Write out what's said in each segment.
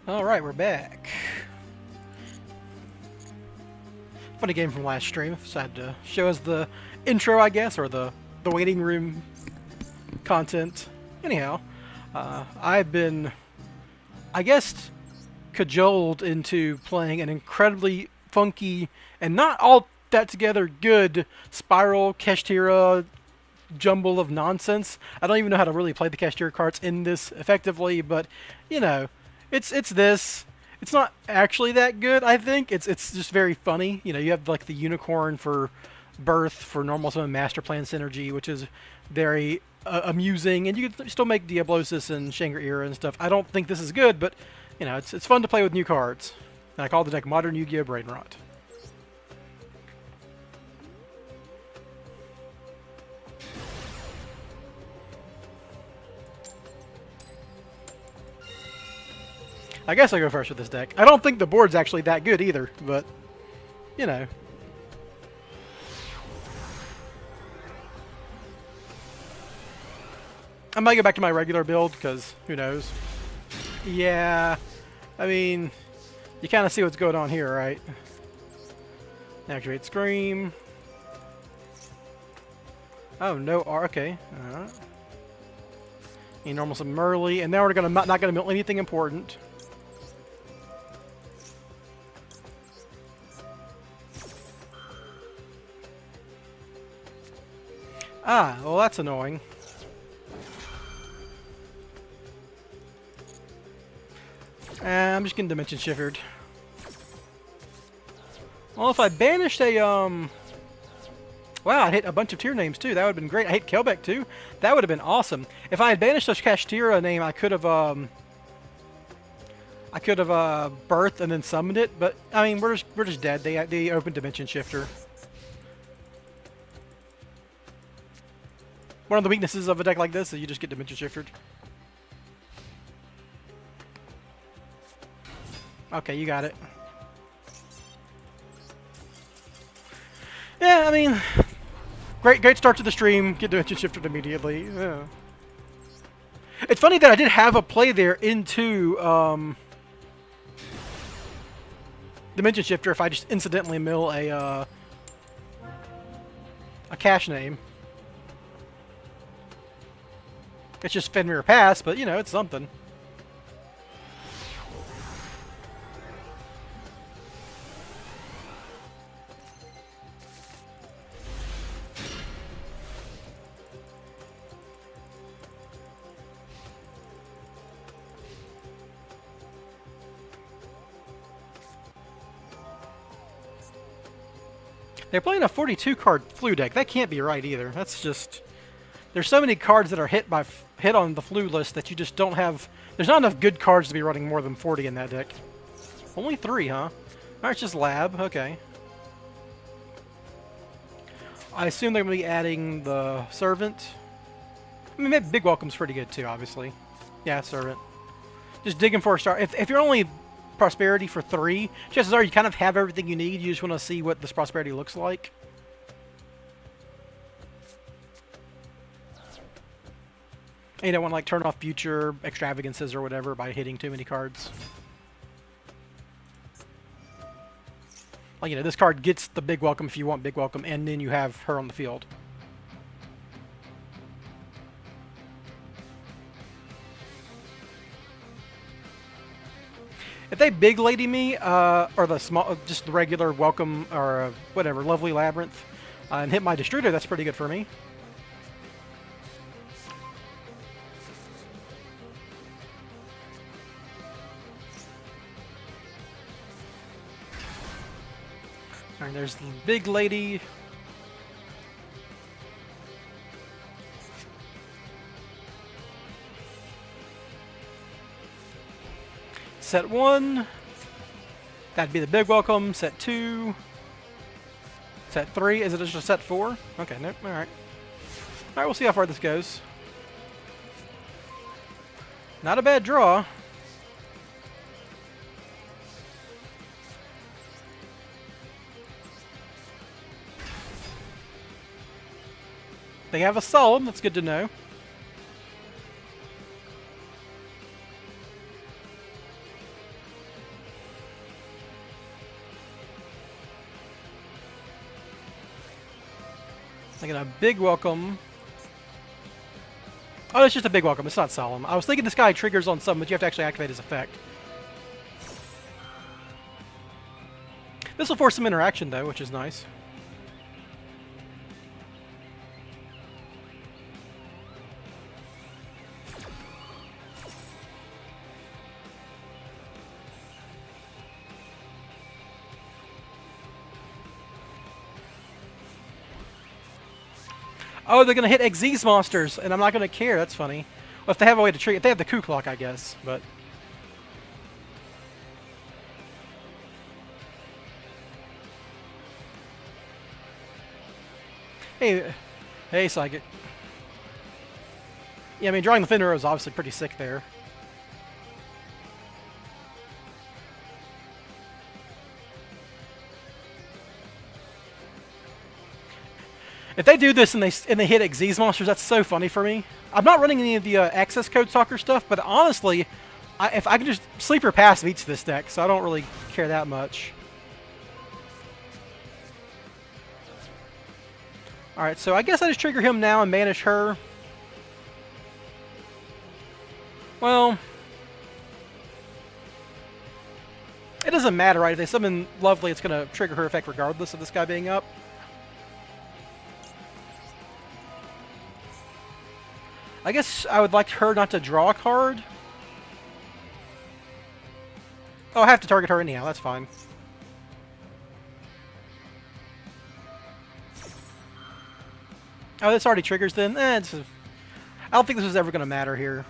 Alright, we're back. Funny game from last stream. Decided to show us the intro, I guess, or the waiting room content. Anyhow, I've been, I guess, cajoled into playing an incredibly funky and not all that together good Spiral Kashtira jumble of nonsense. I don't even know how to really play the Kashtira cards in this effectively, but you know, it's this. It's not actually that good, I think. It's just very funny. You know, you have like the unicorn for birth for normal summon master plan synergy, which is very amusing, and you can still make Diablosis and Shangri-La and stuff. I don't think this is good, but you know, it's fun to play with new cards. And I call the deck Modern Yu-Gi-Oh! Brain Rot. I guess I'll go first with this deck. I don't think the board's actually that good either, but, you know. I might go back to my regular build, because who knows. Yeah, I mean, you kind of see what's going on here, right? Activate Scream. Oh, no R, okay. Normal some Merly, and now we're not going to mill anything important. Ah, well that's annoying. I'm just getting Dimension Shifted. Well, if I banished a, wow, I hit a bunch of tier names too. That would have been great. I hit Kelbeck too. That would have been awesome. If I had banished a Kashtira name, I could have, birthed and then summoned it. But I mean, we're just dead. They opened Dimension Shifter. One of the weaknesses of a deck like this is you just get Dimension Shifted. Okay, you got it. Yeah, I mean, great start to the stream. Get Dimension Shifted immediately. Yeah. It's funny that I did have a play there into Dimension Shifter if I just incidentally mill a cash name. It's just Fenrir Pass, but you know, it's something. They're playing a 42 card flu deck. That can't be right either. That's just... There's so many cards that are hit on the flu list that you just don't have... There's not enough good cards to be running more than 40 in that deck. Only 3, huh? Alright, it's just Lab. Okay. I assume they're going to be adding the Servant. I mean, maybe Big Welcome's pretty good too, obviously. Yeah, Servant. Just digging for a star. If you're only Prosperity for 3, chances are you kind of have everything you need. You just want to see what this Prosperity looks like. And you don't want to like turn off future extravagances or whatever by hitting too many cards. Like, you know, this card gets the Big Welcome if you want Big Welcome, and then you have her on the field. If they big lady me, or the small, just the regular Welcome, or whatever, Lovely Labyrinth, and hit my Destruder, that's pretty good for me. Alright, there's the big lady. Set 1. That'd be the Big Welcome. Set 2. Set 3. Is it just a set 4? Okay, nope. Alright. Alright, we'll see how far this goes. Not a bad draw. They have a Solemn, that's good to know. I get a big welcome. Oh, it's just a big welcome. It's not solemn. I was thinking this guy triggers on something, but you have to actually activate his effect. This will force some interaction, though, which is nice. Oh, they're going to hit Xyz monsters, and I'm not going to care. That's funny. Well, if they have a way to trigger... If they have the Ku Clock, I guess, but... Hey, Psychic. Yeah, I mean, drawing the Fenrir is obviously pretty sick there. If they do this and they hit Xyz monsters, that's so funny for me. I'm not running any of the access code stalker stuff, but honestly, if I can just sleeper pass beats this deck, so I don't really care that much. All right, so I guess I just trigger him now and banish her. Well, it doesn't matter, right? If they summon Lovely, it's going to trigger her effect regardless of this guy being up. I guess I would like her not to draw a card. Oh, I have to target her anyhow. That's fine. Oh, this already triggers then? I don't think this is ever going to matter here.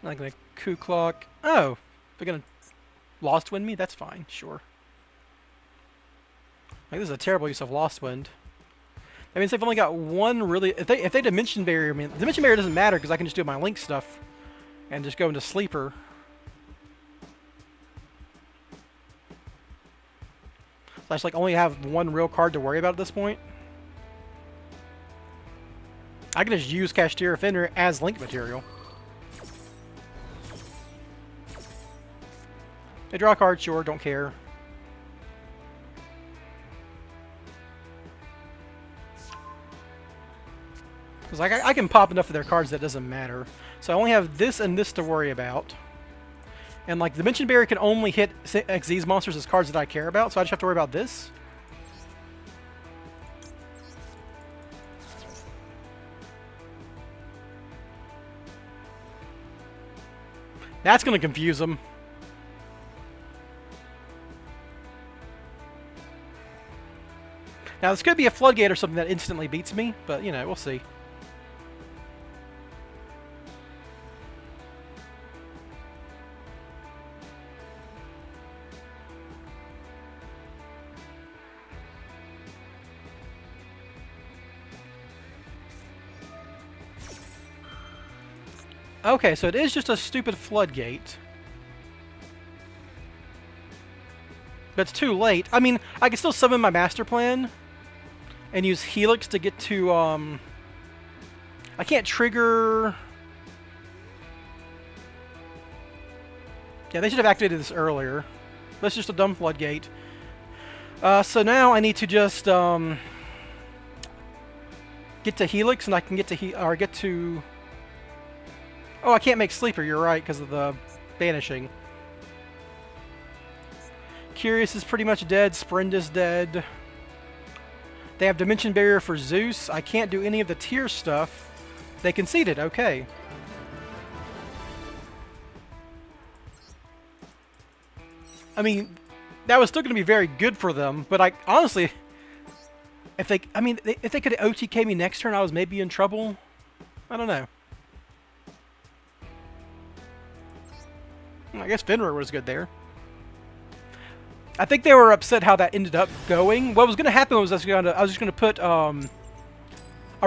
I'm going to Ku Clock. Oh, they're going to Lost Wind me? That's fine, sure. Like, this is a terrible use of Lost Wind. That means they've only got one really... If they Dimension Barrier, I mean, Dimension Barrier doesn't matter because I can just do my Link stuff and just go into Sleeper. So I just like only have one real card to worry about at this point. I can just use Kashtira Fenrir as Link material. They draw a card, sure, don't care. Because I can pop enough of their cards that it doesn't matter. So I only have this and this to worry about. And like Dimension Barrier can only hit Xyz monsters as cards that I care about, so I just have to worry about this. That's going to confuse them. Now, this could be a Floodgate or something that instantly beats me, but, you know, we'll see. Okay, so it is just a stupid Floodgate. But it's too late. I mean, I can still summon my Master Plan and use Helix to get to, I can't trigger... Yeah, they should have activated this earlier. That's just a dumb Floodgate. So now I need to just, get to Helix, and I can get to... Oh, I can't make Sleeper, you're right, because of the banishing. Curious is pretty much dead. Sprint is dead. They have Dimension Barrier for Zeus. I can't do any of the tier stuff. They conceded, okay. I mean, that was still going to be very good for them, but I honestly, if they could OTK me next turn, I was maybe in trouble. I don't know. I guess Fenrir was good there. I think they were upset how that ended up going. What was going to happen was I was just going to put a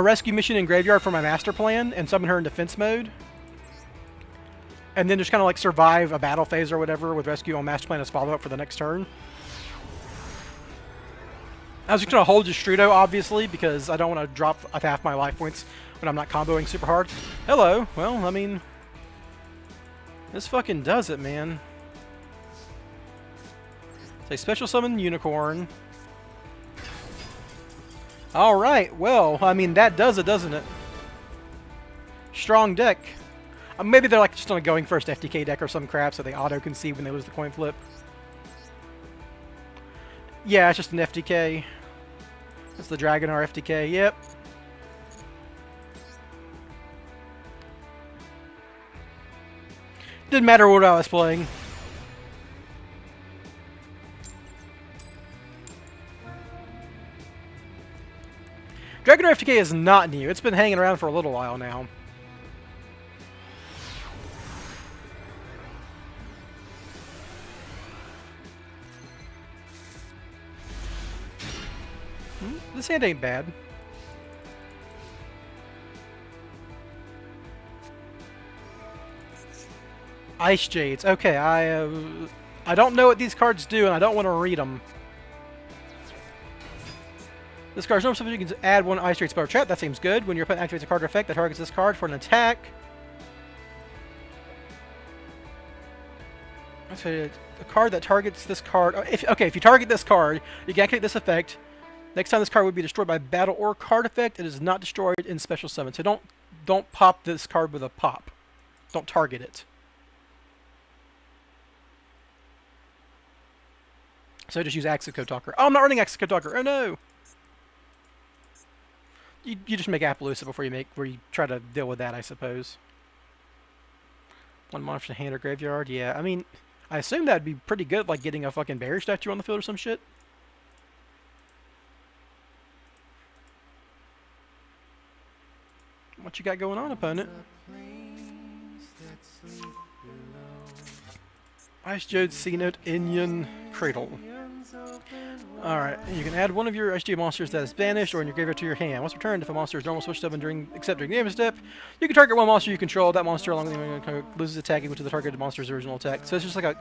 rescue mission in Graveyard for my Master Plan and summon her in defense mode. And then just kind of like survive a battle phase or whatever with rescue on Master Plan as follow-up for the next turn. I was just going to hold Justrudo, obviously, because I don't want to drop half my life points But I'm not comboing super hard. Hello. Well, I mean, this fucking does it, man. Say special summon unicorn. Alright, well, I mean, that does it, doesn't it? Strong deck. Maybe they're like just on a going first FTK deck or some crap, so they auto-concede when they lose the coin flip. Yeah, it's just an FTK. It's the Dragon R FTK, yep. Didn't matter what I was playing. Dragon R FTK is not new. It's been hanging around for a little while now. This hand ain't bad. Ice Jades. Okay, I don't know what these cards do, and I don't want to read them. This card's normal subject, you can add one Ice Jade spell or trap. That seems good. When your opponent activates a card or effect that targets this card for an attack. A card that targets this card. If you target this card, you can activate this effect. Next time this card would be destroyed by battle or card effect, it is not destroyed in special summon. So don't pop this card with a pop. Don't target it. So just use Axico Talker. Oh, I'm not running Axico Talker. Oh no. You just make Appaloosa before you try to deal with that, I suppose. One monster hand or graveyard. Yeah, I mean, I assume that'd be pretty good, like getting a fucking barrier statue on the field or some shit. What you got going on, opponent? Ice Jade, C-Note, Inyan, Cradle. Alright, you can add one of your SG monsters that is banished or in your graveyard to your hand. Once returned, if a monster is normal switch step except during the damage step, you can target one monster you control. That monster along with the loses attack equal to the targeted monster's original attack. So it's just like a...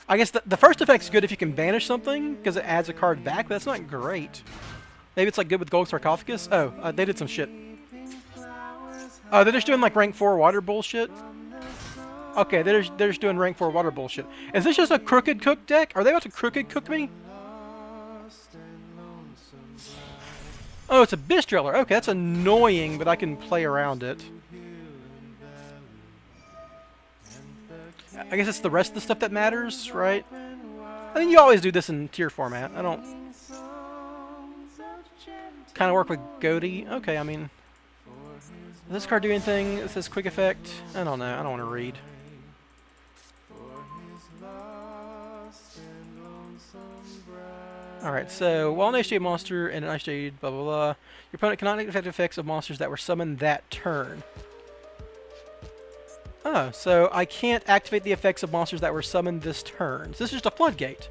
I guess the first effect's good if you can banish something, because it adds a card back, but that's not great. Maybe it's like good with Gold Sarcophagus? Oh, they did some shit. Oh, they're just doing like rank 4 water bullshit? Okay, they're just doing rank 4 water bullshit. Is this just a Crooked Cook deck? Are they about to Crooked Cook me? Oh, it's a Bish Driller. Okay, that's annoying, but I can play around it. I guess it's the rest of the stuff that matters, right? I mean, you always do this in tier format. I don't... kind of work with Goaty. Okay, I mean... Does this card do anything? It says quick effect. I don't know. I don't want to read. Alright, so while an Ice Jade monster and an Ice Jade blah blah blah, your opponent cannot activate effects of monsters that were summoned that turn. Oh, so I can't activate the effects of monsters that were summoned this turn. So this is just a floodgate.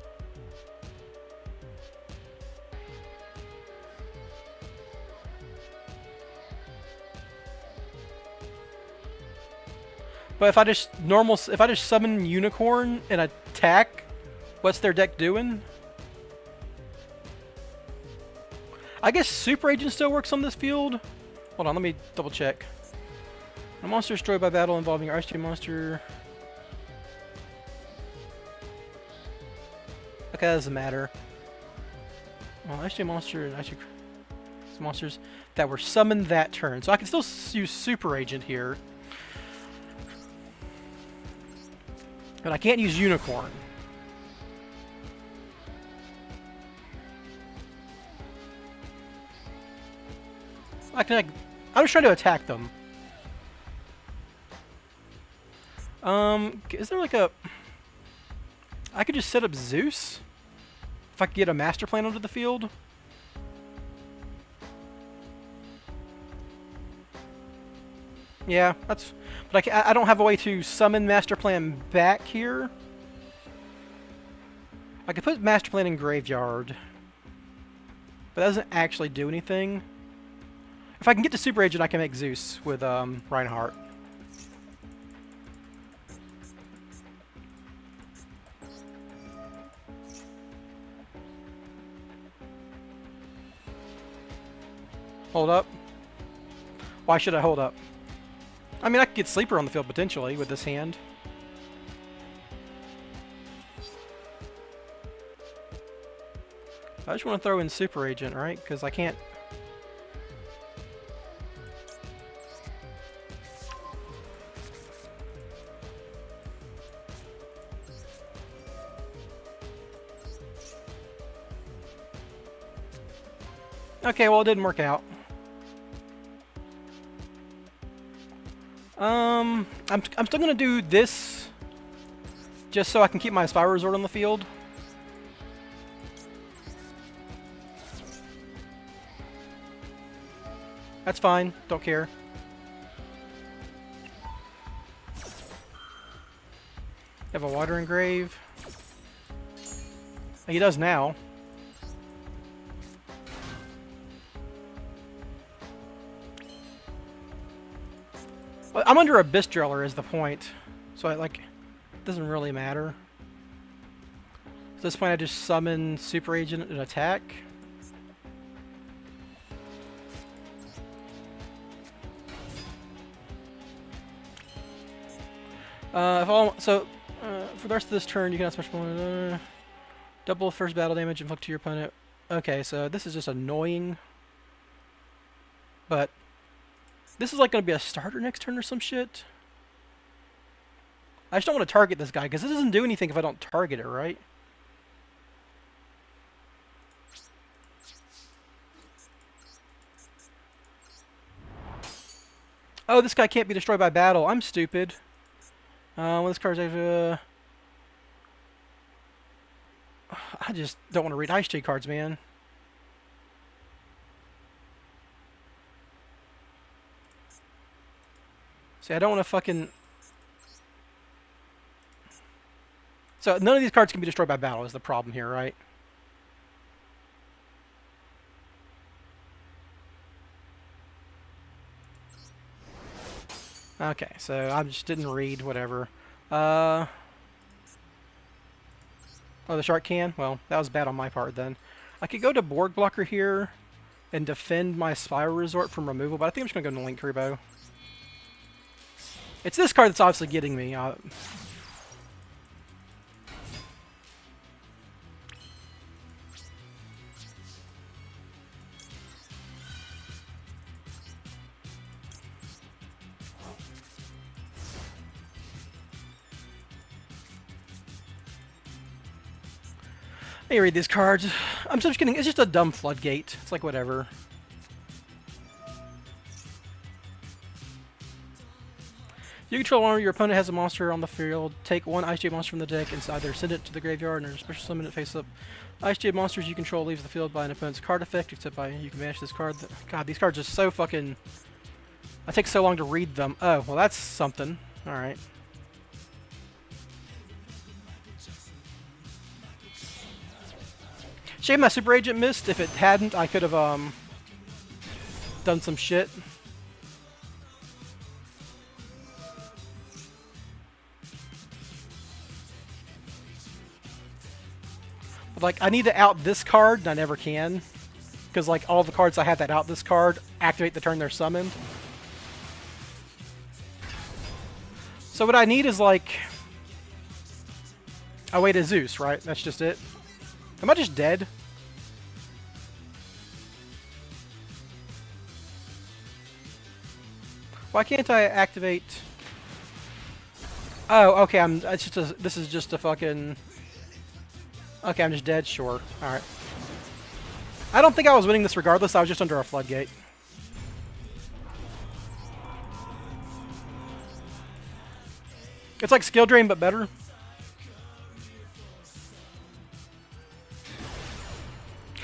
But if I just summon Unicorn and attack, what's their deck doing? I guess Super Agent still works on this field. Hold on, let me double check. A monster destroyed by battle involving your RSG monster. Okay, that doesn't matter. Well, RSG monster and RSG monsters that were summoned that turn. So I can still use Super Agent here. But I can't use Unicorn. I'm just trying to attack them. Is there like a... I could just set up Zeus? If I could get a master plan onto the field? Yeah, that's... But I don't have a way to summon master plan back here. I could put master plan in graveyard. But that doesn't actually do anything. If I can get to Super Agent, I can make Zeus with Reinhardt. Hold up. Why should I hold up? I mean, I could get Sleeper on the field potentially with this hand. I just want to throw in Super Agent, right? Because I can't... Okay, well, it didn't work out. I'm still gonna do this just so I can keep my Spy Resort on the field. That's fine. Don't care. Have a Watering Grave. He does now. I'm under Abyss Driller is the point, so it doesn't really matter. At this point, I just summon Super Agent and attack. For the rest of this turn, you can have special double first battle damage inflict to your opponent. Okay, so this is just annoying, but this is like going to be a starter next turn or some shit. I just don't want to target this guy because it doesn't do anything if I don't target it, right? Oh, this guy can't be destroyed by battle. I'm stupid. When this card's I just don't want to read Ice J cards, man. See, I don't want to fucking... So, none of these cards can be destroyed by battle is the problem here, right? Okay, so I just didn't read, whatever. Oh, the shark can? Well, that was bad on my part then. I could go to Board Blocker here and defend my Spire Resort from removal, but I think I'm just going to go to Link Kuriboh. It's this card that's obviously getting me. Let me read these cards. I'm just kidding. It's just a dumb floodgate. It's like whatever. You control one, your opponent has a monster on the field. Take one Ice Jade monster from the deck and either send it to the graveyard or special summon it face up. Ice Jade monsters you control leaves the field by an opponent's card effect, except by you can banish this card. God, these cards are so fucking... I take so long to read them. Oh, well that's something. Alright. Shame my Super Agent missed. If it hadn't, I could have done some shit. But, like, I need to out this card, and I never can. Because, like, all the cards I have that out this card activate the turn they're summoned. So what I need is, like... Oh, wait, a Zeus, right? That's just it. Am I just dead? Why can't I activate... Oh, okay, this is just a fucking... Okay, I'm just dead? Sure. Alright. I don't think I was winning this regardless, I was just under a floodgate. It's like Skill Drain, but better.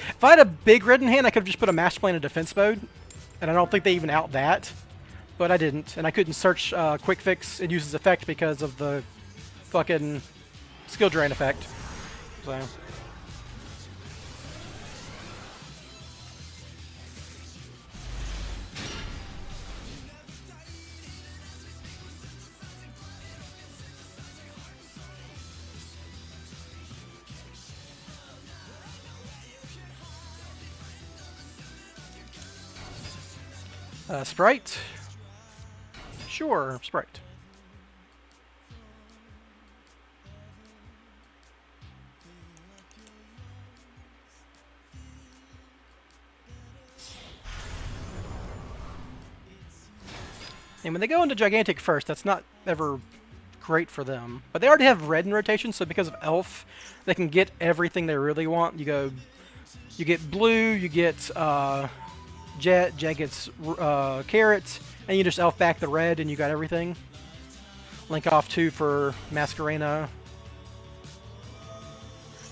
If I had a big red in hand, I could have just put a Master Plan in defense mode. And I don't think they even out that. But I didn't. And I couldn't search Quick Fix and use his effect because of the fucking Skill Drain effect. So... Sprite? Sure, Sprite. And when they go into Gigantic first, that's not ever great for them. But they already have red in rotation, so because of Elf, they can get everything they really want. You get blue, you get Jet gets Carrot, and you just Elf back the red, and you got everything. Link off 2 for Masquerena.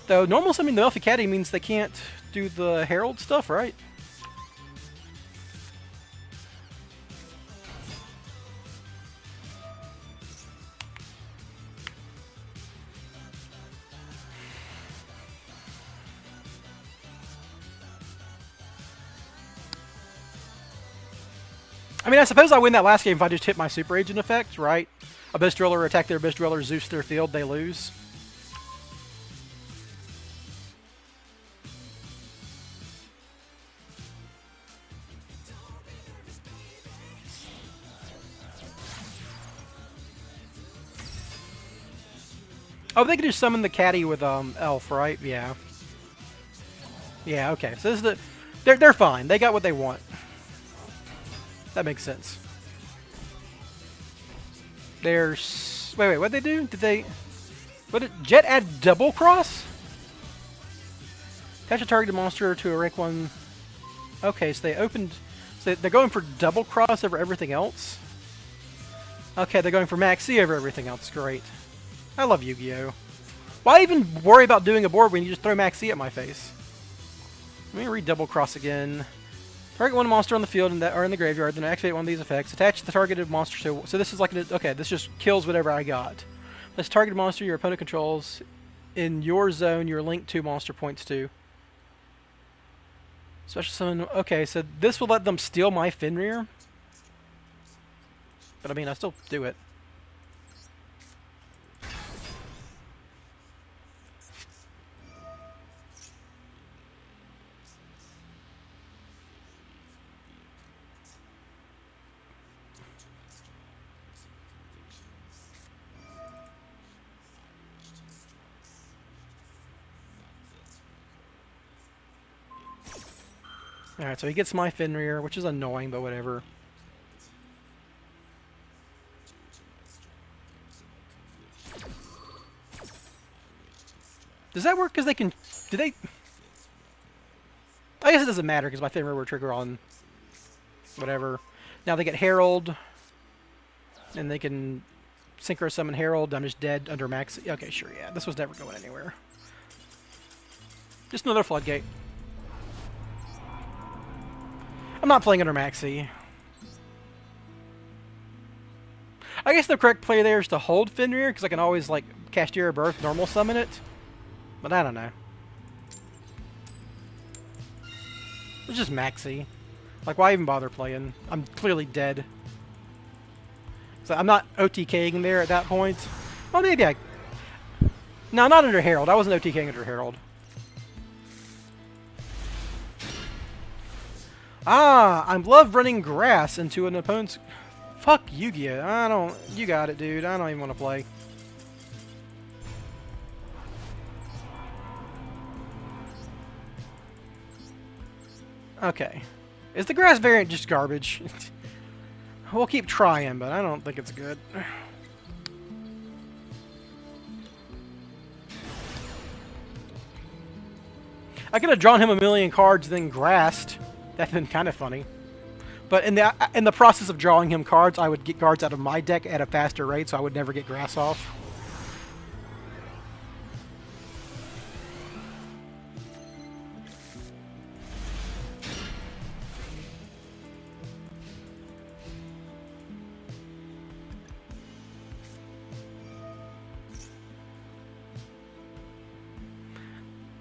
Though normal summoning the Elfie Caddy means they can't do the Herald stuff, right? I mean, I suppose I win that last game if I just hit my Super Agent effect, right? Abyss Driller attack their Abyss Driller, Zeus their field, they lose. Oh, they can just summon the caddy with Elf, right? Yeah. Yeah, okay. So this is they're fine. They got what they want. That makes sense. There's... Wait, what'd they do? Did they... What did Jet add double cross? Attach a targeted monster to a rank 1... Okay, so they opened... So they're going for double cross over everything else? Okay, they're going for Max C over everything else. Great. I love Yu-Gi-Oh! Why even worry about doing a board when you just throw Max C at my face? Let me read double cross again. Target one monster on the field or in the graveyard, then activate one of these effects. Attach the targeted monster to... So this is like... Okay, this just kills whatever I got. This targeted monster your opponent controls in your zone, you're linked 2 monster points to. Special summon... Okay, so this will let them steal my Fenrir. But I mean, I still do it. Alright, so he gets my Fenrir, which is annoying, but whatever. Does that work because they can... Do they... I guess it doesn't matter because my Fenrir will trigger on... Whatever. Now they get Herald. And they can Synchro Summon Herald. I'm just dead under max... Okay, sure, yeah. This was never going anywhere. Just another Floodgate. I'm not playing under Maxi. I guess the correct play there is to hold Fenrir, because I can always, like, Kashtira Birth, normal summon it. But I don't know. It's just Maxi. Like, why even bother playing? I'm clearly dead. So I'm not OTKing there at that point. Well, maybe I... No, not under Herald. I wasn't OTKing under Herald. Ah, I love running grass into an opponent's... Fuck Yu-Gi-Oh! I don't... You got it, dude. I don't even want to play. Okay. Is the grass variant just garbage? We'll keep trying, but I don't think it's good. I could have drawn him a million cards, then grassed. That'd been kind of funny. But in the process of drawing him cards, I would get cards out of my deck at a faster rate, so I would never get grass off.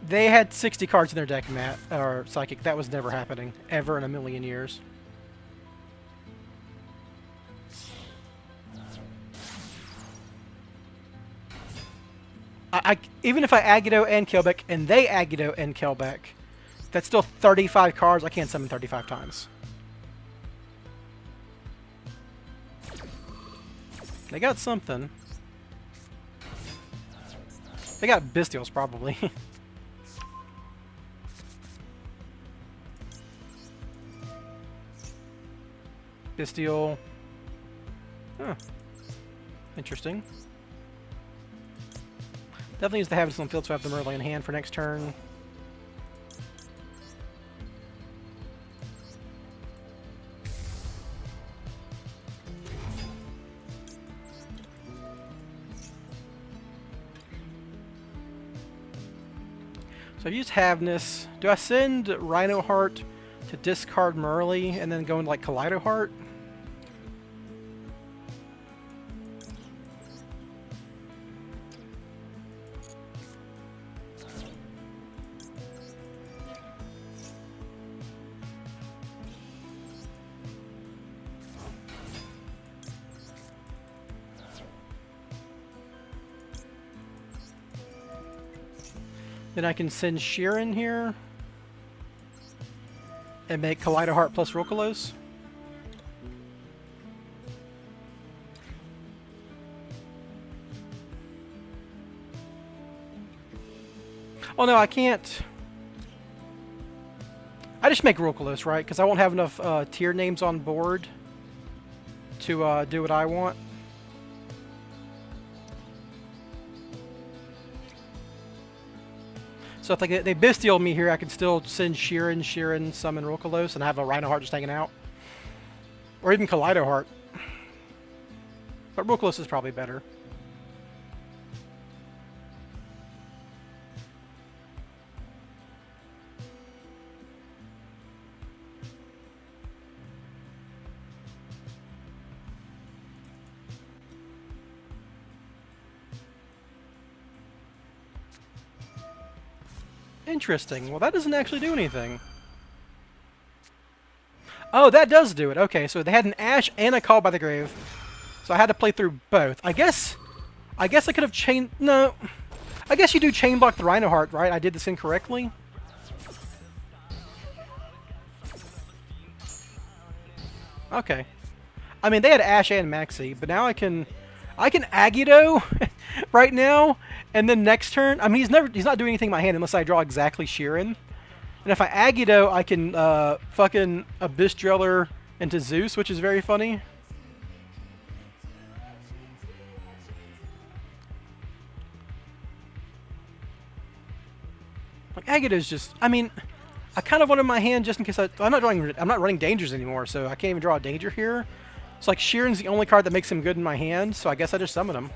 They had 60 cards in their deck, Matt, or Psychic. That was never happening, ever in a million years. Even if I Agito and Kelbeck, and they Agito and Kelbeck, that's still 35 cards. I can't summon 35 times. They got something. They got Bestials, probably. Bestial. Huh. Interesting. Definitely use the habits on the field so I have them early in hand for next turn. So I've used Havness. Do I send Rhino Heart to discard Merly and then go into like Kaleido Heart? Then I can send Sheeran here and make Kaleido Heart plus Rokolos. Oh no, I can't. I just make Rokolos, right? Because I won't have enough tier names on board to do what I want. So if they Bestial me here, I can still send Sheeran, summon Rokolos, and have a Rhino Heart just hanging out. Or even Kaleido Heart. But Rokolos is probably better. Interesting. Well, that doesn't actually do anything. Oh, that does do it. Okay, so they had an Ash and a Call by the Grave. So I had to play through both. I guess I could have chained... No. I guess you do chain block the Rhino Heart, right? I did this incorrectly. Okay. I mean, they had Ash and Maxi, but now I can Agito right now, and then next turn, I mean, he's not doing anything in my hand unless I draw exactly Sheeran. And if I Agito, I can fucking Abyss Driller into Zeus, which is very funny. Like Agito's just, I mean, I kind of want it in my hand just in case I'm not running dangers anymore, so I can't even draw a danger here. It's like Sheeran's the only card that makes him good in my hand, so I guess I just summon him.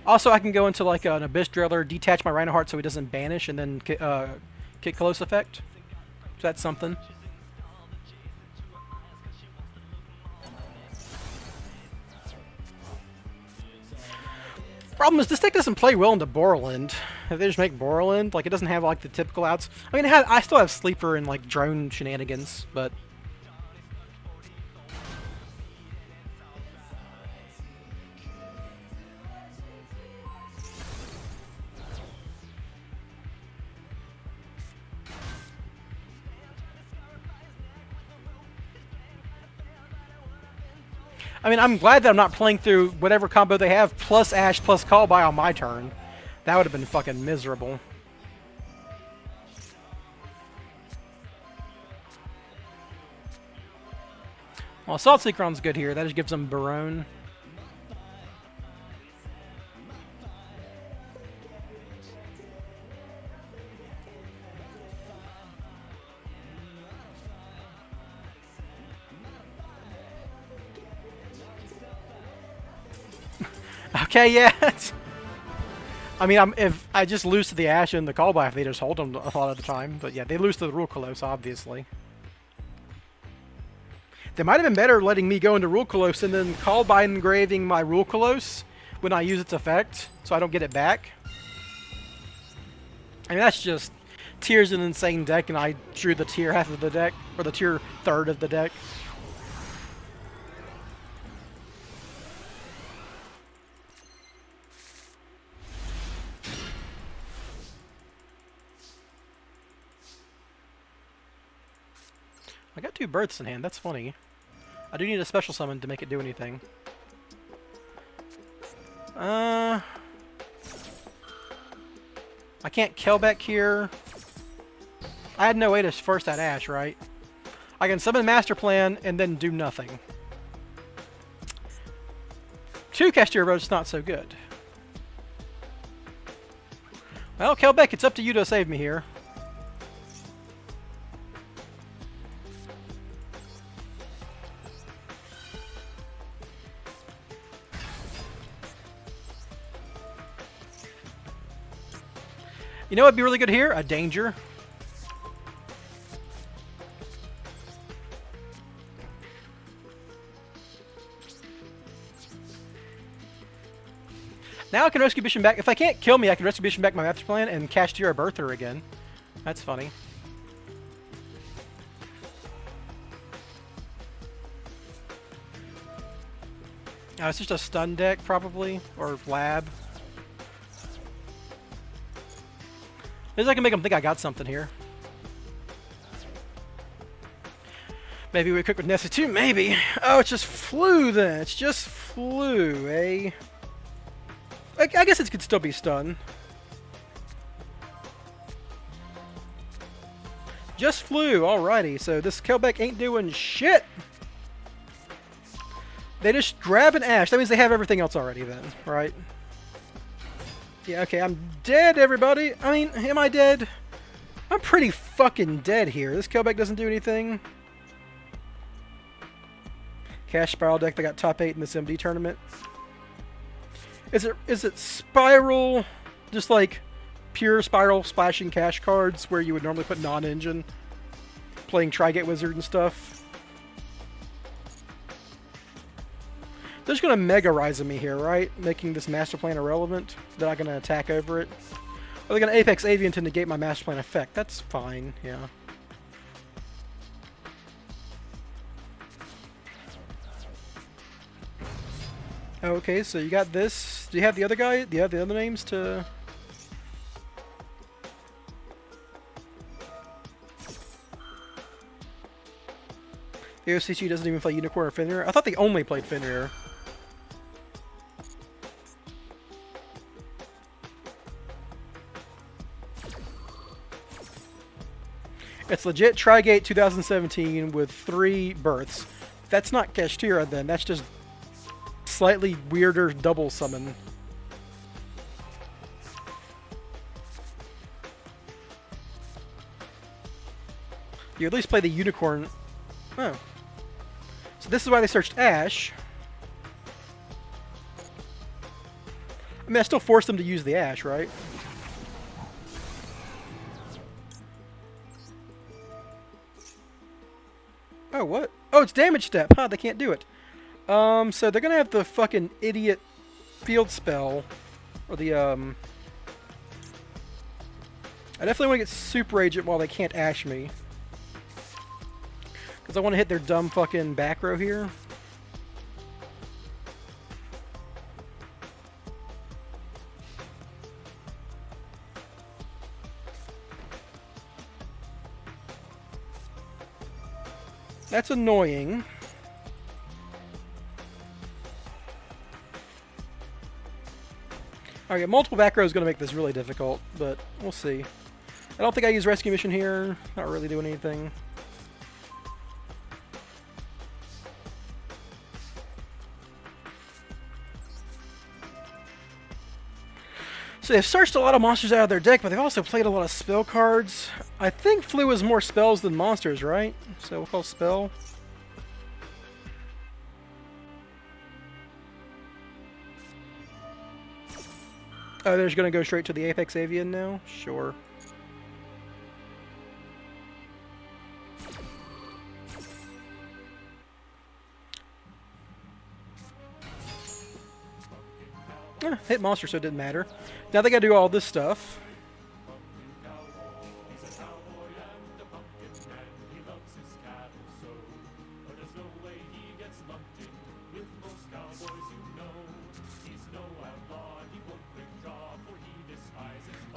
Also, I can go into like an Abyss Driller, detach my Rhino Heart so he doesn't banish, and then kick close effect. So that's something. Problem is, this deck doesn't play well into Borland. If they just make Borland, like, it doesn't have like the typical outs. I mean, I still have Sleeper and like drone shenanigans, but. I mean, I'm glad that I'm not playing through whatever combo they have, plus Ash, plus Call by on my turn. That would have been fucking miserable. Well, Assault Seekeron's good here. That just gives them Barone. Okay, yeah. I mean, if I just lose to the Ash and the Callby, if they just hold them a lot of the time. But yeah, they lose to the Rokolos, obviously. They might have been better letting me go into Rokolos and then Callby engraving my Rokolos when I use its effect, so I don't get it back. I mean, that's just... Tier's an insane deck, and I drew the tier half of the deck, or the tier third of the deck. I got 2 births in hand. That's funny. I do need a special summon to make it do anything. I can't kill back here. I had no way to force that Ash, right? I can summon Master Plan and then do nothing. 2 Kashtira Road's not so good. Well, Kelbeck, it's up to you to save me here. You know what'd be really good here? A Danger. Now I can rescue Bishop back. If I can't kill me, I can rescue Bishop back my Master Plan and Kashtira birth her again. That's funny. It's just a stun deck, probably. Or lab. At least I can make them think I got something here. Maybe we cook with Nessie too? Maybe. Oh, it's just flu then. It's just flu, eh? I guess it could still be stun. Just flu, alrighty. So this Kelbeck ain't doing shit. They just grab an Ash. That means they have everything else already then, right? Yeah, okay, I'm dead, everybody. I mean, am I dead? I'm pretty fucking dead here. This Kelbeck doesn't do anything. Cash Spiral deck that got top 8 in this MD tournament. Is it Spiral, just like pure Spiral splashing cash cards where you would normally put non-engine, playing Tri-Gate Wizard and stuff? They're just going to Mega Rise me here, right? Making this Master Plan irrelevant. They're not going to attack over it. Or they're going to Apex Avian to negate my Master Plan effect. That's fine, yeah. Okay, so you got this. Do you have the other guy? Do you have the other names to... The OCG doesn't even play Unicorn or Fenrir? I thought they only played Fenrir. It's legit Tri-Gate 2017 with 3 births. That's not Kashtira then, that's just slightly weirder double summon. You at least play the Unicorn. Oh. So this is why they searched Ash. I mean, I still forced them to use the Ash, right? Oh, what? Oh, it's damage step. Huh, they can't do it. So they're gonna have the fucking idiot field spell. Or the, I definitely want to get Super Agent while they can't Ash me. Because I want to hit their dumb fucking back row here. That's annoying. Alright, multiple back row is going to make this really difficult, but we'll see. I don't think I use Rescue Mission here. Not really doing anything. So they've searched a lot of monsters out of their deck, but they've also played a lot of spell cards. I think Flu is more spells than monsters, right? So we'll call spell. Oh, they're just going to go straight to the Apex Avian now? Sure. Hit monster, so it didn't matter. Now they gotta do all this stuff.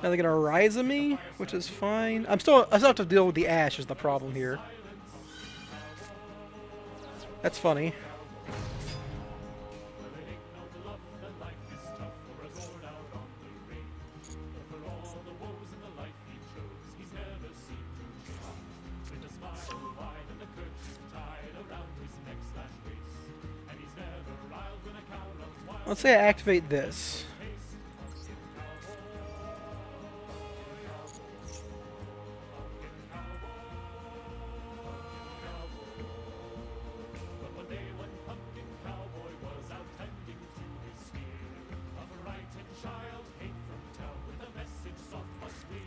Now they're gonna rise me, which is fine. I still have to deal with the Ash is the problem here. That's funny. Let's say I activate this.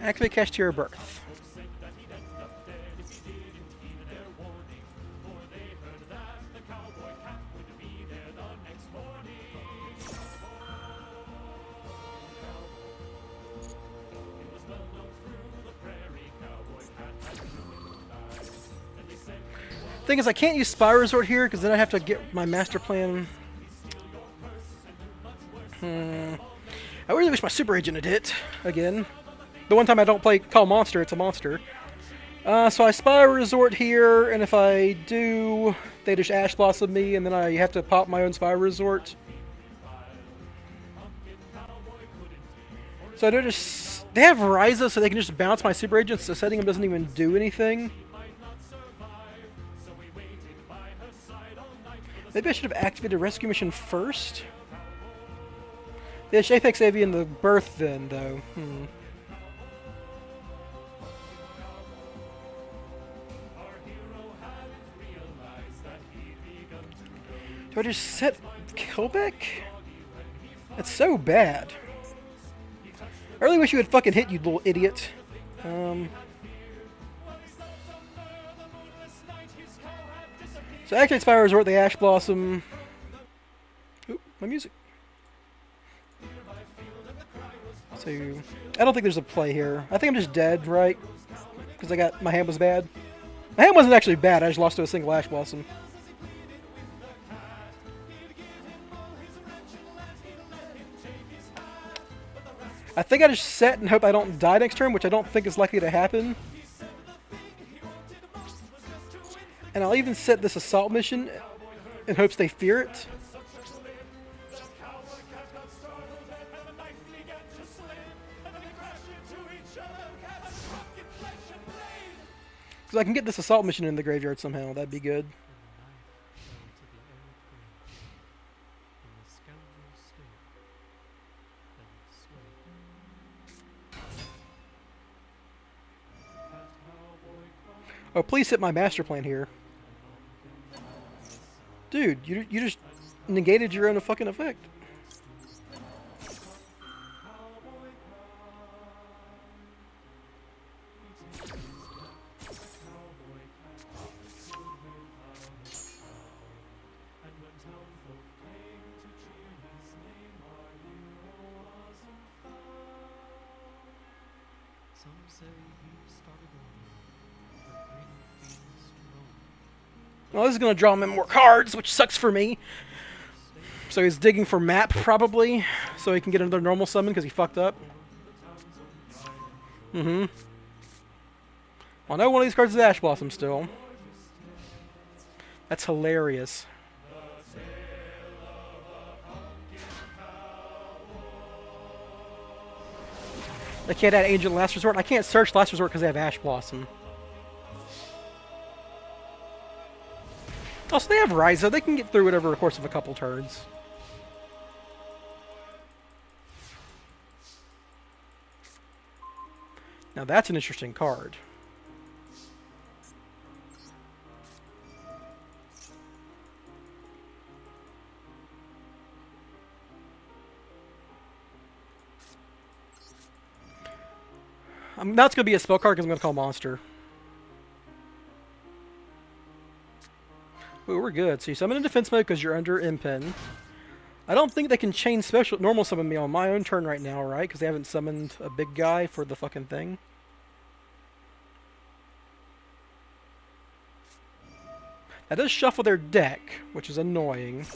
Activate Kashtira birth. Thing is, I can't use Spy Resort here because then I have to get my master plan. I really wish my Super Agent had hit again. The one time I don't play Call Monster, it's a monster. So I Spy Resort here, and if I do, they just Ash Blossom me, and then I have to pop my own Spy Resort. So they're just... They have Ryza, so they can just bounce my Super Agents, so setting them doesn't even do anything. Maybe I should have activated Rescue Mission first? Yeah, Apex Avian the birth then, though. Do I just set Killback? That's so bad. I really wish you had fucking hit, you little idiot. So activate Spy Resort, the Ash Blossom. Oop, my music. So, I don't think there's a play here. I think I'm just dead, right? Because my hand was bad. My hand wasn't actually bad, I just lost to a single Ash Blossom. I think I just set and hope I don't die next turn, which I don't think is likely to happen. And I'll even set this assault mission in hopes they fear it. So I can get this assault mission in the graveyard somehow, that'd be good. Oh, please hit my master plan here. Dude, you just negated your own fucking effect. Well, this is going to draw him in more cards, which sucks for me. So he's digging for map, probably, so he can get another normal summon because he fucked up. Well, no, one of these cards is Ash Blossom still. That's hilarious. I can't add Angel Last Resort. I can't search Last Resort because they have Ash Blossom. Also, they have Ryza. They can get through it over the course of a couple turns. Now that's an interesting card. That's going to be a spell card because I'm going to call Monster. Ooh, we're good. So you summon in defense mode because you're under Impen. I don't think they can chain special normal summon me on my own turn right now, right? Because they haven't summoned a big guy for the fucking thing. That does shuffle their deck, which is annoying.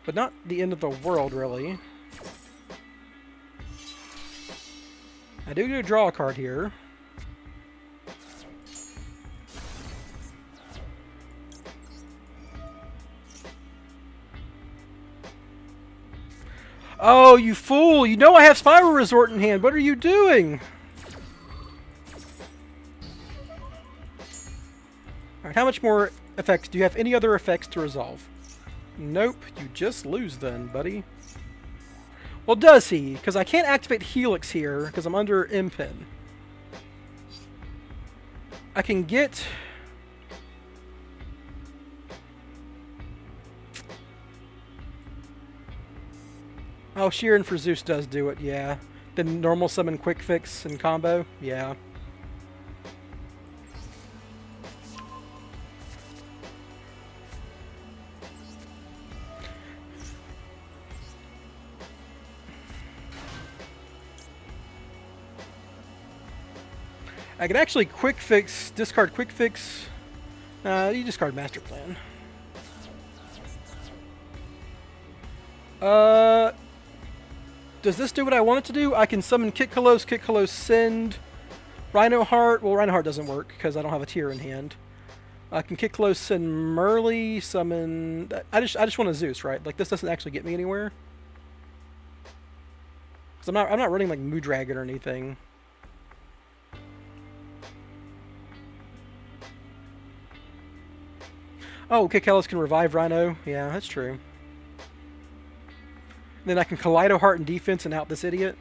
But not the end of the world, really. I do get to draw a card here. Oh, you fool! You know I have Spiral Resort in hand. What are you doing? Alright, how much more effects? Do you have any other effects to resolve? Nope, you just lose then, buddy. Well, does he? Because I can't activate Helix here, because I'm under M-Pin. I can get... Oh, Sheeran for Zeus does do it, yeah. The normal summon quick fix and combo, yeah. I can actually quick fix, discard quick fix. You discard master plan. Does this do what I want it to do? I can summon Kitkalos, send Rhino Heart. Well, Rhino Heart doesn't work because I don't have a tier in hand. I can Kitkalos, send Merly, summon. I just want a Zeus, right? Like this doesn't actually get me anywhere. Because I'm not running like Mood Dragon or anything. Oh, Kitkalos can revive Rhino. Yeah, that's true. Then I can Kaleido Heart in defense and out this idiot.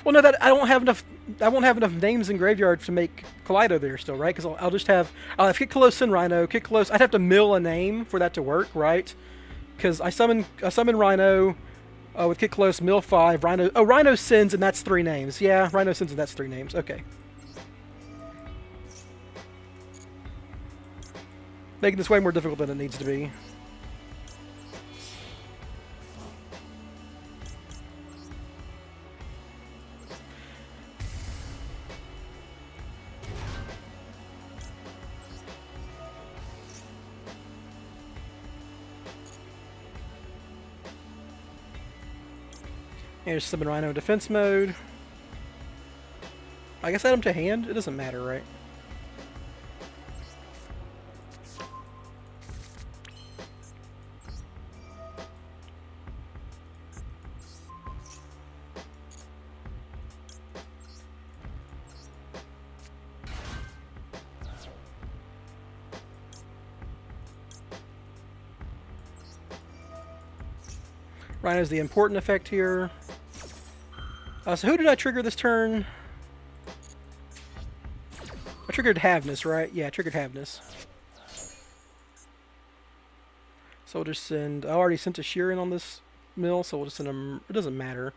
Well, no, that I won't have enough names in graveyard to make Kaleido there still, right? Because I'll have Kitkalos and Rhino. Kitkalos, I'd have to mill a name for that to work, right? Because I summon Rhino with Kitkalos, mill 5, Rhino. Oh, Rhino sends and that's 3 names. Yeah, Rhino sends and that's 3 names. Okay. Making this way more difficult than it needs to be. Here's summon Rhino in defense mode. I guess add him to hand? It doesn't matter, right? Rhino's the important effect here. So who did I trigger this turn? I triggered Havness, right? Yeah, I triggered Havness. So we'll just send... I already sent a Sheeran on this mill, so we'll just send him... It doesn't matter.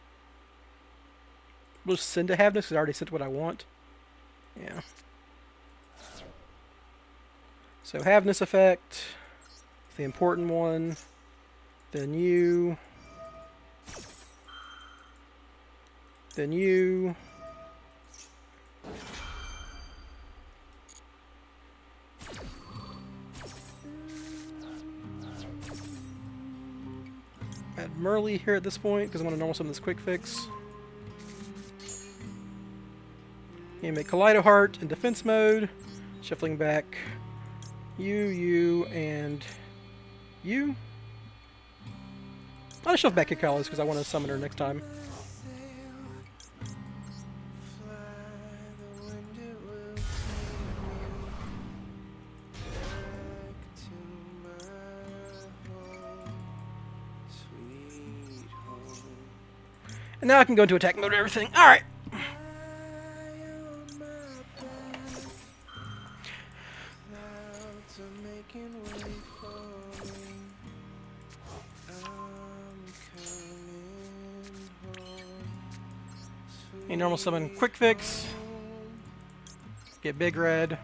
We'll just send to Havness because I already sent what I want. Yeah. So Havness effect. It's the important one. Then you... Then you... Add Merly here at this point, because I want to normal summon this quick fix. You make Kaleido Heart in defense mode. Shuffling back you, and you. I'll just shuffle back Kitkalos because I want to summon her next time. And now I can go into attack mode and everything. Alright. A normal summon quick fix. Get big red.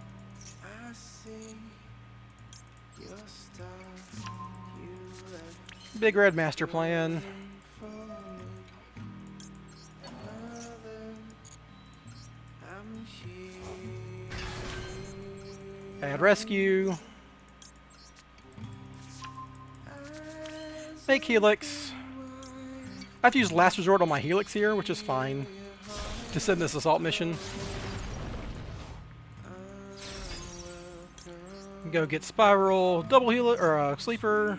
Big red master plan. Add rescue. Make Helix. I have to use last resort on my Helix here, which is fine. To send this assault mission. Go get Spiral, double healer, or Sleeper.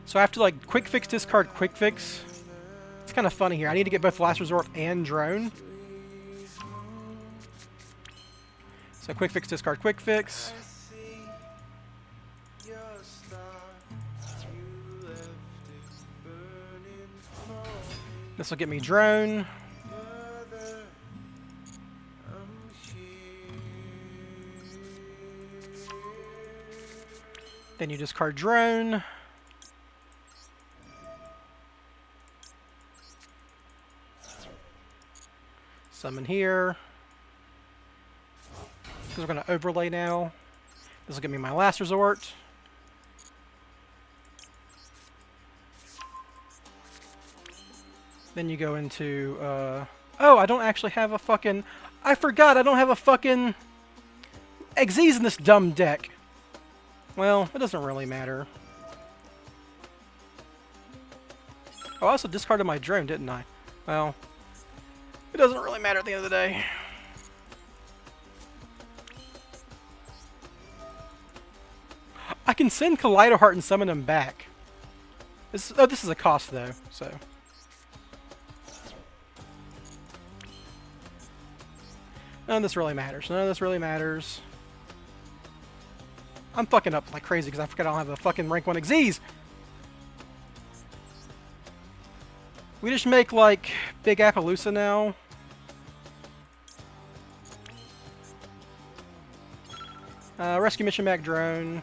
So I have to like quick fix, discard, quick fix. It's kind of funny here. I need to get both Last Resort and Drone. So quick fix, discard, quick fix. This will get me Drone. Then you discard Drone. Summon here. Because we're going to overlay now. This will give me my Last Resort. Then you go into, oh, I don't actually have a fucking, I forgot I don't have a fucking Xyz in this dumb deck. Well, it doesn't really matter. Oh, I also discarded my Drone, didn't I? Well, it doesn't really matter at the end of the day. I can send Kaleido Heart and summon him back. This is a cost, though, so... None of this really matters. None of this really matters. I'm fucking up like crazy because I forgot I don't have a fucking rank 1 Xyz. We just make like Big Appaloosa now. Rescue mission back Drone.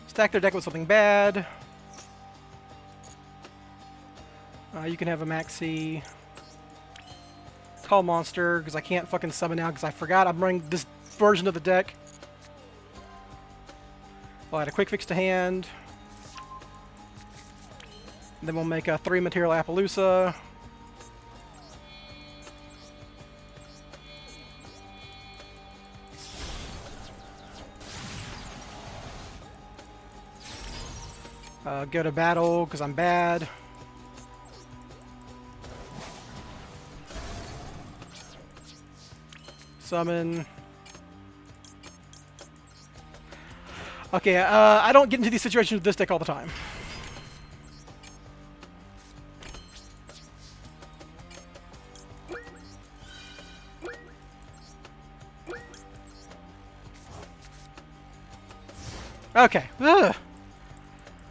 Stack their deck with something bad. You can have a Maxi. Call monster, because I can't fucking summon now because I forgot I'm running this version of the deck. I'll add a quick fix to hand. And then we'll make a 3 material Appaloosa. Go to battle, because I'm bad. Summon. Okay, I don't get into these situations with this deck all the time. Okay. Ugh.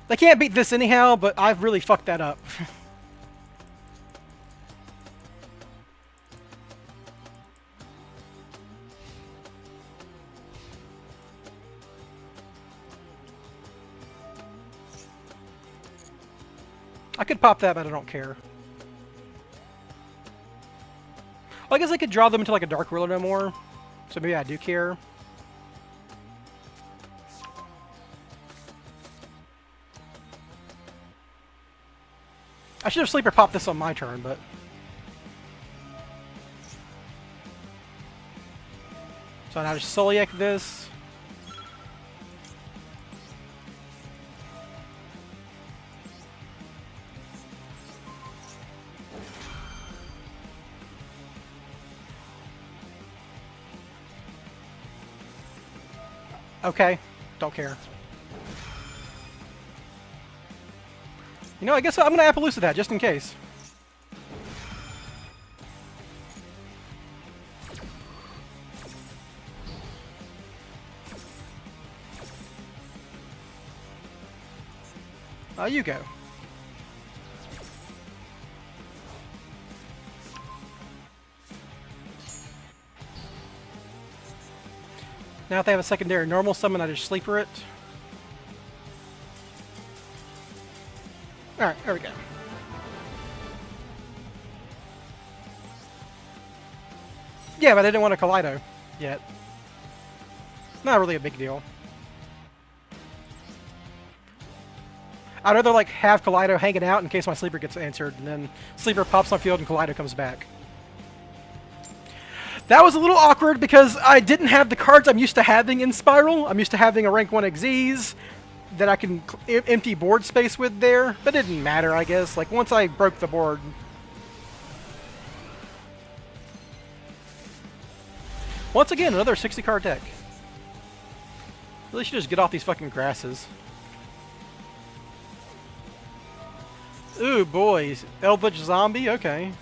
They can't beat this anyhow, but I've really fucked that up. I could pop that, but I don't care. Well, I guess I could draw them into like a Dark Ruler no more. So maybe I do care. I should have Sleeper popped this on my turn, but... So now just Soliak this. Okay, don't care. You know, I guess I'm going to Appaloosa that, just in case. You go. Now if they have a secondary normal summon, I just Sleeper it. Alright, there we go. Yeah, but I didn't want a Kaleido yet. Not really a big deal. I'd rather like have Kaleido hanging out in case my sleeper gets answered, and then sleeper pops on field and Kaleido comes back. That was a little awkward because I didn't have the cards I'm used to having in Spiral. I'm used to having a rank 1 XZs that I can empty board space with there, but it didn't matter, I guess. Like, once I broke the board. Once again, another 60-card deck. Really should just get off these fucking grasses. Ooh, boys. Eldritch Zombie? Okay.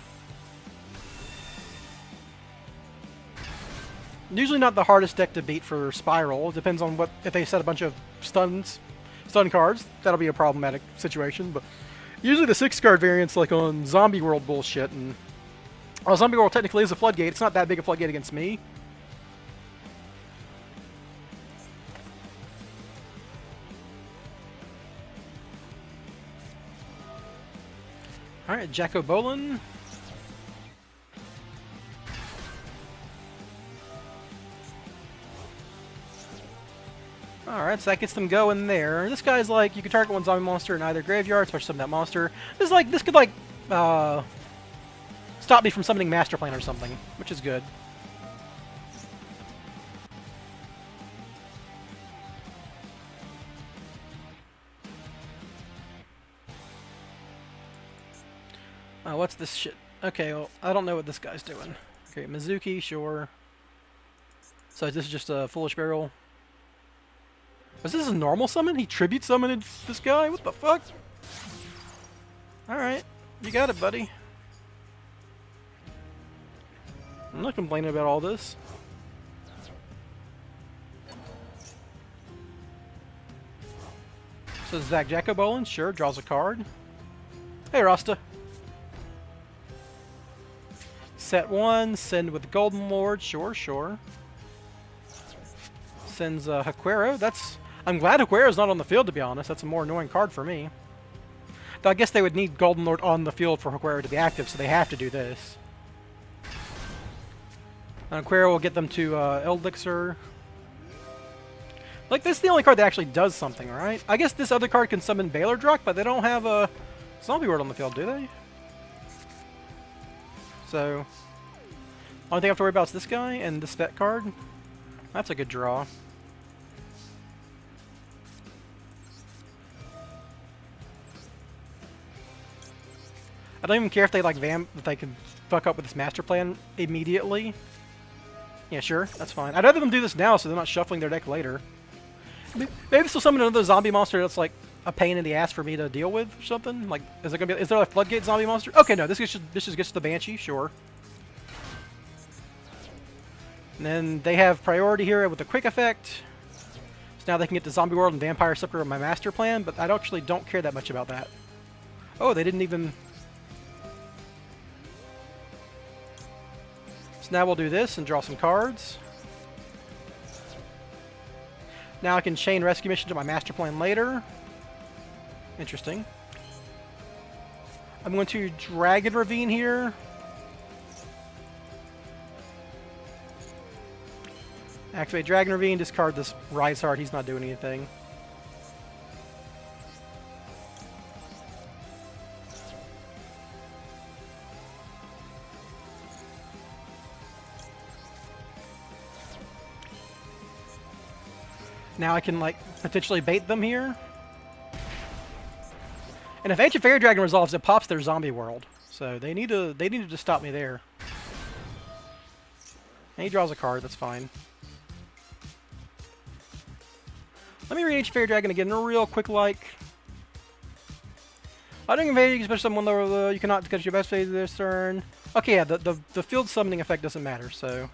Usually not the hardest deck to beat for Spiral. It depends on what, if they set a bunch of stun cards. That'll be a problematic situation, but usually the 6-card variants, like on Zombie World bullshit, and Zombie World technically is a floodgate. It's not that big a floodgate against me. Alright, Jacko Bolin. Alright, so that gets them going there. This guy's like, you can target one zombie monster in either graveyard, special summon that monster. This could like, stop me from summoning Master Plan or something, which is good. What's this shit? Okay, well, I don't know what this guy's doing. Okay, Mizuki, sure. So this is just a Foolish Barrel. Was this a normal summon? He tribute summoned this guy? What the fuck? Alright, you got it, buddy. I'm not complaining about all this. So Zach Jacobolin, sure, draws a card. Hey, Rasta. Set 1, send with Golden Lord, sure, sure. Sends Haquero. I'm glad Haquero's not on the field, to be honest. That's a more annoying card for me. Though I guess they would need Golden Lord on the field for Haquero to be active, so they have to do this. And Haquero will get them to Eldixir. Like, this is the only card that actually does something, right? I guess this other card can summon Baylor Druck, but they don't have a Zombie Word on the field, do they? So, only thing I have to worry about is this guy and this vet card. That's a good draw. I don't even care if they like if they can fuck up with this master plan immediately. Yeah, sure, that's fine. I'd rather them do this now so they're not shuffling their deck later. Maybe this will summon another zombie monster that's like a pain in the ass for me to deal with or something. Like, is there a floodgate zombie monster? Okay, no, this just gets the Banshee, sure. And then they have priority here with the quick effect. So now they can get the Zombie World and Vampire Scepter on my master plan, but I actually don't care that much about that. Oh, they didn't even... So now we'll do this and draw some cards. Now I can chain Rescue Mission to my master plan later. Interesting. I'm going to Dragon Ravine here. Activate Dragon Ravine, discard this Rise Heart, he's not doing anything. Now I can, like, potentially bait them here. And if Ancient Fairy Dragon resolves, it pops their Zombie World. So they need to just stop me there. And he draws a card, that's fine. Let me read Ancient Fairy Dragon again real quick, like. I don't invade, especially someone lower, you cannot catch your best phase this turn. Okay, yeah, the field summoning effect doesn't matter, so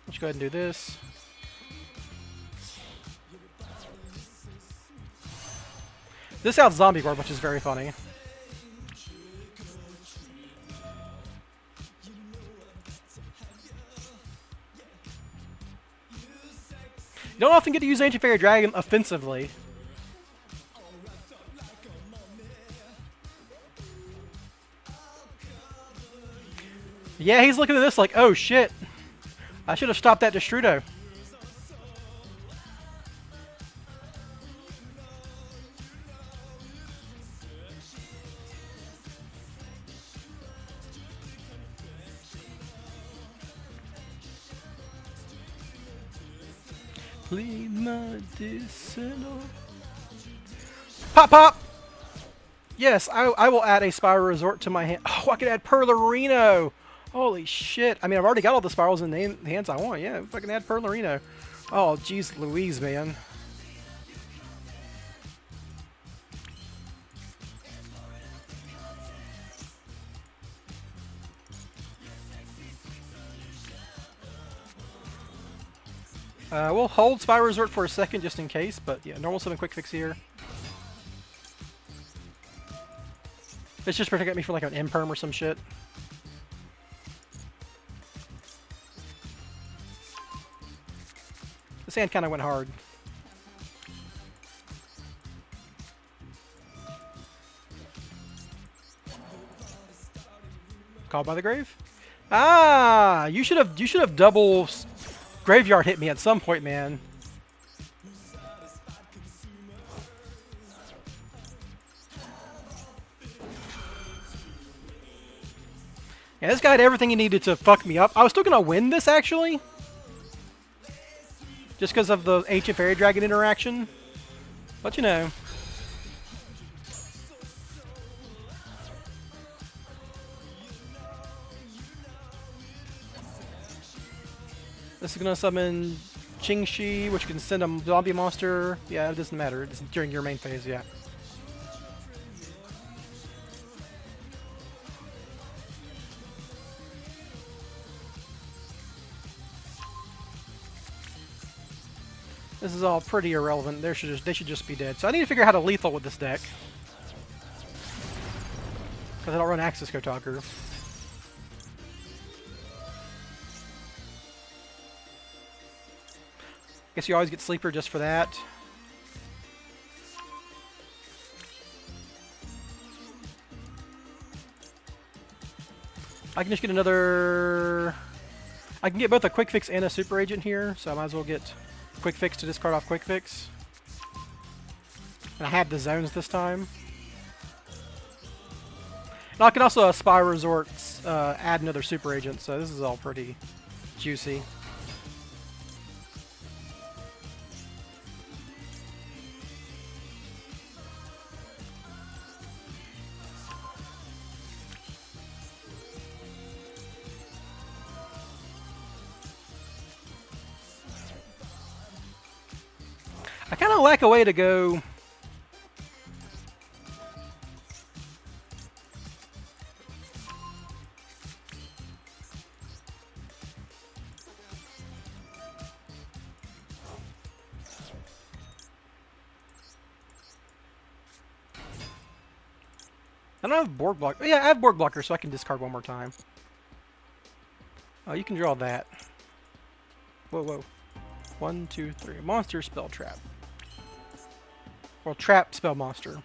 let's go ahead and do this. This sounds Zombie World, which is very funny. You don't often get to use Ancient Fairy Dragon offensively. Yeah, he's looking at this like, oh shit. I should have stopped that Destrudo. Simply medicinal. Pop, pop! Yes, I will add a Spiral Resort to my hand. Oh, I can add Perlerino! Holy shit. I mean, I've already got all the spirals in the hands I want. Yeah, if I can add Perlerino. Oh, jeez Louise, man. We'll hold Spiral Resort for a second just in case, but yeah, normal summon quick fix here. It's just protect me for like an imperm or some shit. The sand kind of went hard. Called by the grave? Ah, you should have double graveyard hit me at some point, man. Yeah, this guy had everything he needed to fuck me up. I was still gonna win this actually, just because of the Ancient Fairy Dragon interaction. But you know. This is going to summon Qingxi, which can send a zombie monster. Yeah, it doesn't matter. It's during your main phase, yeah. This is all pretty irrelevant. They should just be dead. So I need to figure out how to lethal with this deck. Because I don't run Axis Kotaku. Guess you always get Sleeper just for that. I can just get another... I can get both a Quick Fix and a Super Agent here, so I might as well get Quick Fix to discard off Quick Fix. And I have the zones this time. And I can also Spiral Resort, add another Super Agent, so this is all pretty juicy. I kind of lack a way to go. I don't have Borg Blocker. Yeah, I have Borg Blocker, so I can discard one more time. Oh, you can draw that. Whoa, whoa. 1, 2, 3. Monster, spell, trap. Well, trap, spell, monster.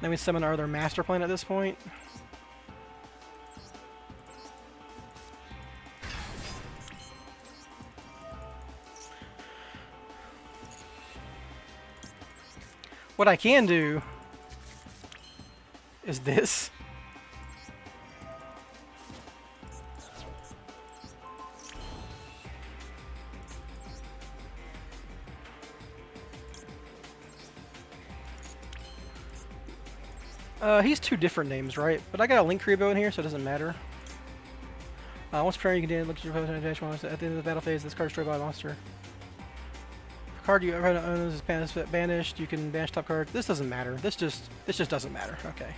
Then we summon our other master plan at this point. What I can do is this. He's two different names, right? But I got a Link Rebo in here, so it doesn't matter. Once per turn, you can look at your opponent's at the end of the battle phase. This card is destroyed by a monster. The card you own is banished. You can banish top card. This doesn't matter. This just doesn't matter. Okay.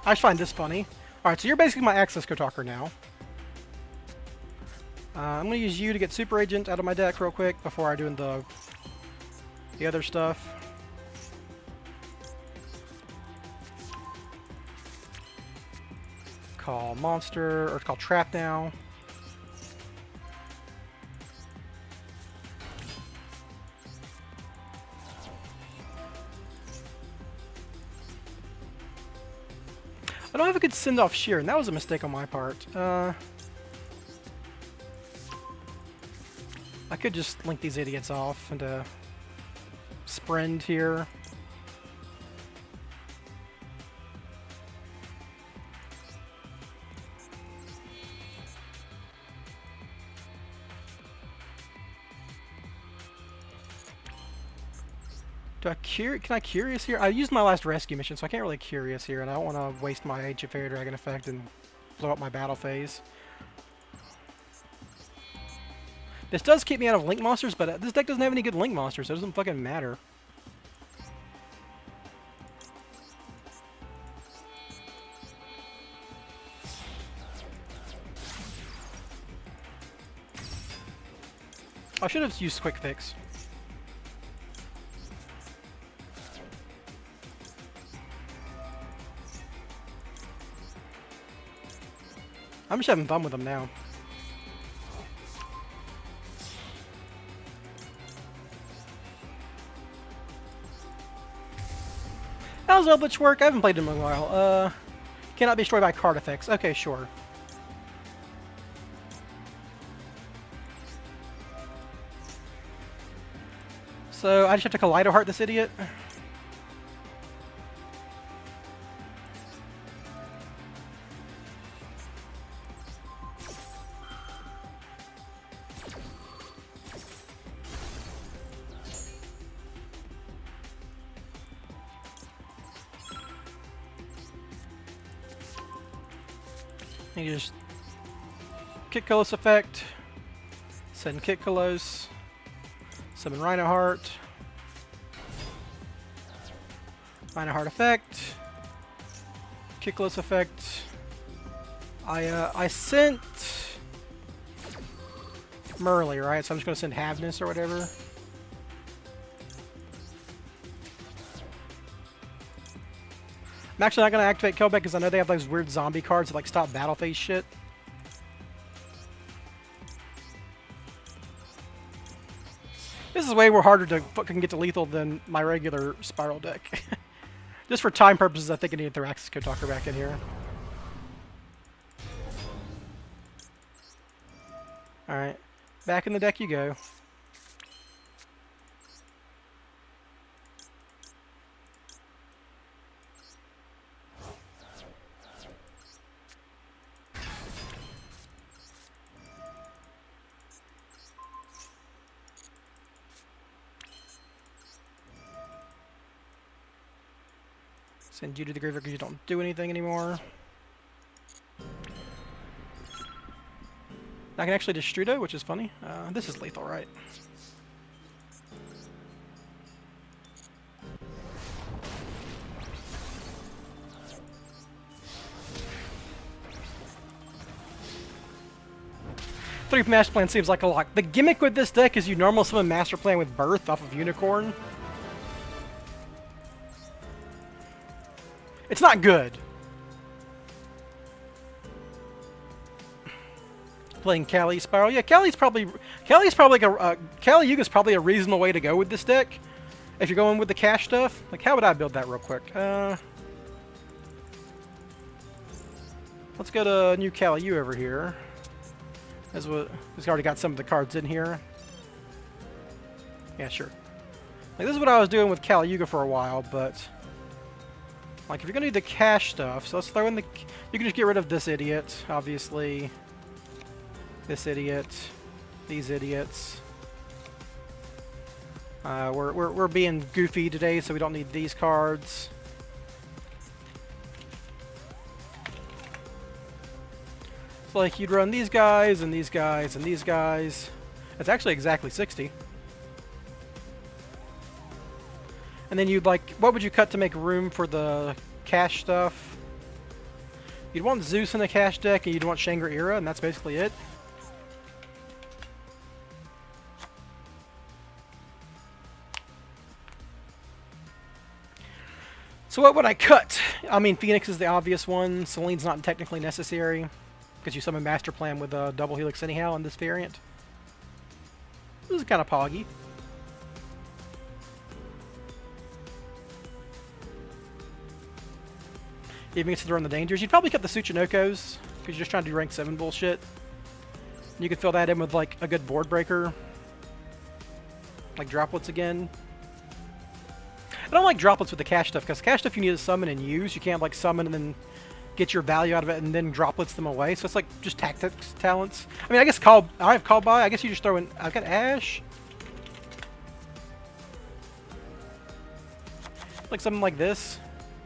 I just find this funny. Alright, so you're basically my Access Kotaku now. I'm going to use you to get Super Agent out of my deck real quick before I do the other stuff. call monster, or it's called trap now. I don't have a good send-off shear, and that was a mistake on my part. I could just link these idiots off into Sprint here. Can I Curious here? I used my last rescue mission, so I can't really Curious here, and I don't want to waste my Ancient Fairy Dragon effect and blow up my battle phase. This does keep me out of Link monsters, but this deck doesn't have any good Link monsters, so it doesn't fucking matter. I should have used Quick Fix. I'm just having fun with them now. How's Eldritch work? I haven't played them in a while. Cannot be destroyed by card effects. Okay, sure. So I just have to Kaleido Heart this idiot. You just Kick Kolos effect, send Kick Kolos, summon Rhinoheart, Rhinoheart effect, Kick Kolos effect. I sent Merly, right? So I'm just gonna send Havness or whatever. I'm actually not going to activate Kelbeck because I know they have those weird zombie cards that like stop battle phase shit. This is way more harder to fucking get to lethal than my regular Spiral deck. Just for time purposes, I think I need a Thraxis Kotalker back in here. Alright, back in the deck you go. Send you to the graveyard because you don't do anything anymore. I can actually Destrudo, which is funny. This is lethal, right? Three Master Plan seems like a lot. The gimmick with this deck is you normal summon Master Plan with Birth off of Unicorn. It's not good. Playing Kali Spiral. Yeah, Kali's probably like a Kali Yuga's probably a reasonable way to go with this deck. If you're going with the cash stuff. Like, how would I build that real quick? Let's go to new Kali Yu over here. He's already got some of the cards in here. Yeah, sure. Like, this is what I was doing with Kali Yuga for a while, but like, if you're gonna do the cash stuff, so let's throw in the. You can just get rid of this idiot, obviously. This idiot, these idiots. We're being goofy today, so we don't need these cards. It's like you'd run these guys and these guys and these guys. It's actually exactly 60. And then you'd like, what would you cut to make room for the cash stuff? You'd want Zeus in the cash deck, and you'd want Shangri-Ira, and that's basically it. So what would I cut? I mean, Phoenix is the obvious one. Celine's not technically necessary, because you summon Master Plan with a double Helix anyhow in this variant. This is kind of poggy. Even considering the dangers, you'd probably cut the Tsuchinokos, because you're just trying to do rank 7 bullshit. You could fill that in with like a good board breaker. Like droplets again. I don't like droplets with the cash stuff, because cash stuff you need to summon and use. You can't like summon and then get your value out of it and then droplets them away. So it's like just tactics talents. I mean, I guess I have call by. I guess you just throw in. I've got Ash. Like something like this.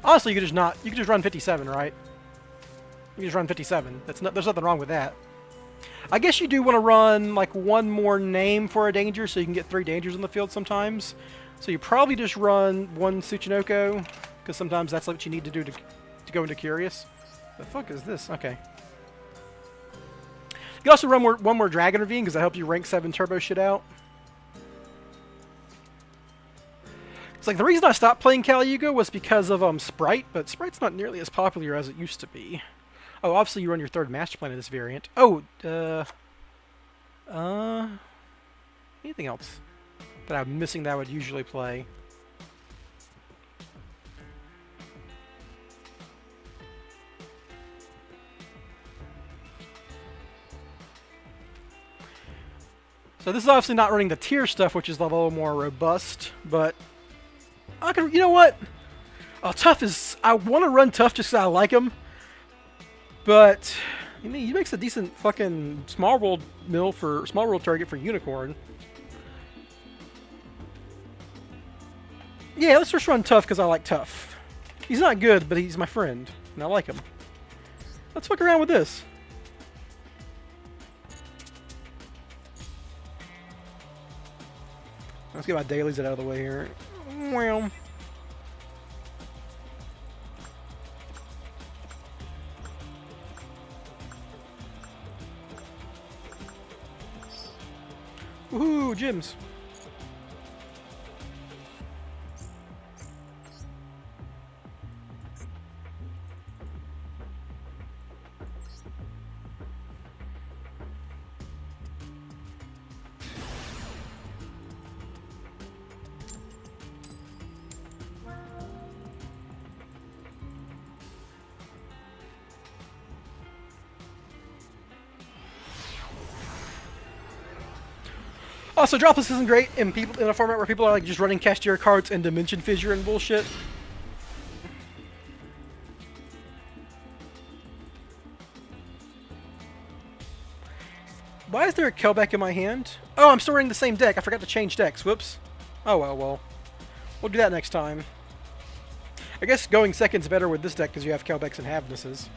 Honestly, you could just not. You could just run 57, right? You can just run 57. There's nothing wrong with that. I guess you do want to run like one more name for a danger, so you can get 3 dangers on the field sometimes. So you probably just run 1 Tsuchinoko, because sometimes that's what you need to do to go into Curious. The fuck is this? Okay. You can also run one more Dragon Ravine, because that helps you rank 7 turbo shit out. It's like the reason I stopped playing Caliuga was because of Sprite, but Sprite's not nearly as popular as it used to be. Oh, obviously you run your 3rd Master Plan in this variant. Oh, anything else that I'm missing that I would usually play? So this is obviously not running the tier stuff, which is a little more robust, but I can, you know what? Oh, Tough is, I want to run Tough just because I like him, but I mean, he makes a decent fucking small world target for Unicorn. Yeah, let's just run Tough because I like Tough. He's not good, but he's my friend, and I like him. Let's fuck around with this. Let's get my dailies out of the way here. Well. Woohoo, gyms. Also, Dropless isn't great in a format where people are like just running Kashtira cards and Dimension Fissure and bullshit. Why is there a Kelbeck in my hand? Oh, I'm still running the same deck. I forgot to change decks. Whoops. Oh well. We'll do that next time. I guess going second's better with this deck because you have Kelbecks and Havnesses.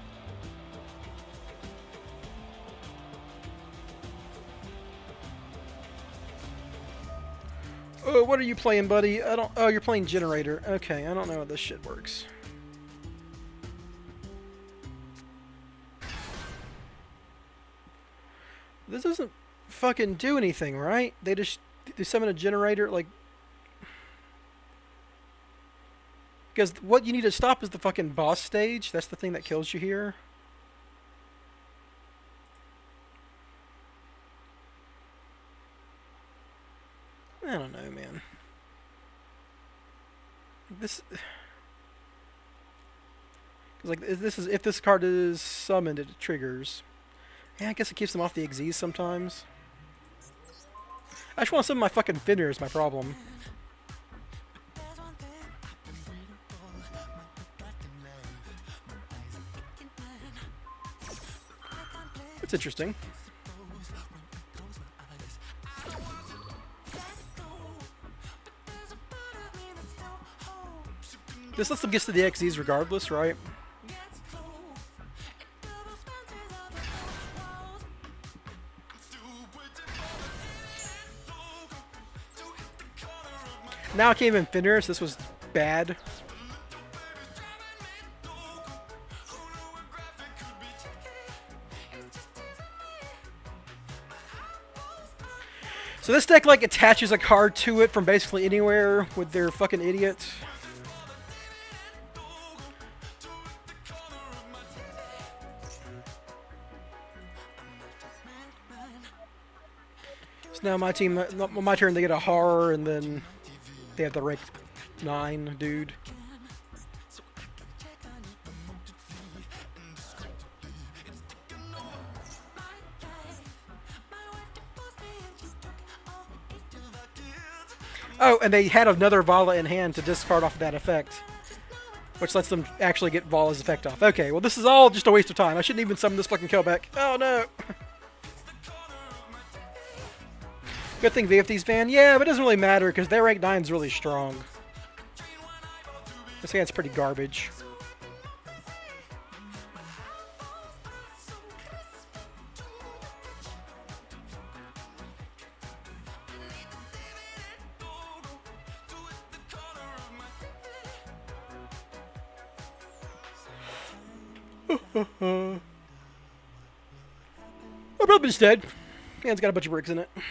Oh, what are you playing, buddy? I don't. Oh, you're playing Generator. Okay, I don't know how this shit works. This doesn't fucking do anything, right? They summon a generator, like. Because what you need to stop is the fucking boss stage. That's the thing that kills you here. I don't know, man. This, like, if this card is summoned, it triggers. Yeah, I guess it keeps them off the Xyz sometimes. I just want to summon my fucking Fenrir is my problem. That's interesting. This lets them get to the XZs regardless, right? Now I can't even finish. This was bad. So this deck like attaches a card to it from basically anywhere with their fucking idiots. So now my team, my turn, they get a horror, and then they have the rank 9 dude. Oh, and they had another Vala in hand to discard off of that effect, which lets them actually get Vala's effect off. Okay, well this is all just a waste of time. I shouldn't even summon this fucking Killback. Oh no! Good thing VFD's fan. Yeah, but it doesn't really matter because their rank 9 is really strong. This hand's pretty garbage. My brother's dead. Hand's got a bunch of bricks in it. I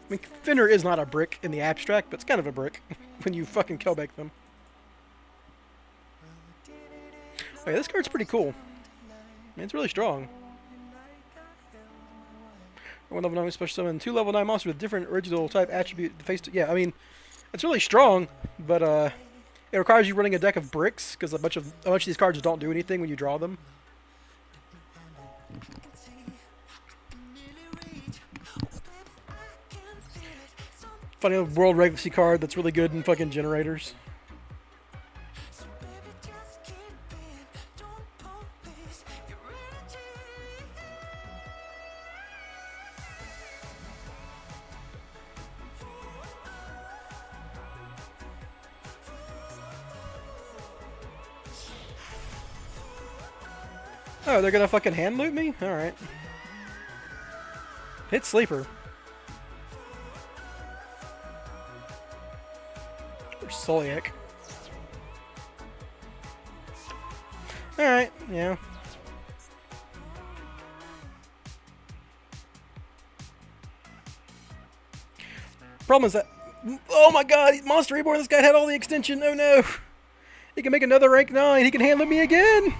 mean, Finner is not a brick in the abstract, but it's kind of a brick when you fucking Killback them. Oh yeah, this card's pretty cool. I mean, it's really strong. 1 level 9 special summon 2 level 9 monsters with different original type attribute. Yeah, I mean, it's really strong, but it requires you running a deck of bricks because a bunch of these cards don't do anything when you draw them. Funny little world legacy card that's really good in fucking generators. Oh, they're gonna fucking hand loot me? Alright. Hit Sleeper. Or Soliac. Alright, yeah. Problem is that... Oh my god, Monster Reborn, this guy had all the extension. Oh no. He can make another rank 9. He can hand loot me again.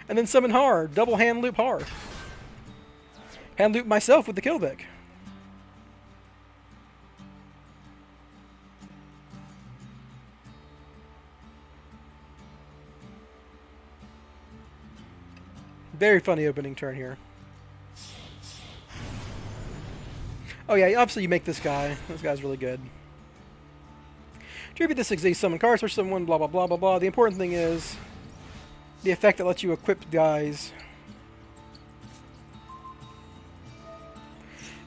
And then summon Har. Double hand loop Har. Hand loop myself with the Killback. Very funny opening turn here. Oh yeah, obviously you make this guy. This guy's really good. Tribute this exist summon cards for someone, blah blah blah blah blah. The important thing is the effect that lets you equip guys.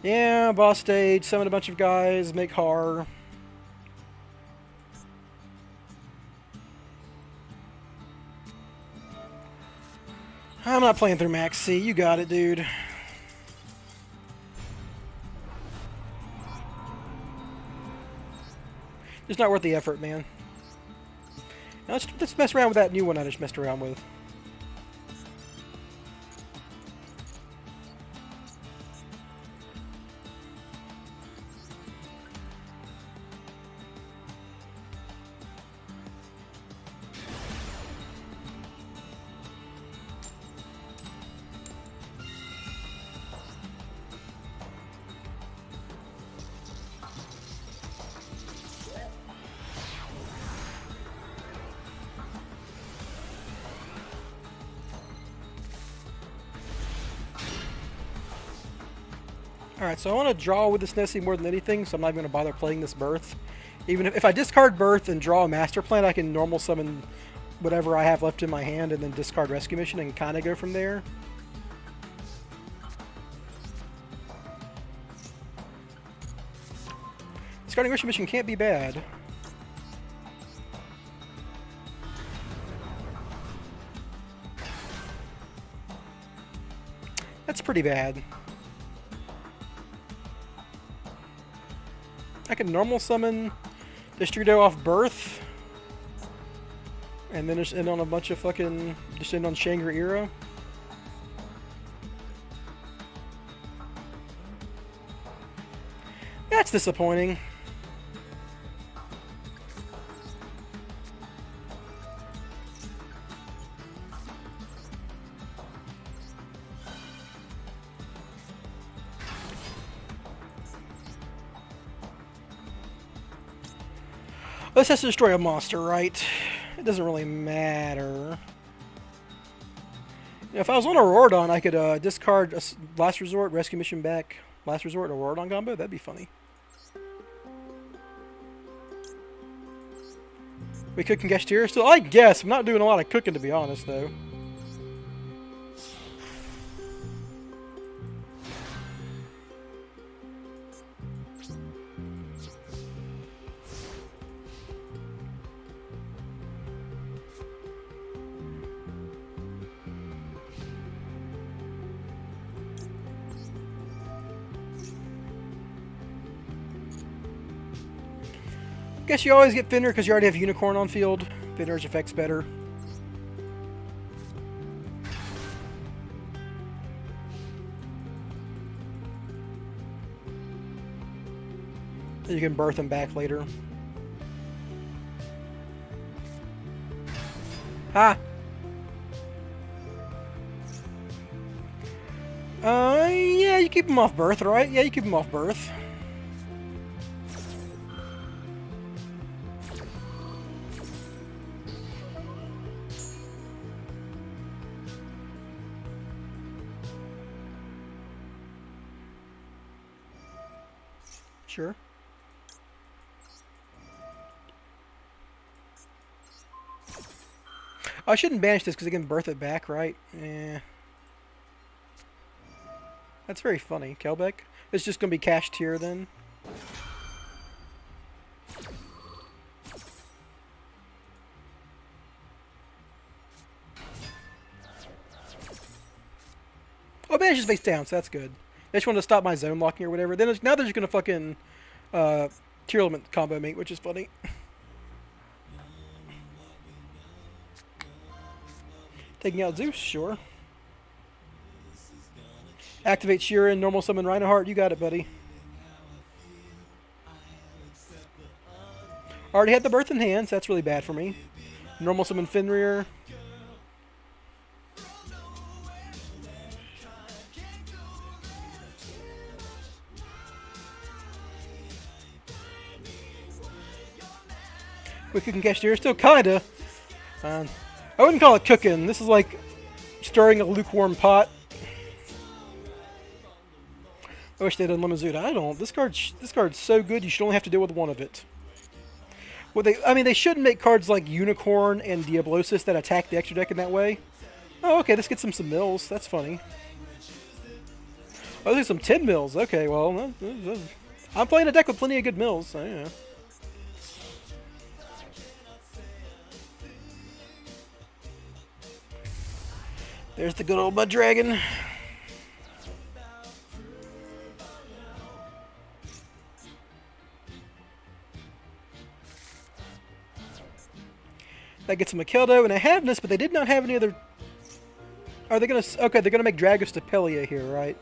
Yeah, boss stage, summon a bunch of guys, make Har. I'm not playing through Max C. You got it, dude. It's not worth the effort, man. Now let's mess around with that new one I just messed around with. Alright, so I want to draw with this Nessie more than anything, so I'm not going to bother playing this Birth. Even if I discard Birth and draw a Master Plan, I can normal summon whatever I have left in my hand and then discard Rescue Mission and kind of go from there. Discarding Rescue Mission can't be bad. That's pretty bad. I can normal summon Destrudo off Birth, and then just end on a bunch of fucking... just end on Shangri-Ira. That's disappointing. This has to destroy a monster, right? It doesn't really matter. If I was on a Auroradon, I could discard a Last Resort, Rescue Mission back, Last Resort, and Auroradon combo. That'd be funny. We cooking Kashtira still? I guess. I'm not doing a lot of cooking, to be honest, though. Guess you always get Fenrir because you already have Unicorn on field. Fenrir's effect's better. You can birth him back later. Ha! Yeah, you keep him off birth, right? Yeah, you keep him off birth. Sure. I shouldn't banish this because I can birth it back, right? Yeah. That's very funny. Kelbeck. It's just going to be Kashtira then. Oh, banish is face down, so that's good. They just wanted to stop my zone locking or whatever. Then now they're just going to fucking Tier Element combo mate, which is funny. Taking out Zeus, sure. Activate Sheeran, normal summon Reinhardt. You got it, buddy. Already had the birth in hands. That's really bad for me. Normal summon Fenrir. We cooking Kashtira still kinda. I wouldn't call it cooking. This is like stirring a lukewarm pot. I wish they had Limizuda. I don't. This card's so good. You should only have to deal with one of it. Well, they shouldn't make cards like Unicorn and Diablosis that attack the extra deck in that way. Oh, okay. This gets them some mills. That's funny. Oh, there's some 10 mills. Okay, well, I'm playing a deck with plenty of good mills. So, yeah. There's the good old Mud Dragon. That gets him a Keldo and a Havnus, but they did not have any other... Are they going to... Okay, they're going to make Dragos Stapelia here, right?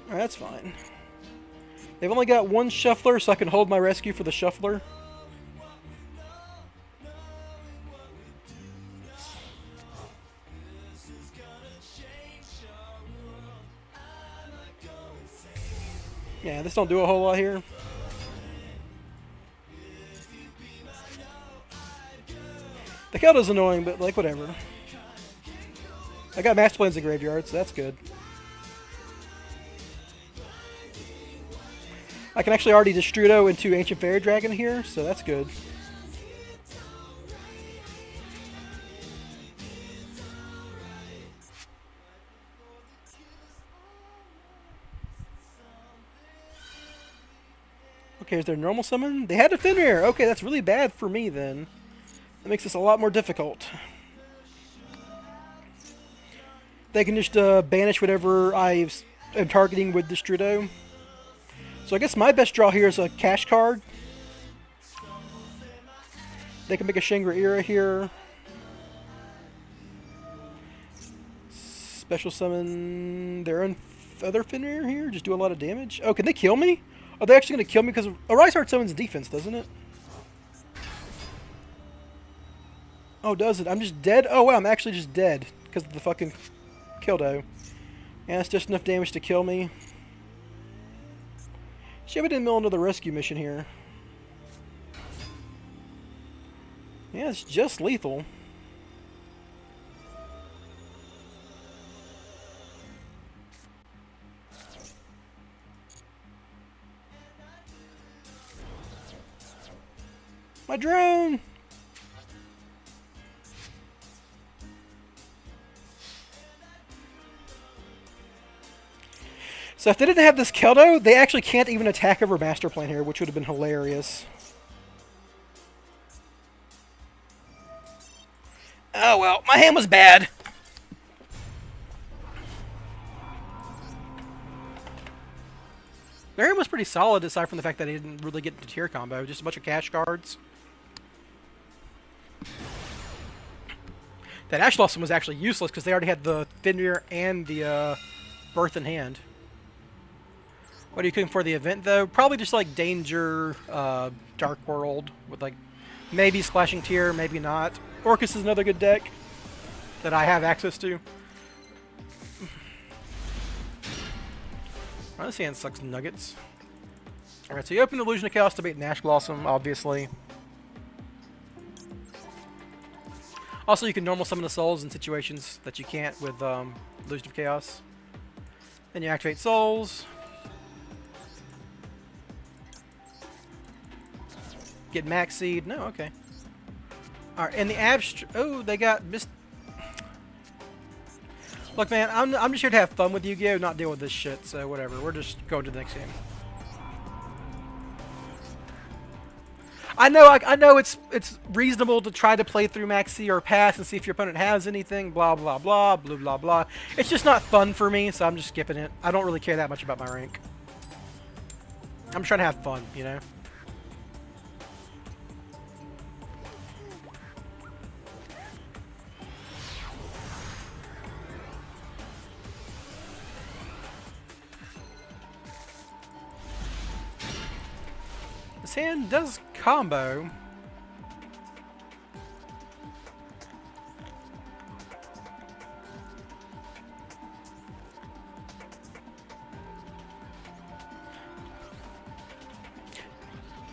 Alright, that's fine. They've only got one Shuffler, so I can hold my rescue for the Shuffler. Yeah, this don't do a whole lot here. The Keldo's annoying, but like whatever. I got Master Plans in graveyard, so that's good. I can actually already Destrudo into Ancient Fairy Dragon here, so that's good. Okay, is there normal summon? They had a Fenrir! Okay, that's really bad for me then. That makes this a lot more difficult. They can just banish whatever I am targeting with Destrudo. So I guess my best draw here is a cash card. They can make a Shangri-Ira here. Special summon their own other Fenrir here. Just do a lot of damage. Oh, can they kill me? Are they actually going to kill me? Because a Rise Heart summons defense, doesn't it? Oh, does it? I'm just dead? Oh, wow, I'm actually just dead. Because of the fucking Keldo. And it's just enough damage to kill me. Shit, we didn't mill into the rescue mission here. Yeah, it's just lethal. My drone! So if they didn't have this Keldo, they actually can't even attack over Master Plan here, which would have been hilarious. Oh well, my hand was bad. Their hand was pretty solid, aside from the fact that they didn't really get into tier combo, just a bunch of cash cards. That Ash Blossom was actually useless because they already had the Fenrir and the Birth in hand. What are you cooking for the event, though? Probably just like Danger, Dark World, with like maybe Splashing Tear, maybe not. Orcus is another good deck that I have access to. Oh, this hand sucks nuggets. Alright, so you open Illusion of Chaos to beat Ash Blossom, obviously. Also, you can normal summon the souls in situations that you can't with Illusion of Chaos. Then you activate souls. Get max seed. No, okay. Alright, and the abstract. Oh, they got missed. Look, man, I'm just here to have fun with Yu-Gi-Oh!, not deal with this shit, so whatever. We're just going to the next game. I know it's reasonable to try to play through Maxi or pass and see if your opponent has anything, blah, blah, blah, blah, blah, blah. It's just not fun for me, so I'm just skipping it. I don't really care that much about my rank. I'm trying to have fun, you know? This hand does combo.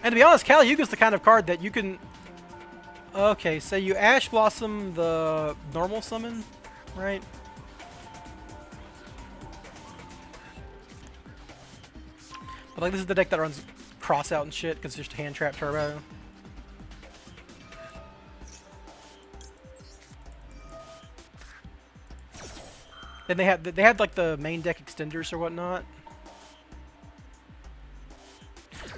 And to be honest, Kali Yuga's the kind of card that you can... Okay, so you Ash Blossom the normal summon, right? But like this is the deck that runs cross out and shit because it's just hand trap turbo. Then they had like the main deck extenders or whatnot.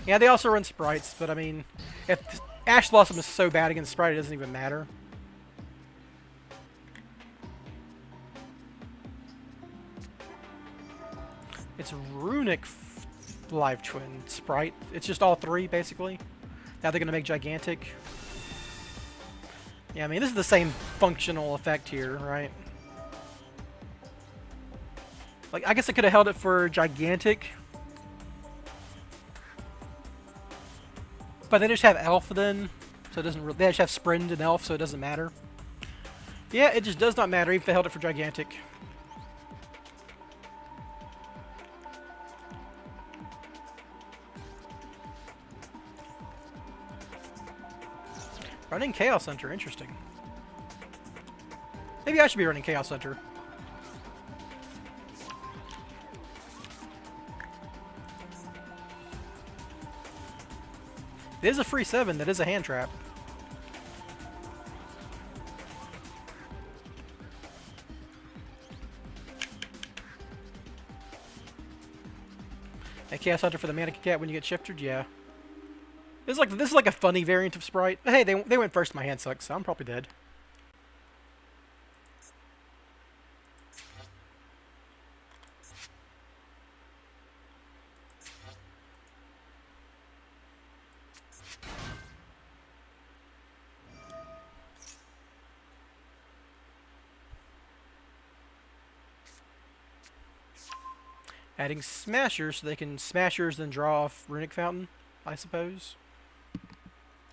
Yeah, they also run sprites, but I mean, if Ash Blossom is so bad against sprite, it doesn't even matter. It's Runic Live Twin Sprite. It's just all three, basically. Now they're going to make Gigantic. Yeah, I mean, this is the same functional effect here, right? Like, I guess I could have held it for Gigantic. But they just have Elf then, so it doesn't. They just have Sprint and Elf, so it doesn't matter. Yeah, it just does not matter even if they held it for Gigantic. Running Chaos Center, interesting. Maybe I should be running Chaos Center. It is a free 7, that is a hand trap. A Chaos Hunter for the Mannequin Cat when you get shifted, yeah. This is like a funny variant of Sprite. But hey, they went first. My hand sucks, so I'm probably dead. Adding Smashers so they can Smashers then draw off Runic Fountain, I suppose.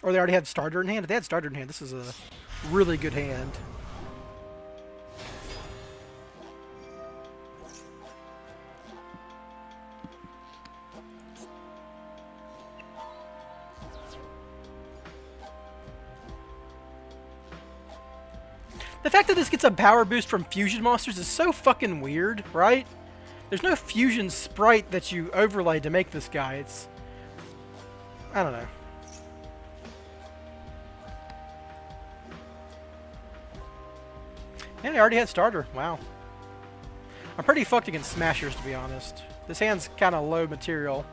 Or they already had Starter in hand. If they had Starter in hand, this is a really good hand. The fact that this gets a power boost from fusion monsters is so fucking weird, right? There's no fusion sprite that you overlay to make this guy. It's... I don't know. And I already had starter. Wow. I'm pretty fucked against smashers, to be honest. This hand's kind of low material.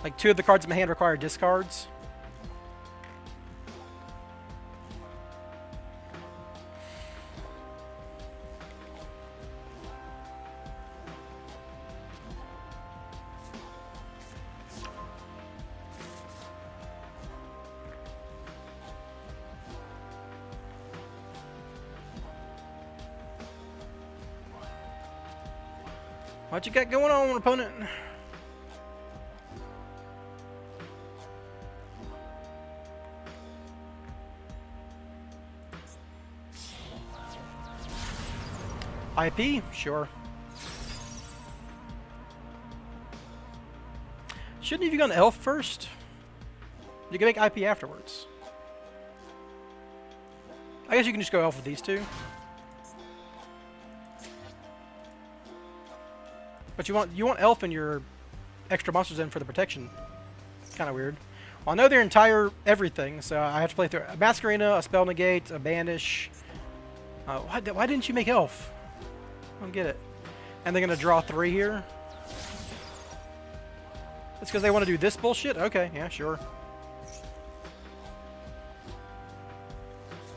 Like, 2 of the cards in my hand require discards. What you got going on, opponent? IP? Sure. Shouldn't you have gone elf first? You can make IP afterwards. I guess you can just go elf with these 2. But you want elf in your extra monsters in for the protection. Kind of weird. Well, I know their entire everything, so I have to play through a Masquerena, a Spell Negate, a Banish. Why didn't you make elf? I don't get it. And they're gonna draw 3 here. It's because they want to do this bullshit? Okay, yeah, sure.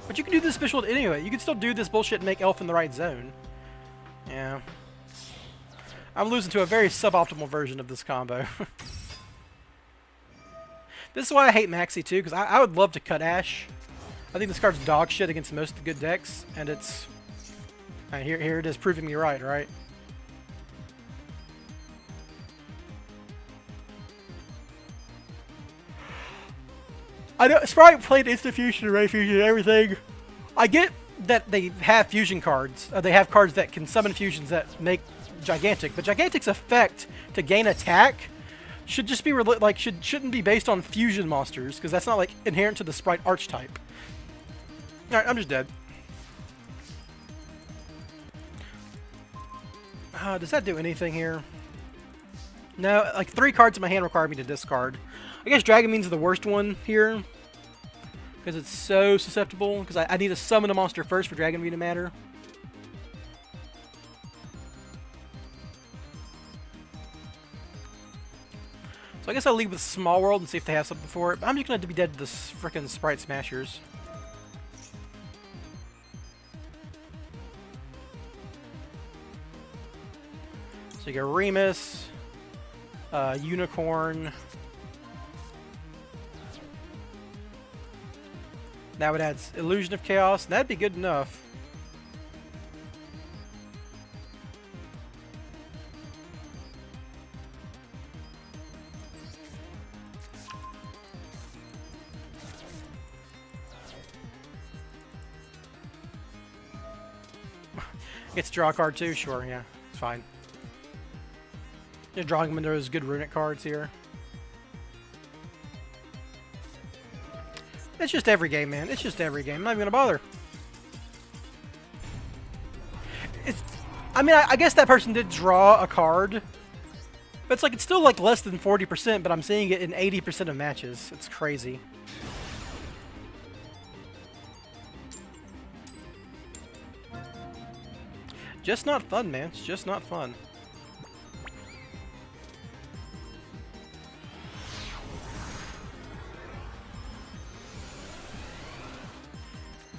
But you can do this special anyway. You can still do this bullshit and make elf in the right zone. Yeah. I'm losing to a very suboptimal version of this combo. This is why I hate Maxi too, because I would love to cut Ash. I think this card's dog shit against most of the good decks, and it's... here it is proving me right, right? I know Sprite played Instant Fusion and Ray Fusion and everything. I get that they have fusion cards. They have cards that can summon fusions that make Gigantic, but Gigantic's effect to gain attack should just be like shouldn't be based on fusion monsters, because that's not like inherent to the Sprite archetype. All right, I'm just dead. Does that do anything here? No, like 3 cards in my hand require me to discard. I guess Dragonbean's the worst one here, because it's so susceptible, because I need to summon a monster first for Dragonbean to matter. So I guess I'll leave with Small World and see if they have something for it. But I'm just going to be dead to the frickin' Sprite Smashers. So you got Remus, Unicorn. That would add Illusion of Chaos, and that'd be good enough. Gets to draw a card too? Sure, yeah. It's fine. Just drawing them into those good runic cards here. It's just every game, man. It's just every game. I'm not even gonna bother. I mean, I guess that person did draw a card. But it's like, it's still like less than 40%, but I'm seeing it in 80% of matches. It's crazy. Just not fun, man. It's just not fun.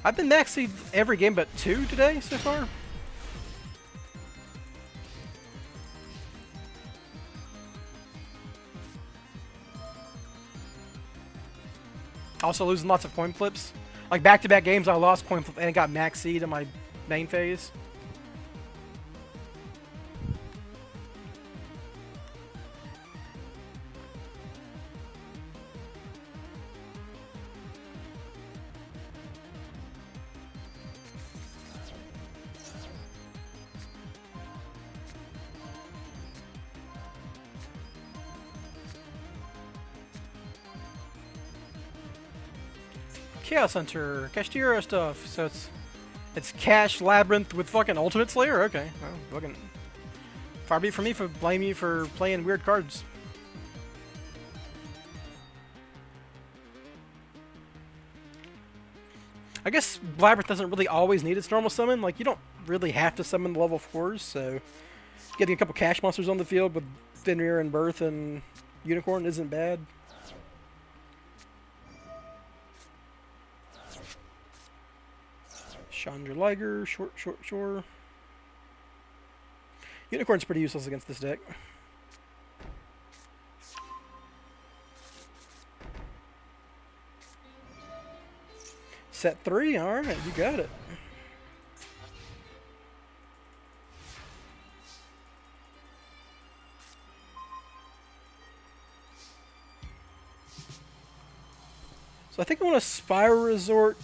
I've been maxed every game but 2 today so far. Also losing lots of coin flips. Like back-to-back games I lost coin flip and got max seed in my main phase. Chaos Hunter, Kashtira stuff. So it's Cash Labyrinth with fucking Ultimate Slayer. Okay, well, fucking far be it from me for blame you for playing weird cards. I guess Labyrinth doesn't really always need its normal summon. Like, you don't really have to summon the level 4s, so getting a couple cash monsters on the field with Fenrir and Birth and Unicorn isn't bad. Chandra Liger, sure. Unicorn's pretty useless against this deck. Set 3, alright, you got it. So I think I want to Spiral Resort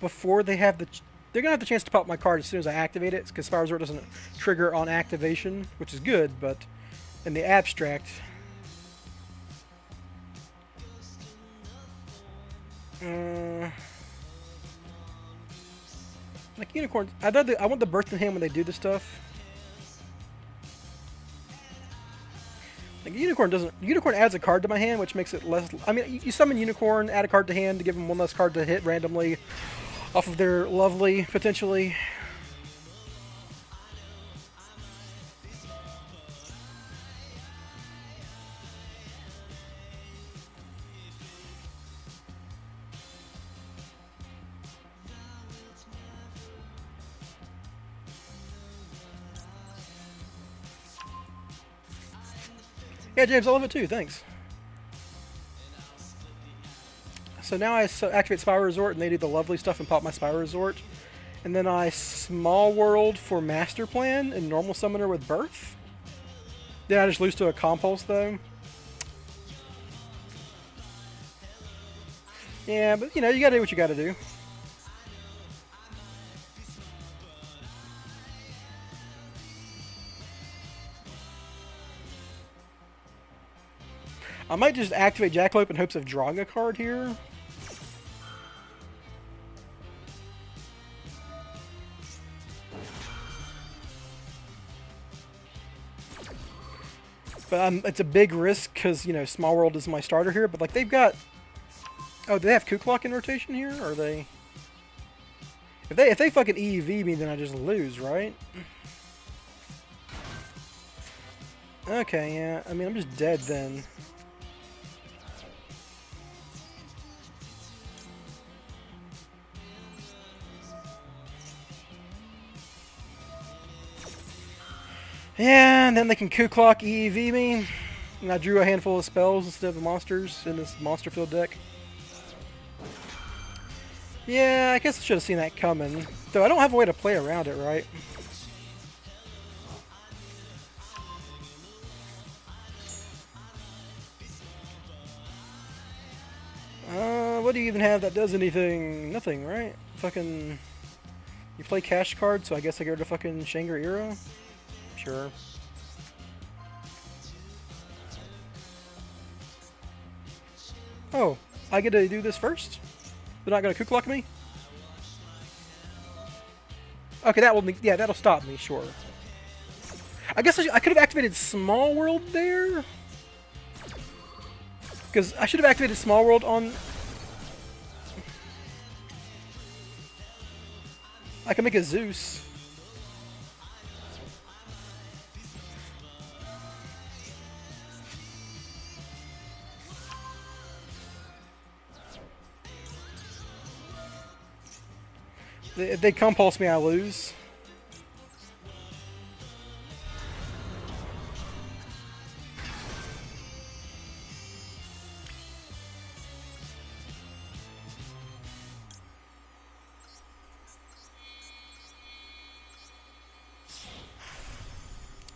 before they have the... They're going to have the chance to pop my card as soon as I activate it, because Spiral Resort doesn't trigger on activation, which is good, but in the abstract... like Unicorn, I want the Birth in hand when they do this stuff. Like Unicorn adds a card to my hand, which makes it less. I mean, you summon Unicorn, add a card to hand to give them one less card to hit randomly off of their lovely potentially. Yeah, James, I love it too. Thanks. So now I activate Spiral Resort, and they do the lovely stuff and pop my Spiral Resort. And then I Small World for Master Plan and Normal Summoner with Birth. Then I just lose to a Compulse, though. Yeah, but, you know, you gotta do what you gotta do. I might just activate Jackalope in hopes of drawing a card here. But it's a big risk because, you know, Small World is my starter here. But, like, they've got... Oh, do they have Kuklok in rotation here? Or are they... If they fucking EEV me, then I just lose, right? Okay, yeah. I mean, I'm just dead then. Yeah, and then they can Kuklok EEV me. And I drew a handful of spells instead of monsters in this monster field deck. Yeah, I guess I should have seen that coming. Though I don't have a way to play around it, right? What do you even have that does anything? Nothing, right? Fucking... You play cash card, so I guess I go to fucking Shangri-La? Sure. Oh, I get to do this first? They're not gonna Kuklok me? Okay, that will... Yeah, that'll stop me, sure. I guess I could have activated Small World there? Because I should have activated Small World on... I can make a Zeus. If they compulse me, I lose.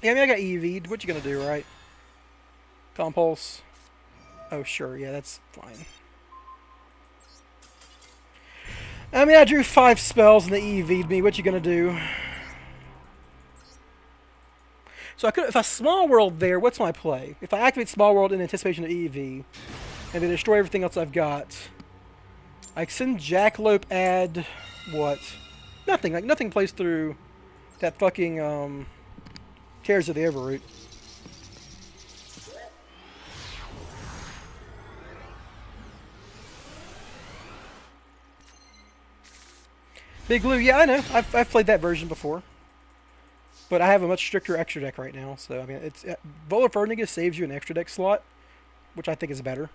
Yeah, I mean, I got EV'd. What you gonna do, right? Compulse. Oh, sure. Yeah, that's fine. I mean, I drew 5 spells and they EV'd me. What you gonna do? So I could, if I Small World there, what's my play? If I activate Small World in anticipation of EV, and then destroy everything else I've got, Like, send Jackalope add what? Nothing. Like, nothing plays through that fucking, Tears of the Overroot. Big Blue, yeah, I know. I've played that version before. But I have a much stricter extra deck right now, so, I mean, it's... Volar Ferniga saves you an extra deck slot, which I think is better.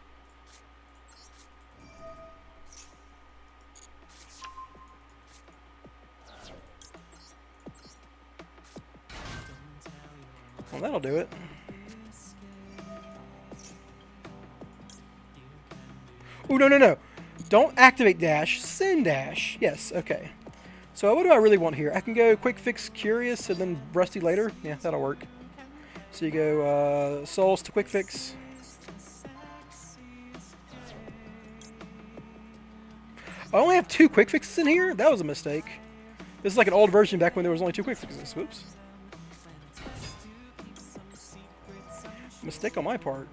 Well, that'll do it. Oh, no, no, no. Don't activate Dash. Send Dash. Yes, okay. So what do I really want here? I can go Quick Fix Curious and then Rusty later. Yeah, that'll work. So you go Souls to Quick Fix. I only have 2 Quick Fixes in here? That was a mistake. This is like an old version back when there was only 2 Quick Fixes. Whoops. Mistake on my part.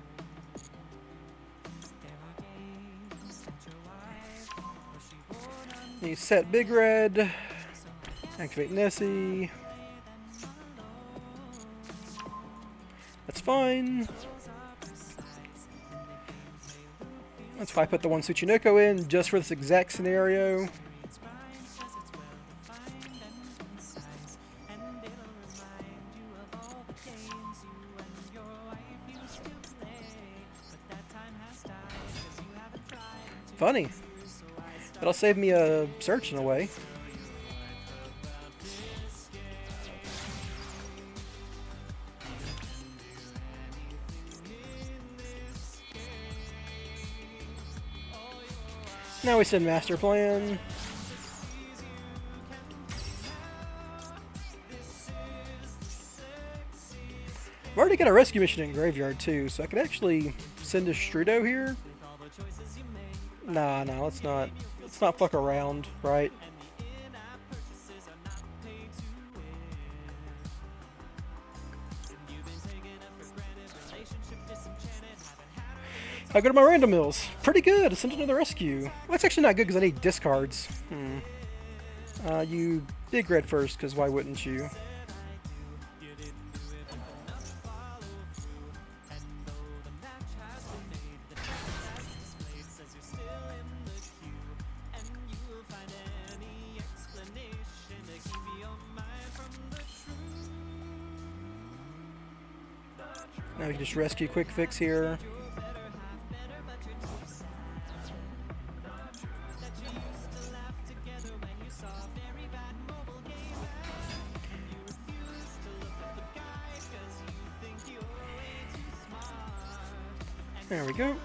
You set Big Red. Activate Nessie. That's fine. That's why I put the one Tsuchinoko in, just for this exact scenario. Funny. That'll save me a search in a way. Now we send Master Plan. I've already got a rescue mission in Graveyard too, so I could actually send a Strudo here. Nah, let's not fuck around, right? How good are my random mills? Pretty good. Send another rescue. Well, that's actually not good because I need discards. You Big Red first, because why wouldn't you? Now we can just rescue Quick Fix here. There we go.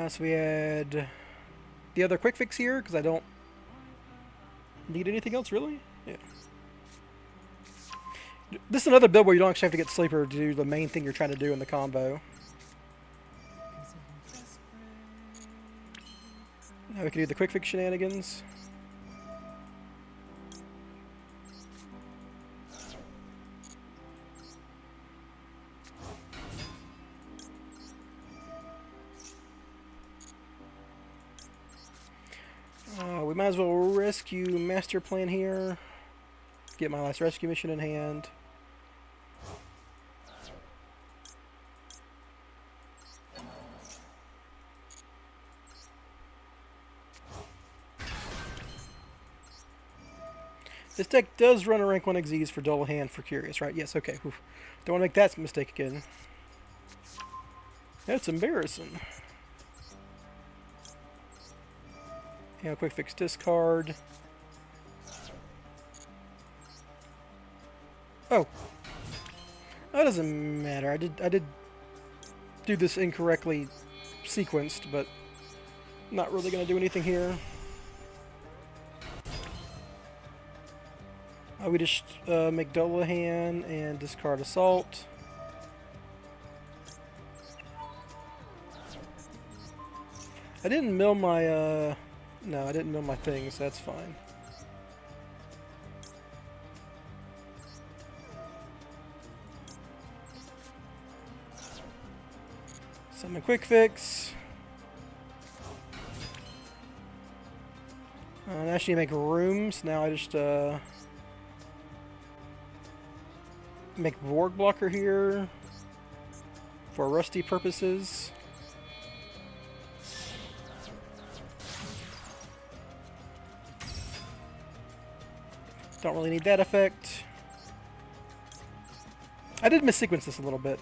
So we had the other Quick Fix here, because I don't need anything else, really? Yeah. This is another build where you don't actually have to get Sleeper to do the main thing you're trying to do in the combo. Now we can do the Quick Fix shenanigans. We might as well rescue Master Plan here. Get my last rescue mission in hand. This deck does run a rank 1 Xyz for double hand for Curious, right? Yes, okay. Oof. Don't want to make that mistake again. That's embarrassing. Yeah, Quick Fix discard. Oh. That doesn't matter. I did do this incorrectly sequenced, but not really going to do anything here. We just make Dullahan and discard Assault. I didn't mill my, no, I didn't mill my things, so that's fine. Summon quick fix. I actually make rooms. Now I just make board blocker here for rusty purposes. Don't really need that effect. I did missequence this a little bit.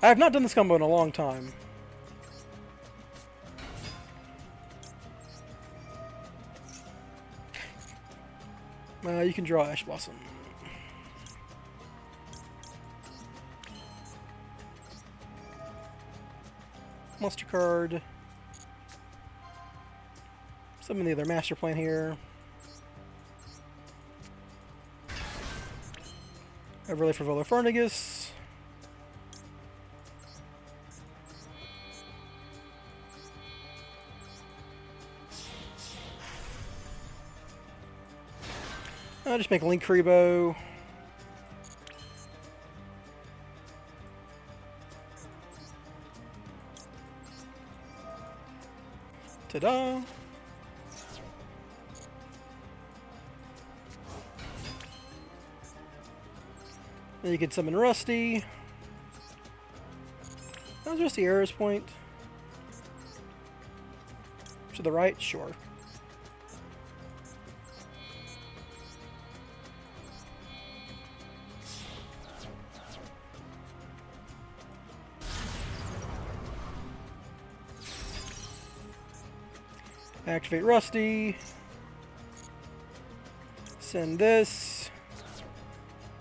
I have not done this combo in a long time. You can draw Ash Blossom. Monster card. Summon the other master plan here. Overlay for Volofernagus. I'll just make Link Rebo. Ta-da! Then you can summon Rusty. That was Rusty Arrow's point. To the right? Sure. Activate Rusty. Send this.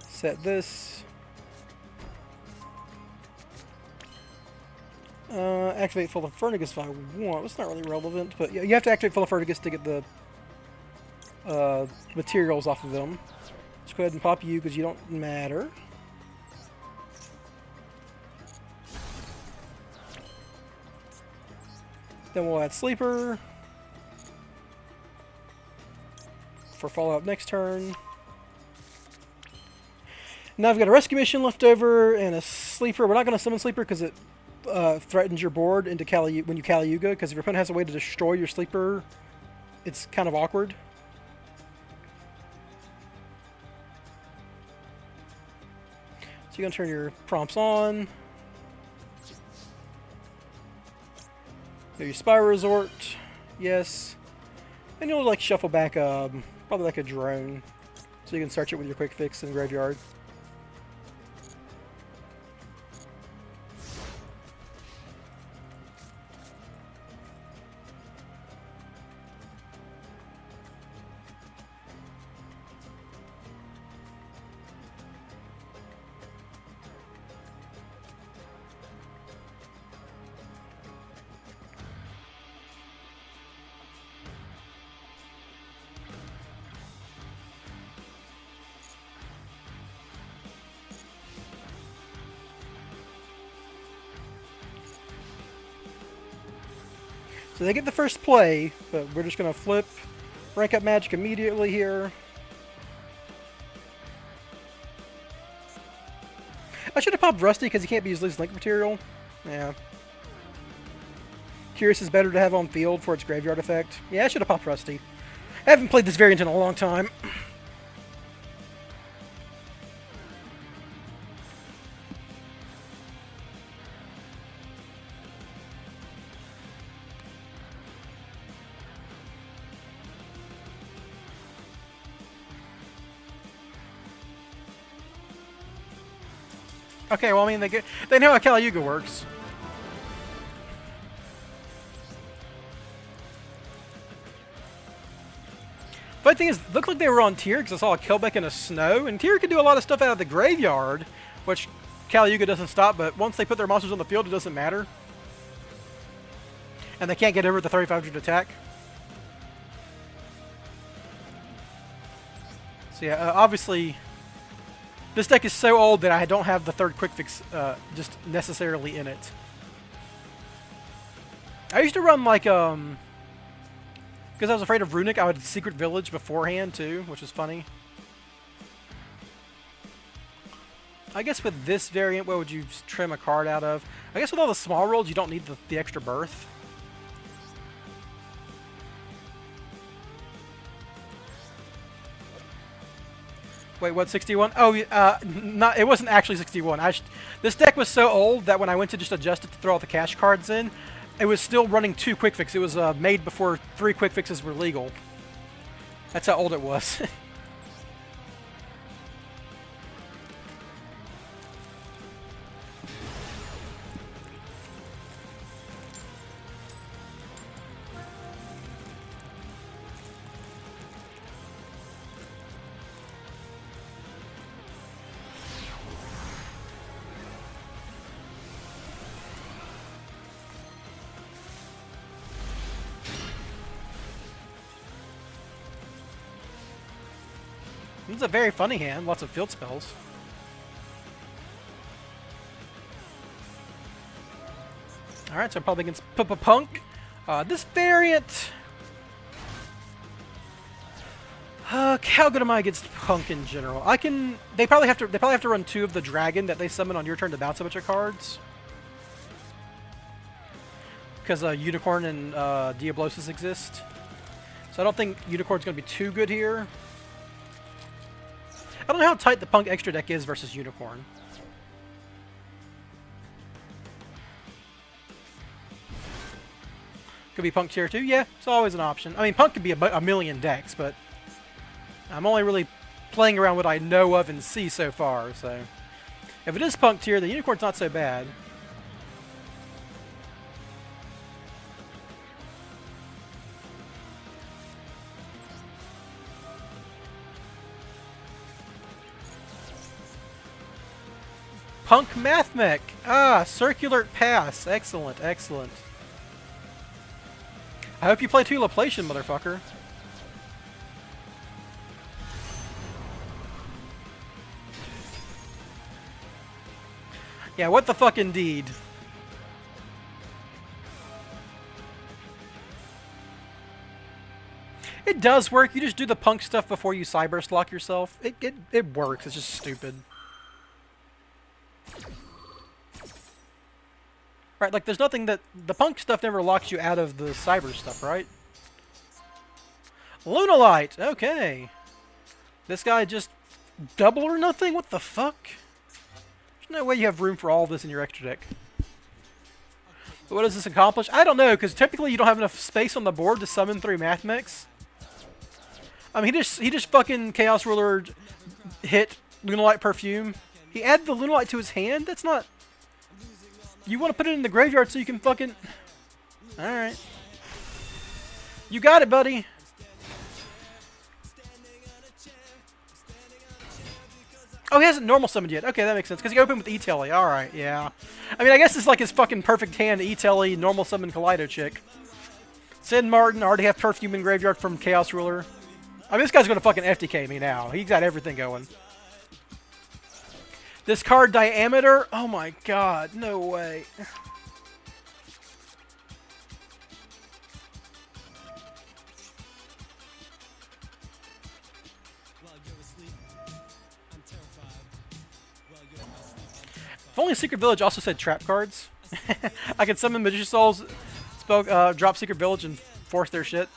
Set this. Activate Volofernagus if I want. It's not really relevant, but yeah, you have to activate Volofernagus to get the materials off of them. Let's go ahead and pop you because you don't matter. Then we'll add Sleeper for Fallout next turn. Now I've got a rescue mission left over and a Sleeper. We're not going to summon Sleeper because it threatens your board into when you Caliuga, because if your opponent has a way to destroy your Sleeper, it's kind of awkward. So you're going to turn your prompts on. Maybe Spy Resort. Yes. And you'll like shuffle back probably like a drone, so you can search it with your quick fix in the graveyard. So they get the first play, but we're just going to flip, rank up Magic immediately here. I should have popped Rusty because he can't be used as link material. Yeah. Curious is better to have on field for its graveyard effect. Yeah, I should have popped Rusty. I haven't played this variant in a long time. Okay, well, I mean, they know how Caliuga works. But the thing is, it looked like they were on tier because I saw a Kelbeck and a Snow, and tier can do a lot of stuff out of the graveyard, which Caliuga doesn't stop, but once they put their monsters on the field, it doesn't matter. And they can't get over the 3,500 attack. So yeah, obviously, this deck is so old that I don't have the third quick fix just necessarily in it. I used to run like because I was afraid of Runic, I would Secret Village beforehand too, which was funny. I guess with this variant, what would you trim a card out of? I guess with all the small rolls, you don't need the extra birth. Wait, what, 61? Oh, not. It wasn't actually 61. This deck was so old that when I went to just adjust it to throw all the cash cards in, it was still running 2 quick fixes. It was made before 3 quick fixes were legal. That's how old it was. It's a very funny hand. Lots of field spells. Alright, so I'm probably against Punk. This variant... how good am I against Punk in general? They probably have to run 2 of the dragon that they summon on your turn to bounce a bunch of cards. Because Unicorn and Diablosis exist. So I don't think Unicorn's going to be too good here. I don't know how tight the Punk extra deck is versus Unicorn. Could be Punk tier 2. Yeah, it's always an option. I mean, Punk could be a million decks, but I'm only really playing around what I know of and see so far. So if it is Punk tier, the Unicorn's not so bad. Punk Math Mech. Ah, Circular Pass. Excellent, excellent. I hope you play 2 Laplacian, motherfucker. Yeah, what the fuck indeed. It does work. You just do the Punk stuff before you Cyburst lock yourself. It works. It's just stupid. Right, like there's nothing that... The Punk stuff never locks you out of the Cyber stuff, right? Lunalight! Okay. This guy just... double or nothing? What the fuck? There's no way you have room for all this in your extra deck. But what does this accomplish? I don't know, because typically you don't have enough space on the board to summon 3 Math Mechs. I mean, he just fucking Chaos Ruler hit Lunalight Perfume. He added the Lunalight to his hand? That's not... You want to put it in the graveyard so you can fucking... Alright. You got it, buddy. Oh, he hasn't normal summoned yet. Okay, that makes sense. Because he opened with E-Telly. Alright, yeah. I mean, I guess it's like his fucking perfect hand, E-Telly, normal summon Kaleido chick. Sin Martin, already have Perfume in graveyard from Chaos Ruler. I mean, this guy's going to fucking FTK me now. He's got everything going. This card Diameter? Oh my god, no way. If only Secret Village also said trap cards. I could summon Magician Souls, drop Secret Village, and force their shit.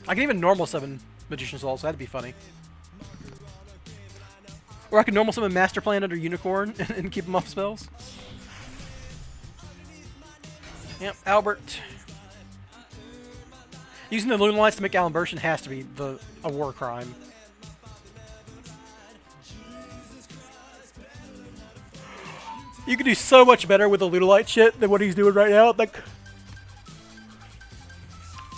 I can even normal summon Magician Souls, so that'd be funny. Or I could normal summon Master Plan under Unicorn and keep them off spells. Yep, Albert. Using the Lunalights to make Alan Bershin has to be a war crime. You could do so much better with the Lunalight shit than what he's doing right now. Like,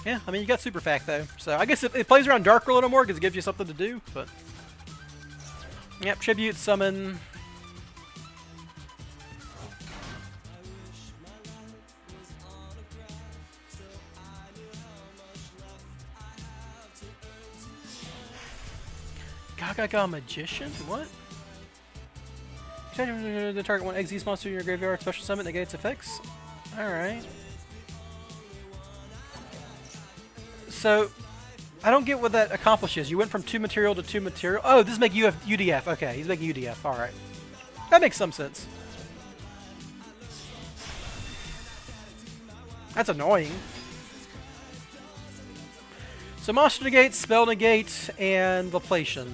yeah, I mean, you got Super Fact, though. So I guess it plays around Dark a little more because it gives you something to do, but... Yep, Tribute, Summon... Gaga Magician? What? The target one Xyz monster in your graveyard, special summon negates effects. Alright. So, I don't get what that accomplishes. You went from 2 material to 2 material. Oh, this is making UDF. Okay, he's making UDF. Alright. That makes some sense. That's annoying. So monster negate, spell negate, and Laplation.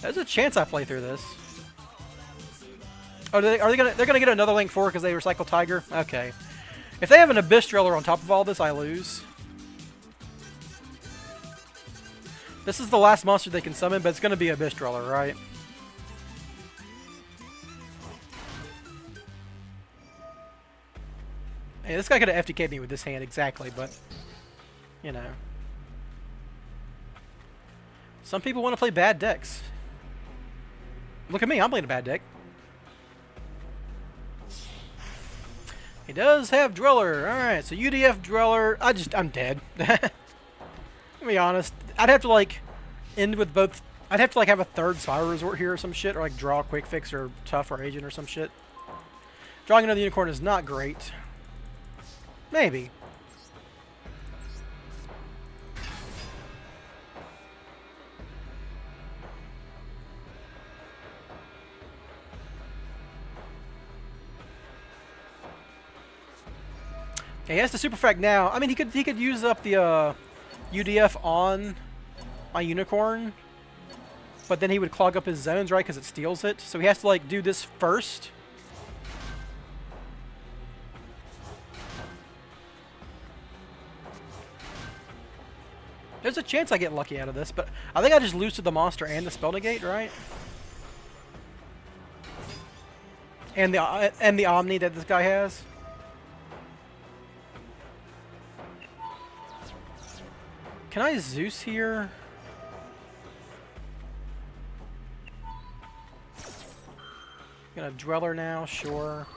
There's a chance I play through this. Oh, they're gonna get another Link 4 because they recycle Tiger? Okay. If they have an Abyss Driller on top of all this, I lose. This is the last monster they can summon, but it's gonna be Abyss Driller, right? Hey, this guy could have FTK'd me with this hand exactly, but you know. Some people want to play bad decks. Look at me, I'm playing a bad deck. He does have Driller. Alright, so UDF Driller. I'm dead. To be honest. I'd have to like end with both. I'd have to like have a third Spiral Resort here or some shit, or like draw Quick Fix or Tough or Agent or some shit. Drawing another Unicorn is not great. Maybe. Okay, he has the Super Frag now. I mean, he could use up the UDF on my Unicorn, but then he would clog up his zones, right? Because it steals it. So he has to like do this first. There's a chance I get lucky out of this, but I think I just lose to the monster and the spell negate, right? And the Omni that this guy has. Can I Zeus here? Gonna Dweller now, sure.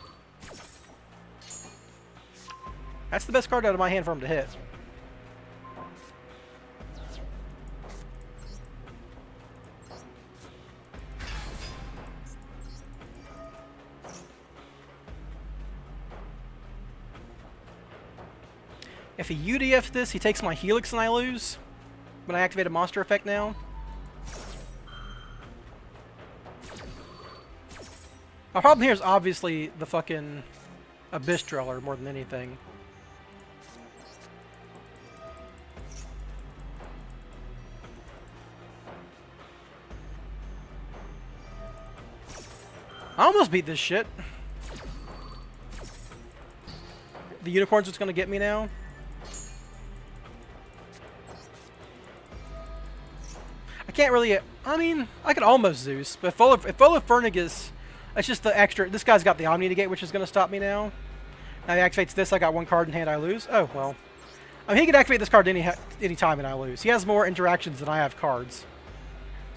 That's the best card out of my hand for him to hit. If he UDFs this, he takes my Helix and I lose. When I activate a monster effect now. My problem here is obviously the fucking Abyss Driller more than anything. I almost beat this shit. The Unicorn's what's gonna get me now. I can't really. I mean, I could almost Zeus, but if Fernigus, it's just the extra. This guy's got the Omni negate, which is going to stop me now. Now he activates this. I got one card in hand. I lose. Oh well. I mean, he can activate this card any time, and I lose. He has more interactions than I have cards,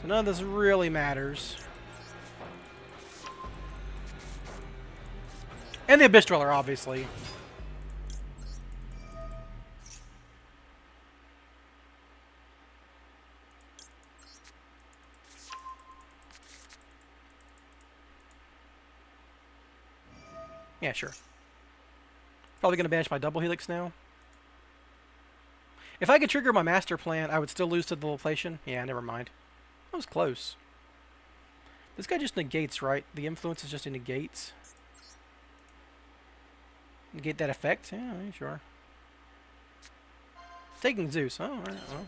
so none of this really matters. And the Abyss Driller, obviously. Yeah, sure. Probably going to banish my double Helix now. If I could trigger my master plan, I would still lose to the Laplation. Yeah, never mind. That was close. This guy just negates, right? The influence is just a negates. Negate that effect? Yeah, sure. Taking Zeus. Oh, alright, well.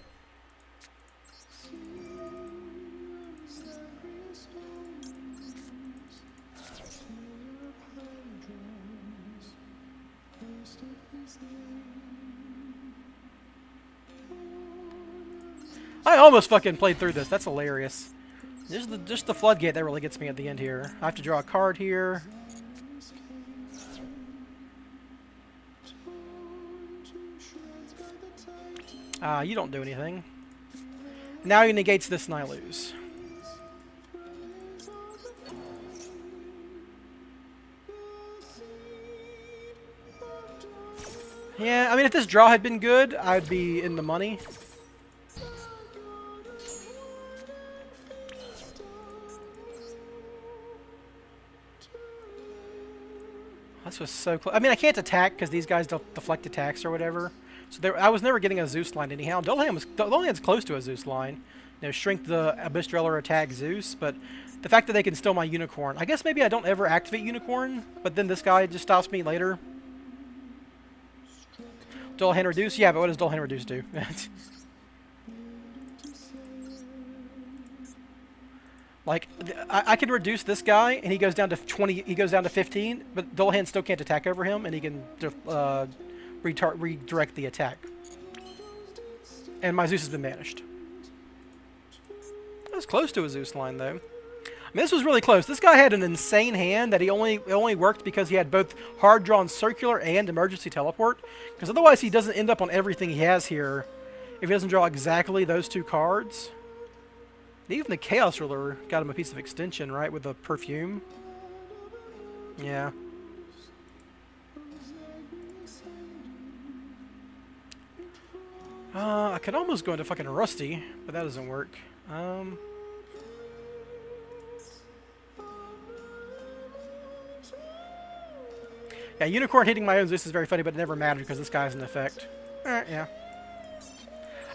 I almost fucking played through this. That's hilarious. Just the floodgate that really gets me at the end here. I have to draw a card here. You don't do anything. Now he negates this and I lose. Yeah, I mean, if this draw had been good, I'd be in the money. This was so close. I mean, I can't attack because these guys don't deflect attacks or whatever. So I was never getting a Zeus line anyhow. Dullahan's close to a Zeus line. You know, shrink the Abyss Dweller, attack Zeus, but the fact that they can steal my Unicorn. I guess maybe I don't ever activate Unicorn, but then this guy just stops me later. Dullahan reduce? Yeah, but what does Dullahan reduce do? Like, I can reduce this guy, and he goes down to 20. He goes down to 15, but Dullahan still can't attack over him, and he can redirect the attack. And my Zeus has been banished. That was close to a Zeus line, though. I mean, this was really close. This guy had an insane hand that it only worked because he had both hard drawn circular and emergency teleport. Because otherwise, he doesn't end up on everything he has here if he doesn't draw exactly those two cards. Even the Chaos Ruler got him a piece of extension, right, with the perfume. Yeah. I could almost go into fucking Rusty, but that doesn't work. Yeah, Unicorn hitting my own Zeus is very funny, but it never mattered because this guy's in effect. Yeah.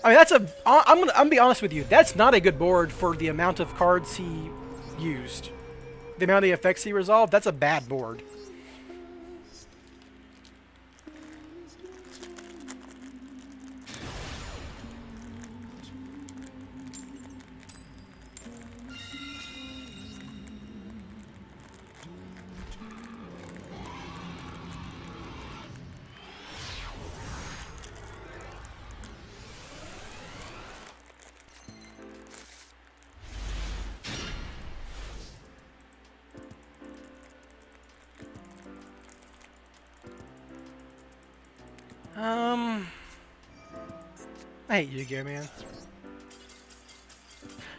I mean, that's a. I'm gonna be honest with you. That's not a good board for the amount of cards he used. The amount of the effects he resolved. That's a bad board. I hate Yu-Gi-Oh, man.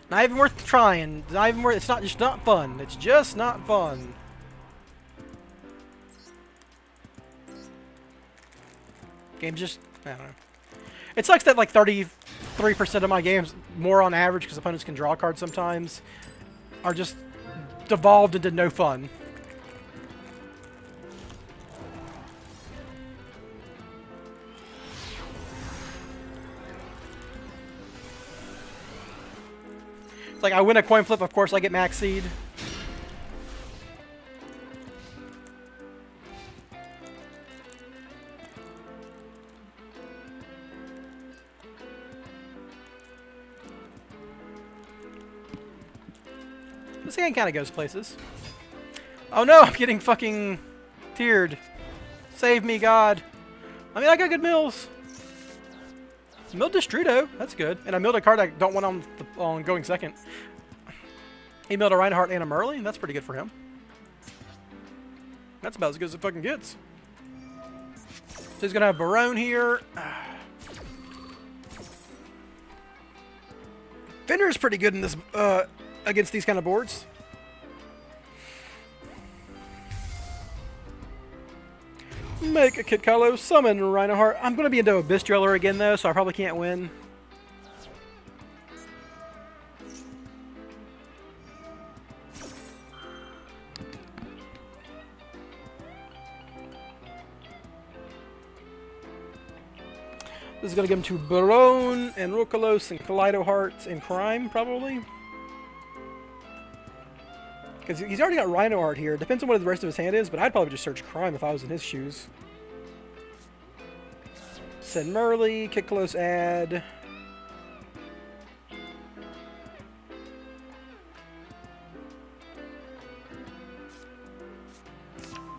Not even worth trying. Not even worth. It's not just not fun. It's just not fun. Game just, I don't know. It sucks that like 33% of my games, more on average, because opponents can draw cards sometimes, are just devolved into no fun. It's like I win a coin flip, of course I get max seed. This hand kind of goes places. Oh no, I'm getting fucking tiered. Save me, God. I mean, I got good mills. Milled Destrudo, that's good. And I milled a card I don't want on going second. He milled a Reinhardt and a Merlin. That's pretty good for him. That's about as good as it fucking gets. So he's going to have Barone here. Fenrir's pretty good in this against these kind of boards. Make a Kit Kylo, summon Reinhardt. I'm going to be into Abyss Dweller again, though, so I probably can't win. This is going to give him to Barone and Rokalos and Kaleido Heart and Crime, probably. Because he's already got Rhino Art here. Depends on what the rest of his hand is, but I'd probably just search Crime if I was in his shoes. Send Merly, Kick Close, add.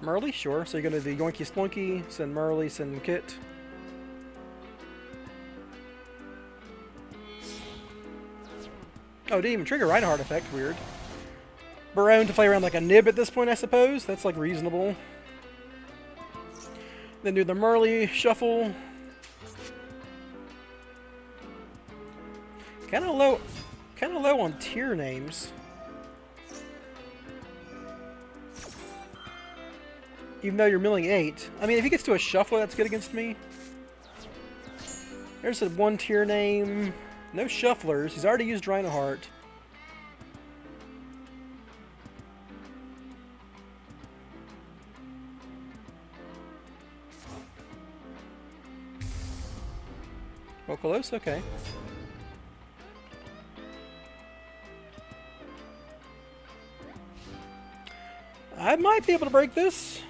Merly, sure. So you're going to do Yoinky Splunky, send Merly, send Kit. Oh, didn't even trigger Reinhardt effect. Weird. Barone to play around like a nib at this point, I suppose. That's like reasonable. Then do the Merly shuffle. Kind of low on tier names. Even though you're milling 8. I mean, if he gets to a shuffler, that's good against me. There's a 1 tier name. No shufflers. He's already used Reinhardt. Well, close? Okay. I might be able to break this.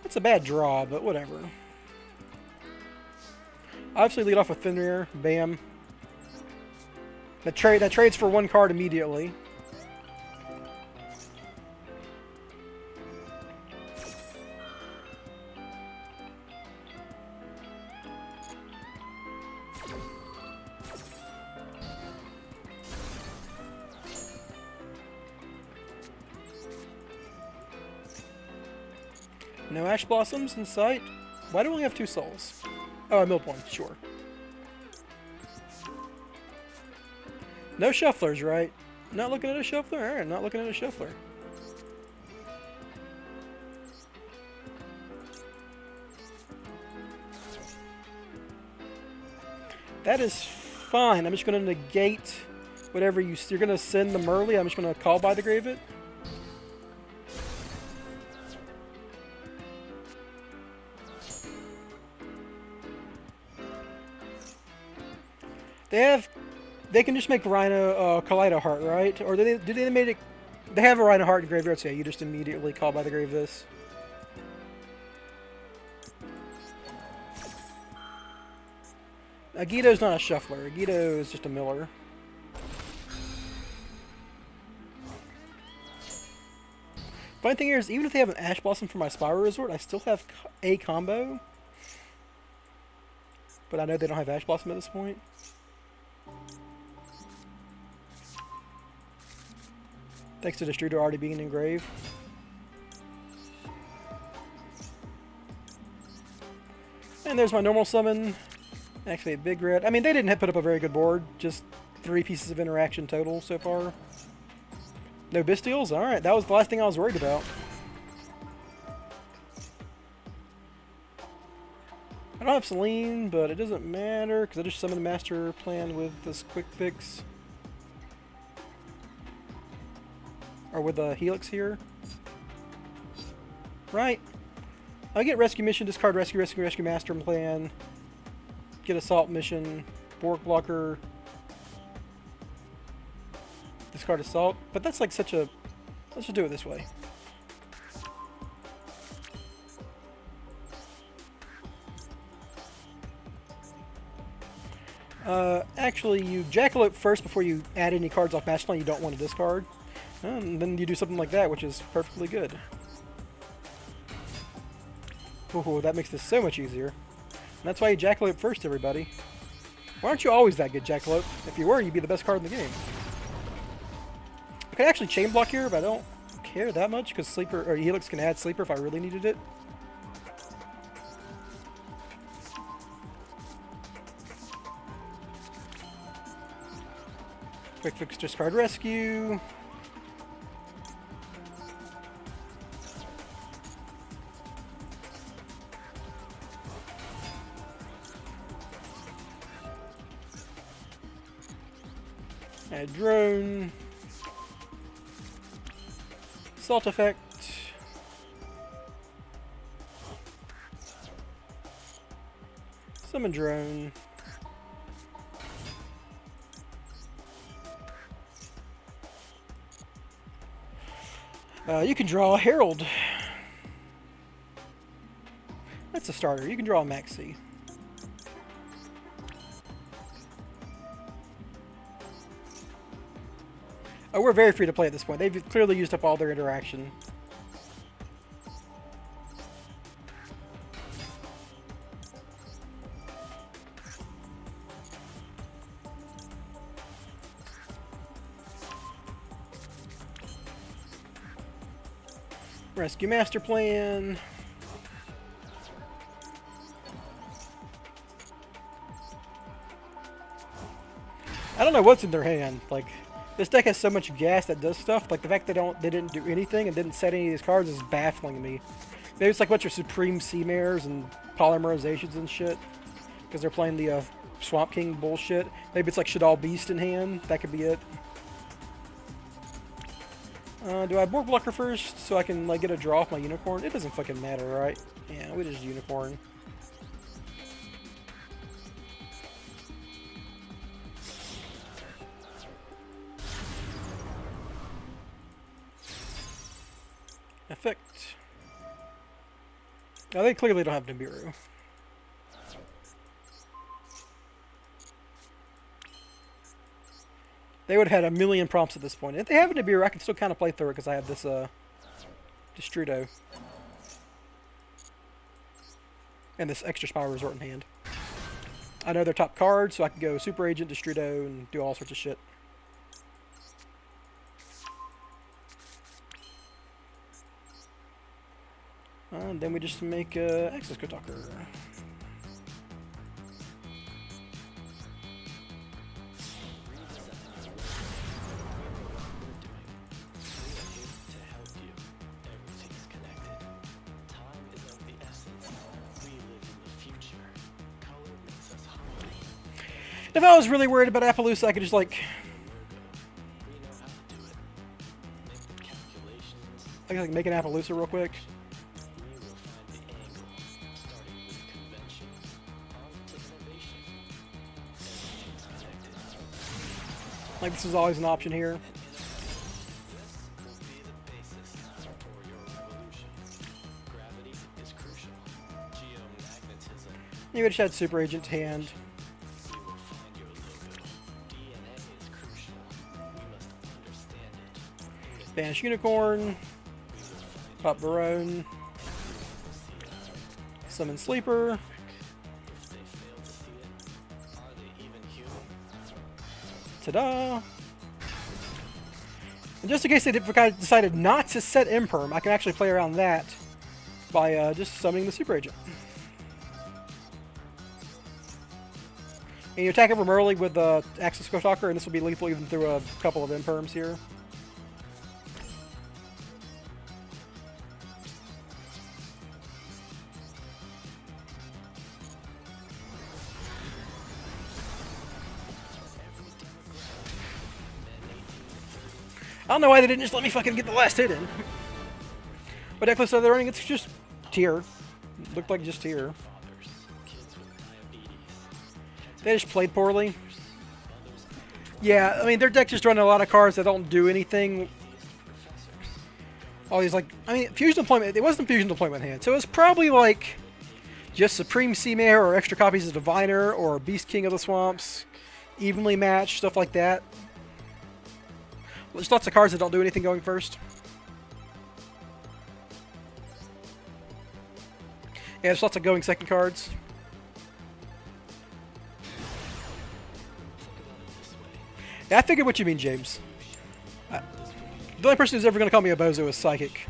That's a bad draw, but whatever. Obviously lead off with Thin Air. Bam. That trades for 1 card immediately. No Ash Blossoms in sight. Why do we only have 2 souls? Oh, I milled 1. Sure. No shufflers, right? Not looking at a shuffler? Alright, not looking at a shuffler. That is fine. I'm just going to negate whatever you're going to send the Merly. I'm just going to call by the grave it. They can just make Rhino Kaleido Heart, right? Or did they make it? They have a Rhino Heart in graveyard, so yeah, you just immediately call by the grave this. Agito's not a shuffler. Agito is just a miller. Funny thing here is, even if they have an Ash Blossom for my Spiral Resort, I still have a combo. But I know they don't have Ash Blossom at this point. Thanks to Destruder already being engraved. And there's my normal summon. Actually a big red. I mean, they didn't put up a very good board. Just 3 pieces of interaction total so far. No Bystials? Alright, that was the last thing I was worried about. I don't have Celine, but it doesn't matter because I just summoned the Master Plan with this quick fix. Or with a Helix here. Right. I get Rescue Mission, discard Rescue Master Plan. Get Assault Mission, Bork Blocker. Discard Assault. But that's like such a... Let's just do it this way. Actually, you Jackalope first before you add any cards off Master Plan you don't want to discard. And then you do something like that, which is perfectly good. Ooh, that makes this so much easier. And that's why you Jackalope first, everybody. Why aren't you always that good, Jackalope? If you were, you'd be the best card in the game. I could actually Chain Block here, but I don't care that much, because Sleeper or Helix can add Sleeper if I really needed it. Quick fix, discard Rescue. Add Drone. Salt Effect. Summon Drone. You can draw a Herald. That's a starter. You can draw a Maxi. Oh, we're very free to play at this point. They've clearly used up all their interaction. Rescue Master Plan. I don't know what's in their hand. Like, this deck has so much gas that does stuff. Like, the fact they didn't do anything and didn't set any of these cards is baffling me. Maybe it's like a bunch of Supreme Sea Mares and polymerizations and shit. Because they're playing the Swamp King bullshit. Maybe it's like Shaddoll Beast in hand. That could be it. Do I Bork Blocker first so I can like get a draw off my Unicorn? It doesn't fucking matter, right? Yeah, we just Unicorn. Effect. Now they clearly don't have Nibiru. They would have had a million prompts at this point. If they have a Nibiru, I can still kind of play through it because I have this Distrudo. And this extra Spiral Resort in hand. I know their top cards, so I can go Super Agent, Distrudo, and do all sorts of shit. And then we just make Access Kotaker. If I was really worried about Appaloosa, I could just like... I could like make an Appaloosa real quick. Like this is always an option here. You would just had Super Agent to hand. Banish Unicorn. Pop Barone. Summon Sleeper. Ta-da! And just in case they decided not to set Imperm, I can actually play around that by just summoning the Super Agent. And you attack him early with the Access Kotaker, and this will be lethal even through a couple of Imperms here. I don't know why they didn't just let me fucking get the last hit in. But Eccles said they're running, it's just tier. Looked like just tier. They just played poorly. Yeah, I mean, their deck's just running a lot of cards that don't do anything. All these, like, I mean, Fusion Deployment, it wasn't Fusion Deployment hand, so it was probably like just Supreme Seamare or extra copies of Diviner or Beast King of the Swamps, evenly matched, stuff like that. There's lots of cards that don't do anything going first. Yeah, there's lots of going second cards. Yeah, I figured what you mean, James. The only person who's ever going to call me a bozo is Psychic.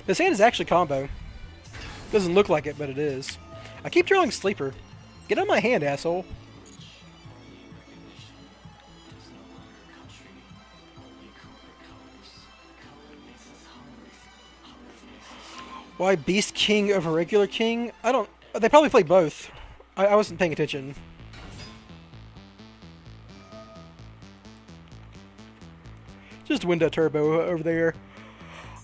This hand is actually combo. Doesn't look like it, but it is. I keep drawing Sleeper. Get on my hand, asshole. Why Beast King over Regular King? I don't... They probably play both. I wasn't paying attention. Just Window Turbo over there.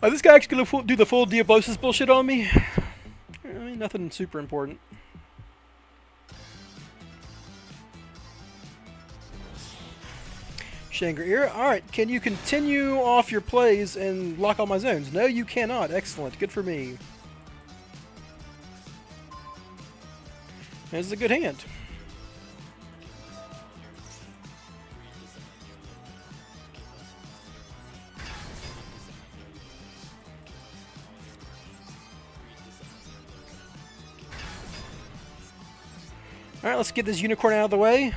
This guy actually gonna do the full Diablosis bullshit on me? I mean, nothing super important. Shangri-La. Alright, can you continue off your plays and lock all my zones? No, you cannot. Excellent. Good for me. This is a good hand. Alright, let's get this Unicorn out of the way.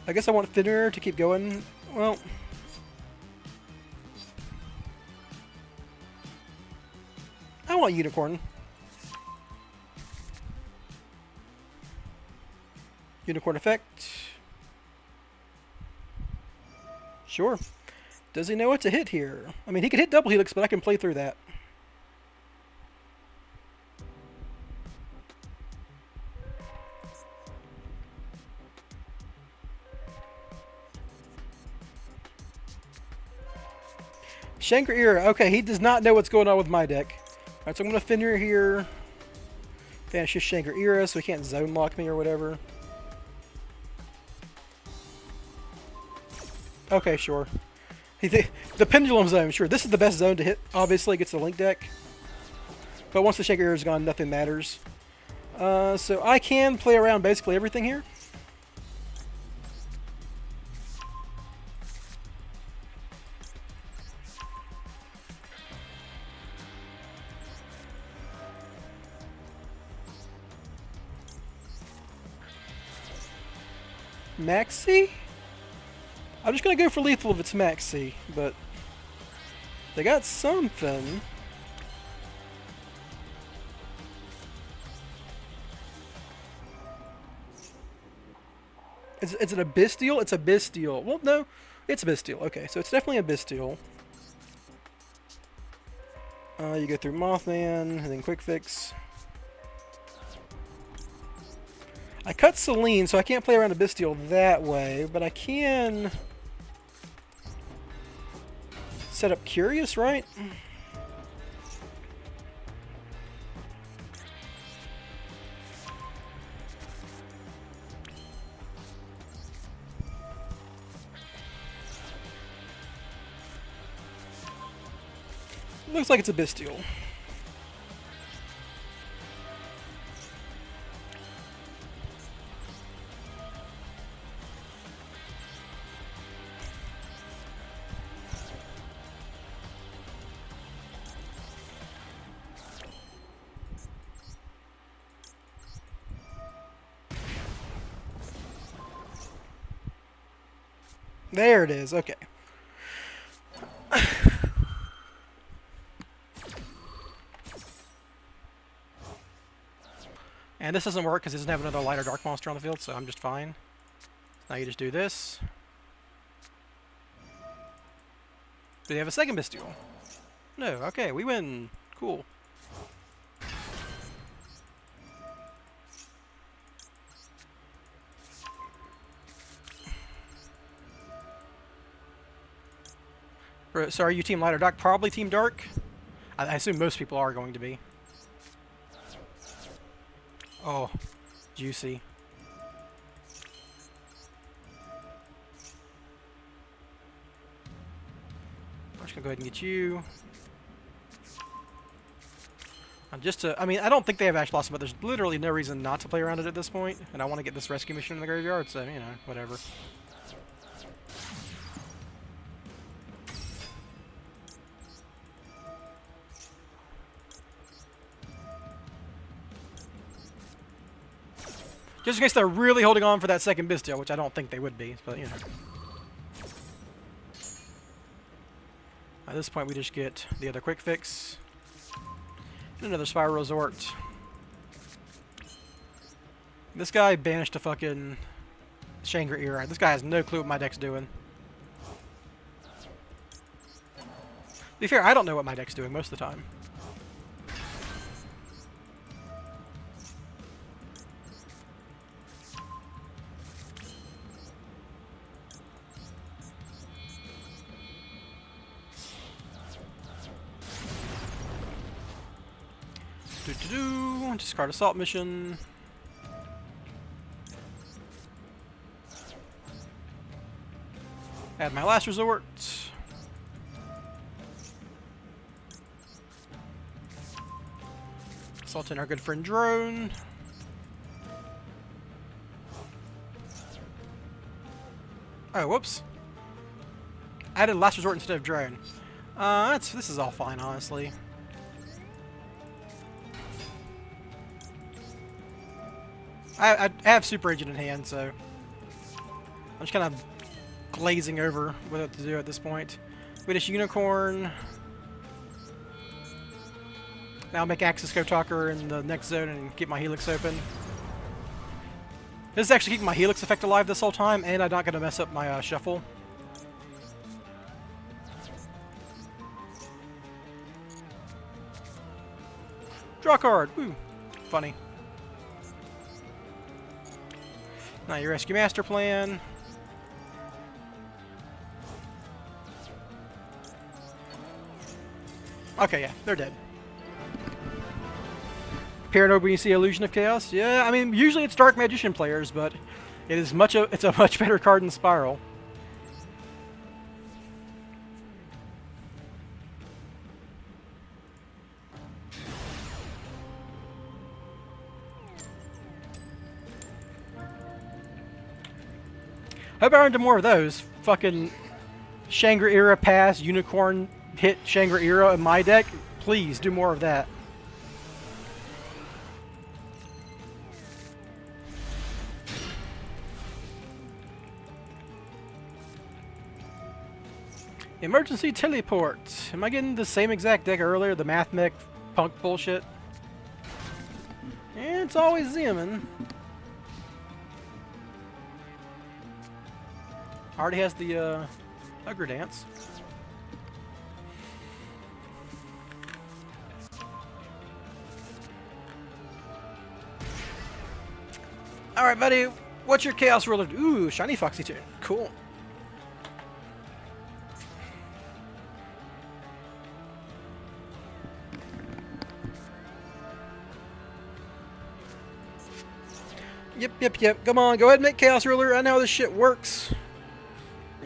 I guess I want Thinner to keep going. Well... I want Unicorn. Unicorn effect. Sure. Does he know what to hit here? I mean, he could hit Double Helix, but I can play through that. Shangri-La. Okay, he does not know what's going on with my deck. Alright, so I'm going to Fenrir here. Banish his Shangri-La so he can't zone lock me or whatever. Okay, sure. The Pendulum Zone, sure. This is the best zone to hit, obviously, against the Link deck. But once the Shangri-La is gone, nothing matters. So I can play around basically everything here. Maxi? I'm just gonna go for lethal if it's Maxi, but they got something. Is it a Bestial? It's a Bestial. Well, no, it's a Bestial. Okay, so it's definitely a Bestial. You go through Mothman, and then Quick Fix. I cut Celine, so I can't play around a Bestial that way, but I can set up Curious, right? Looks like it's a Bestial. There it is, okay. And this doesn't work because it doesn't have another light or dark monster on the field, so I'm just fine. Now you just do this. Do they have a second Bestial? No, okay, we win. Cool. So are you Team Light or Dark? Probably Team Dark. I assume most people are going to be. Oh, juicy. I'm just gonna go ahead and get you. I mean, I don't think they have Ash Blossom, but there's literally no reason not to play around it at this point. And I want to get this rescue mission in the graveyard, so, you know, whatever. Just in case they're really holding on for that second Bestial, which I don't think they would be, but, you know. At this point, we just get the other Quick Fix. And another Spiral Resort. This guy banished a fucking Shangri-La. This guy has no clue what my deck's doing. To be fair, I don't know what my deck's doing most of the time. Discard Assault Mission. Add my last resort. Assault in our good friend Drone. Oh, whoops. Added last resort instead of Drone. This is all fine, honestly. I have Super Agent in hand, so I'm just kind of glazing over what to do at this point. Swedish Unicorn. Now make Axis Go Talker in the next zone and keep my Helix open. This is actually keeping my Helix effect alive this whole time, and I'm not going to mess up my shuffle. Draw card! Woo! Funny. Now your Rescue Master Plan. Okay, yeah, they're dead. Paranoid when you see Illusion of Chaos? Yeah, I mean, usually it's Dark Magician players, but it's a much better card than Spiral. Hope I run into more of those. Fucking Shangri-Era pass, Unicorn hit Shangri-Era in my deck. Please, do more of that. Emergency teleport. Am I getting the same exact deck earlier? The Math Mech punk bullshit? It's always Zeman. Already has the Hugger Dance. Alright, buddy. What's your Chaos Ruler? Ooh, Shiny Foxy Tune. Cool. Yep. Come on, go ahead and make Chaos Ruler. I know how this shit works.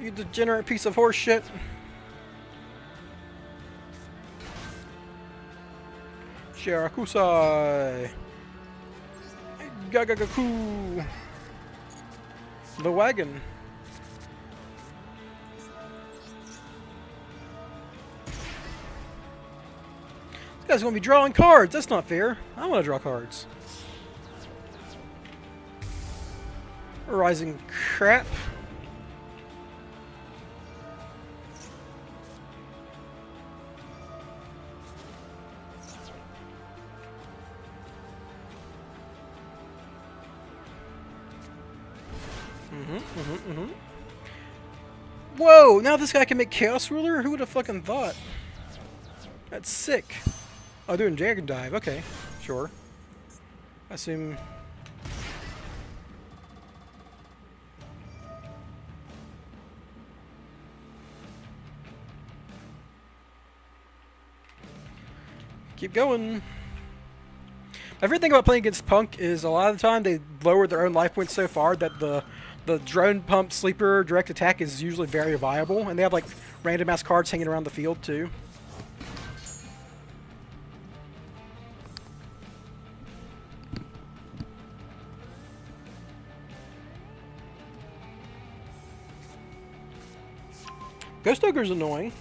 You degenerate piece of horse shit. Shirakusai. Gagagaku. The wagon. This guy's gonna be drawing cards. That's not fair. I want to draw cards. Rising crap. Whoa! Now this guy can make Chaos Ruler? Who would have fucking thought? That's sick. Oh, doing Dragon Dive. Okay, sure. I assume. Keep going. My favorite thing about playing against Punk is a lot of the time they lower their own life points so far that the drone pump sleeper direct attack is usually very viable, and they have like random ass cards hanging around the field too. Ghost Ogre's annoying.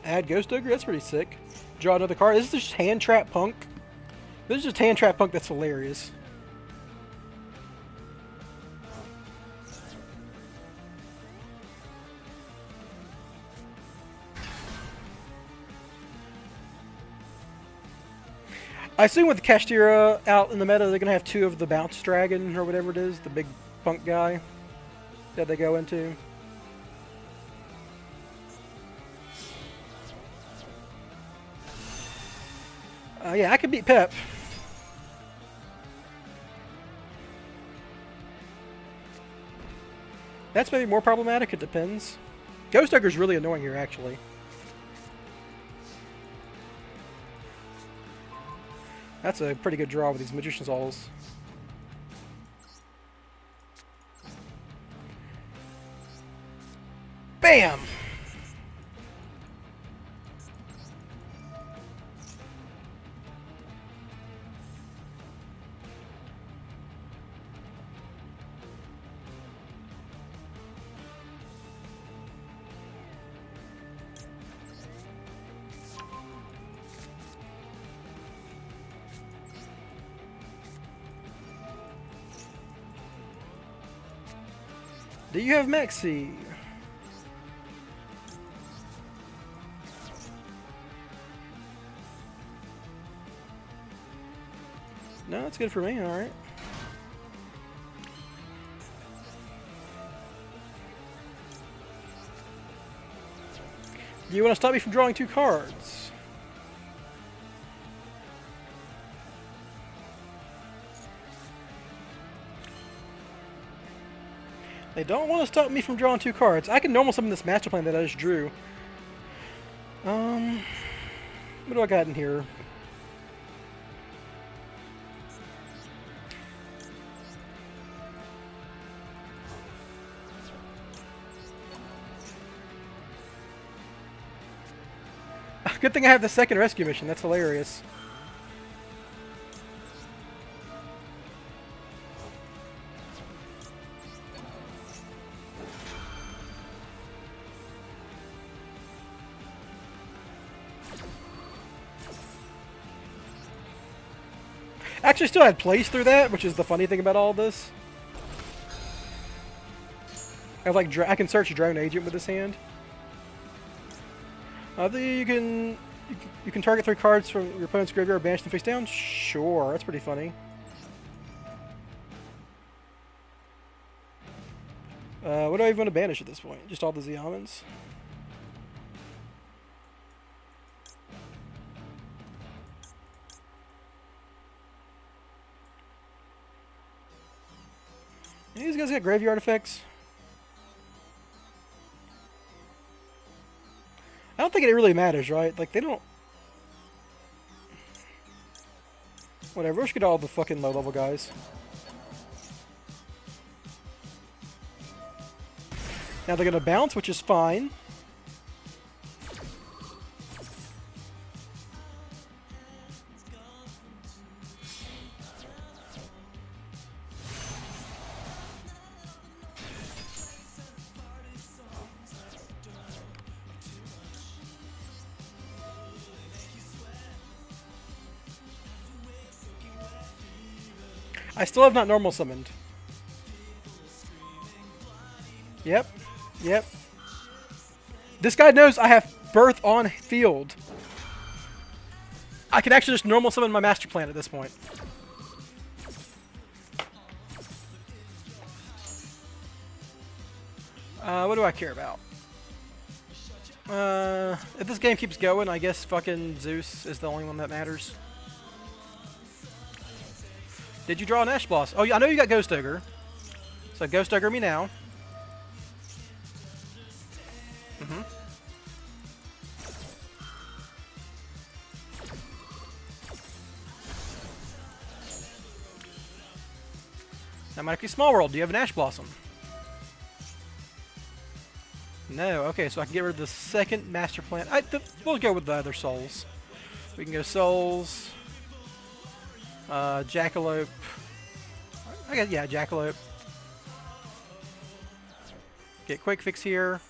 Add Ghost Ogre, that's pretty sick. Draw another card. This is just Hand Trap Punk. This is just Hand Trap Punk that's hilarious. I assume with the Kashtira out in the meta, they're going to have two of the Bounce Dragon, or whatever it is, the big punk guy that they go into. Yeah, I could beat Pep. That's maybe more problematic, it depends. Ghost Ogre's really annoying here, actually. That's a pretty good draw with these Magician's Alls. Bam! Do you have Maxi? No, that's good for me, alright. Do you want to stop me from drawing two cards? They don't want to stop me from drawing two cards. I can normal summon this master plan that I just drew. What do I got in here? Good thing I have the second rescue mission. That's hilarious. Actually, still had plays through that, which is the funny thing about all this. I have like I can search drone agent with this hand. You can target 3 cards from your opponent's graveyard, banish them face down. Sure, that's pretty funny. What do I even want to banish at this point? Just all the Zeomans? These guys got graveyard effects. I don't think it really matters, right? Like, they don't... Whatever, let's get all the fucking low-level guys. Now they're gonna bounce, which is fine. I still have not normal summoned. Yep. Yep. This guy knows I have birth on field. I can actually just normal summon my master plan at this point. What do I care about? If this game keeps going, I guess fucking Zeus is the only one that matters. Did you draw an Ash Blossom? Oh, yeah, I know you got Ghost Ogre. So Ghost Ogre me now. That might be Small World. Do you have an Ash Blossom? No. Okay, so I can get rid of the second Master Plan. We'll go with the other Souls. We can go Souls. Jackalope. I guess, yeah, Jackalope. Get Quick Fix here.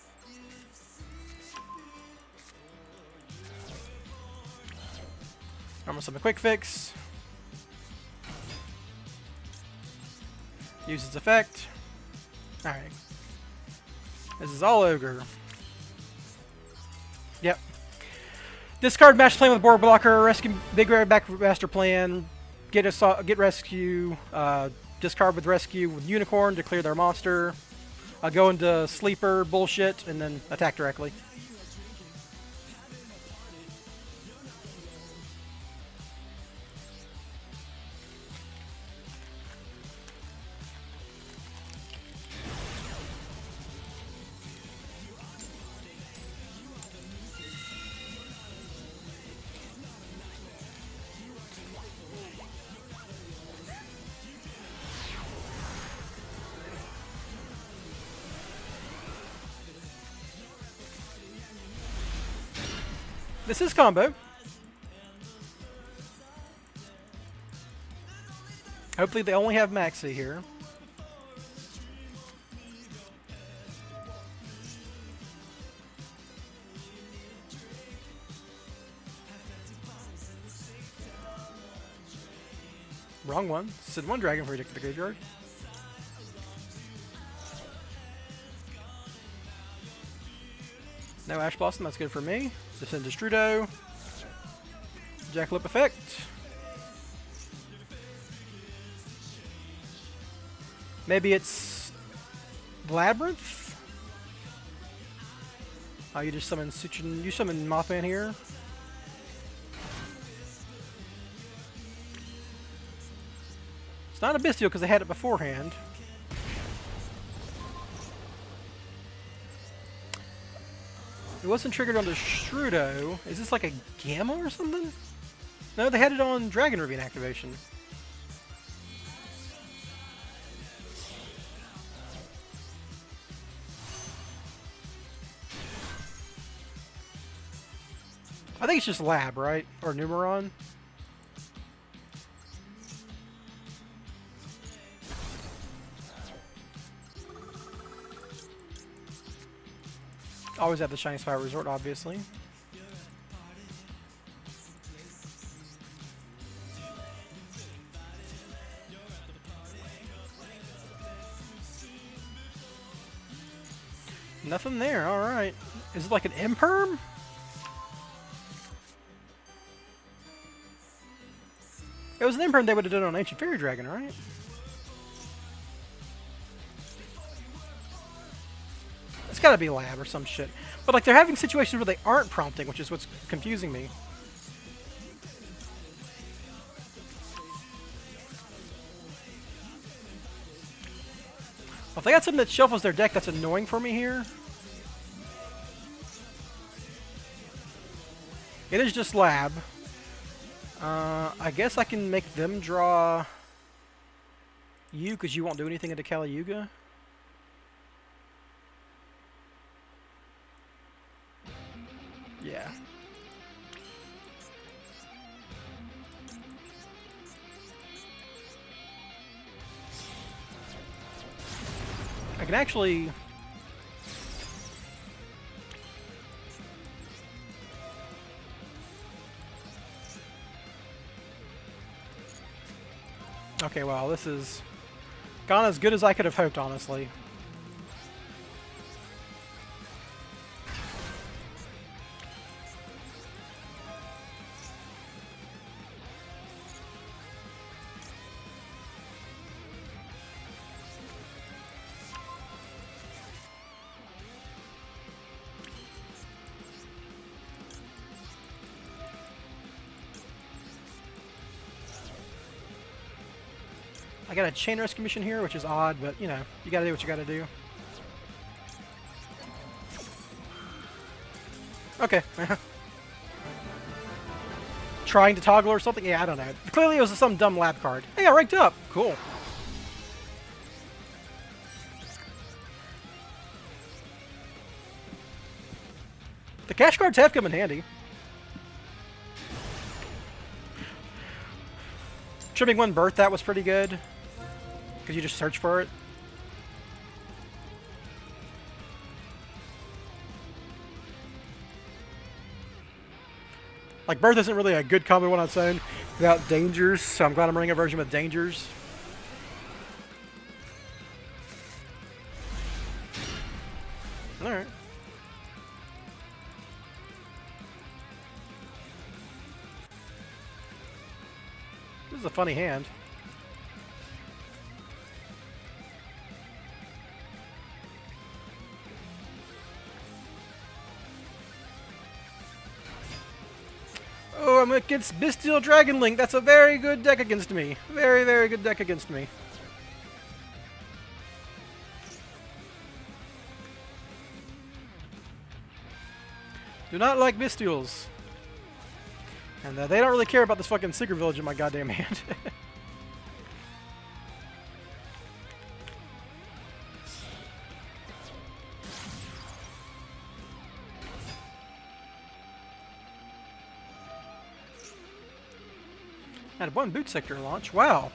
Normal summon Quick Fix. Use its effect. Alright. This is all Ogre. Yep. Discard Master Plan with Board Blocker. Rescue Big Red back Master Plan. Get Rescue. Discard with Rescue with Unicorn to clear their monster. Go into Sleeper bullshit and then attack directly. This is combo. Hopefully they only have Maxi here. Wrong one. Said one dragon for the graveyard. No Ash Blossom, that's good for me. Descend to Strudo. Jackalope effect. Maybe it's Labyrinth? Oh, you just summon you summon Mothman here. It's not a Bestial because they had it beforehand. It wasn't triggered on the Shrudo. Is this like a Gamma or something? No, they had it on Dragon Ravine activation. I think it's just Lab, right? Or Numeron? Always at the Shiny Spire Resort, obviously. Nothing there, alright. Is it like an Imperm? It was an Imperm they would have done on Ancient Fairy Dragon, right? It's gotta be Lab or some shit. But like they're having situations where they aren't prompting, which is what's confusing me. Well, if they got something that shuffles their deck, that's annoying for me here. It is just Lab. I guess I can make them draw you because you won't do anything into Kali-Yuga. Yeah. I can actually... Okay, well, this is gone as good as I could have hoped, honestly. I got a Chain Rescue mission here, which is odd, but, you know, you gotta do what you gotta do. Okay. Trying to toggle or something? Yeah, I don't know. Clearly it was some dumb lab card. Hey, I ranked up! Cool. The cash cards have come in handy. Trimming one birth, that was pretty good. Because you just search for it. Like, birth isn't really a good combo on its own without dangers, so I'm glad I'm running a version with dangers. Alright. This is a funny hand. Oh, I'm against Bestial Dragon Link. That's a very good deck against me. Very, very good deck against me. Do not like Bestials. And they don't really care about this fucking Secret Village in my goddamn hand. Had one boot sector launch. Wow.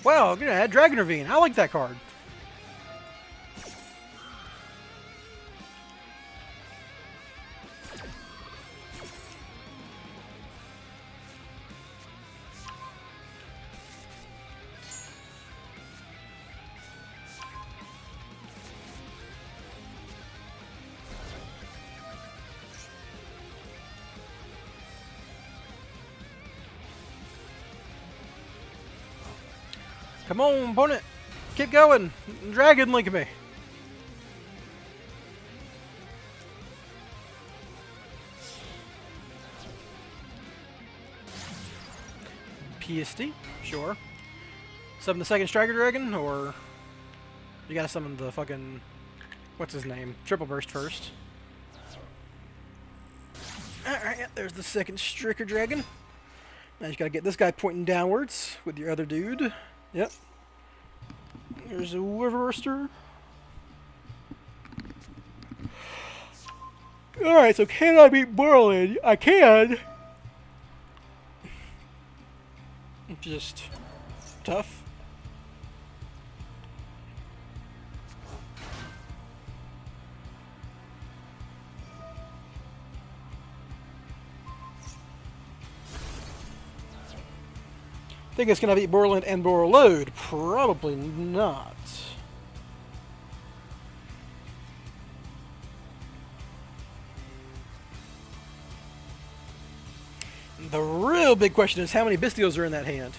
Wow, I'm gonna add Dragon Ravine. I like that card. Come on, opponent. Keep going. Dragon Link me. CST, sure. Summon the second Striker Dragon, or you gotta summon the fucking, what's his name? Triple Burst first. Alright, there's the second Striker Dragon. Now you just gotta get this guy pointing downwards with your other dude. Yep. There's a Riverster. Alright, so can I beat Borland? I can. Just tough. Think it's gonna beat Borland and Borload? Probably not. The real big question is how many Bystials are in that hand.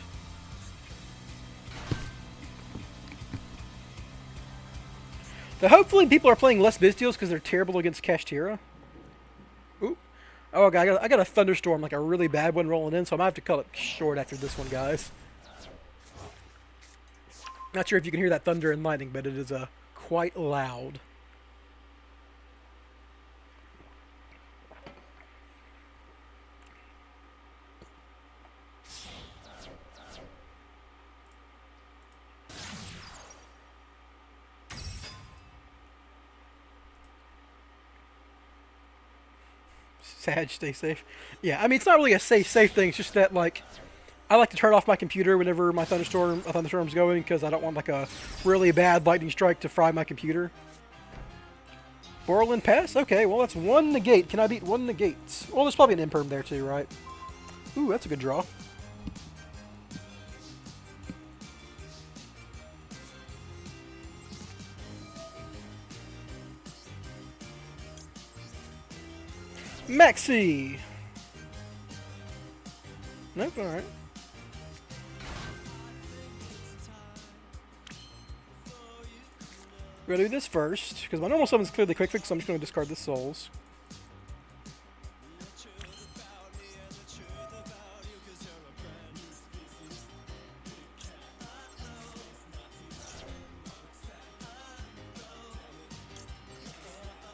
So hopefully people are playing less Bystials because they're terrible against Kashtira. Ooh. Oh, okay, I got a Thunderstorm, like a really bad one rolling in, so I might have to cut it short after this one, guys. Not sure if you can hear that thunder and lightning, but it is quite loud. Sag, stay safe. Yeah, I mean, it's not really a safe thing. It's just that, like, I like to turn off my computer whenever my thunderstorm's going because I don't want, like, a really bad lightning strike to fry my computer. Borland pass? Okay, well, that's one negate. Can I beat one negate? Well, there's probably an imperm there, too, right? Ooh, that's a good draw. Maxi! Nope, alright. We're gonna do this first, because my normal summon's clearly quick fix, so I'm just gonna discard the souls.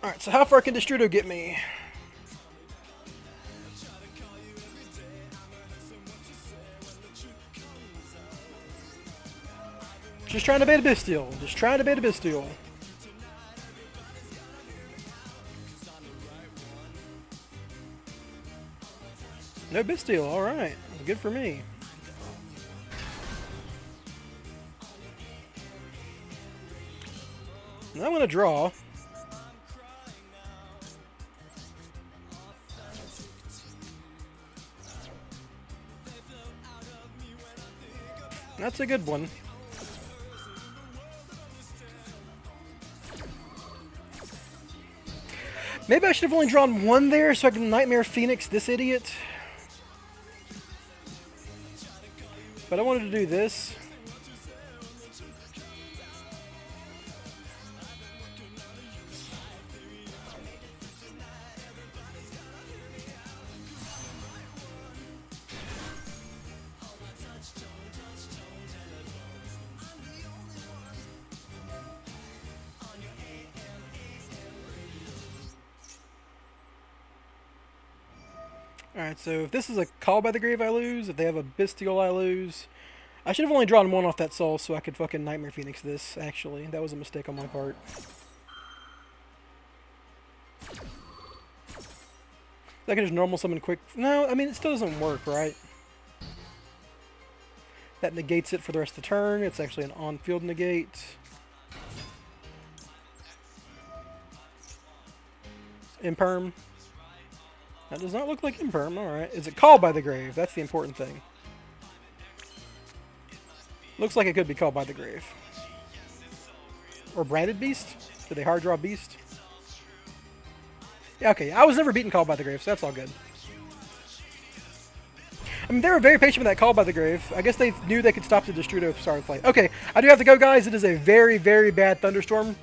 Alright, so how far can Destrudo get me? Just trying to bait a Bystial. Just trying to bait a Bystial. No Bystial, alright. Good for me. Now I'm going to draw. That's a good one. Maybe I should have only drawn one there so I can Nightmare Phoenix this idiot. But I wanted to do this. Alright, so if this is a Call by the Grave, I lose. If they have a Bystial, I lose. I should have only drawn one off that soul so I could fucking Nightmare Phoenix this, actually. That was a mistake on my part. I can just normal summon quick. No, I mean, it still doesn't work, right? That negates it for the rest of the turn. It's actually an on-field negate. Imperm. That does not look like Imperm, alright. Is it Called by the Grave? That's the important thing. Looks like it could be Called by the Grave. Or Branded Beast? Did they hard draw Beast? Yeah, okay, I was never beaten Called by the Grave, so that's all good. I mean, they were very patient with that call by the grave. I guess they knew they could stop the Destrudo starting flight. Okay, I do have to go, guys. It is a very, very bad thunderstorm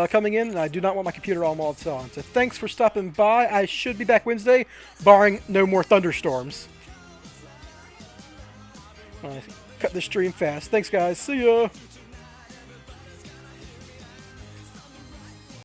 coming in, and I do not want my computer all while it's on. So thanks for stopping by. I should be back Wednesday, barring no more thunderstorms. Cut this stream fast. Thanks, guys. See ya.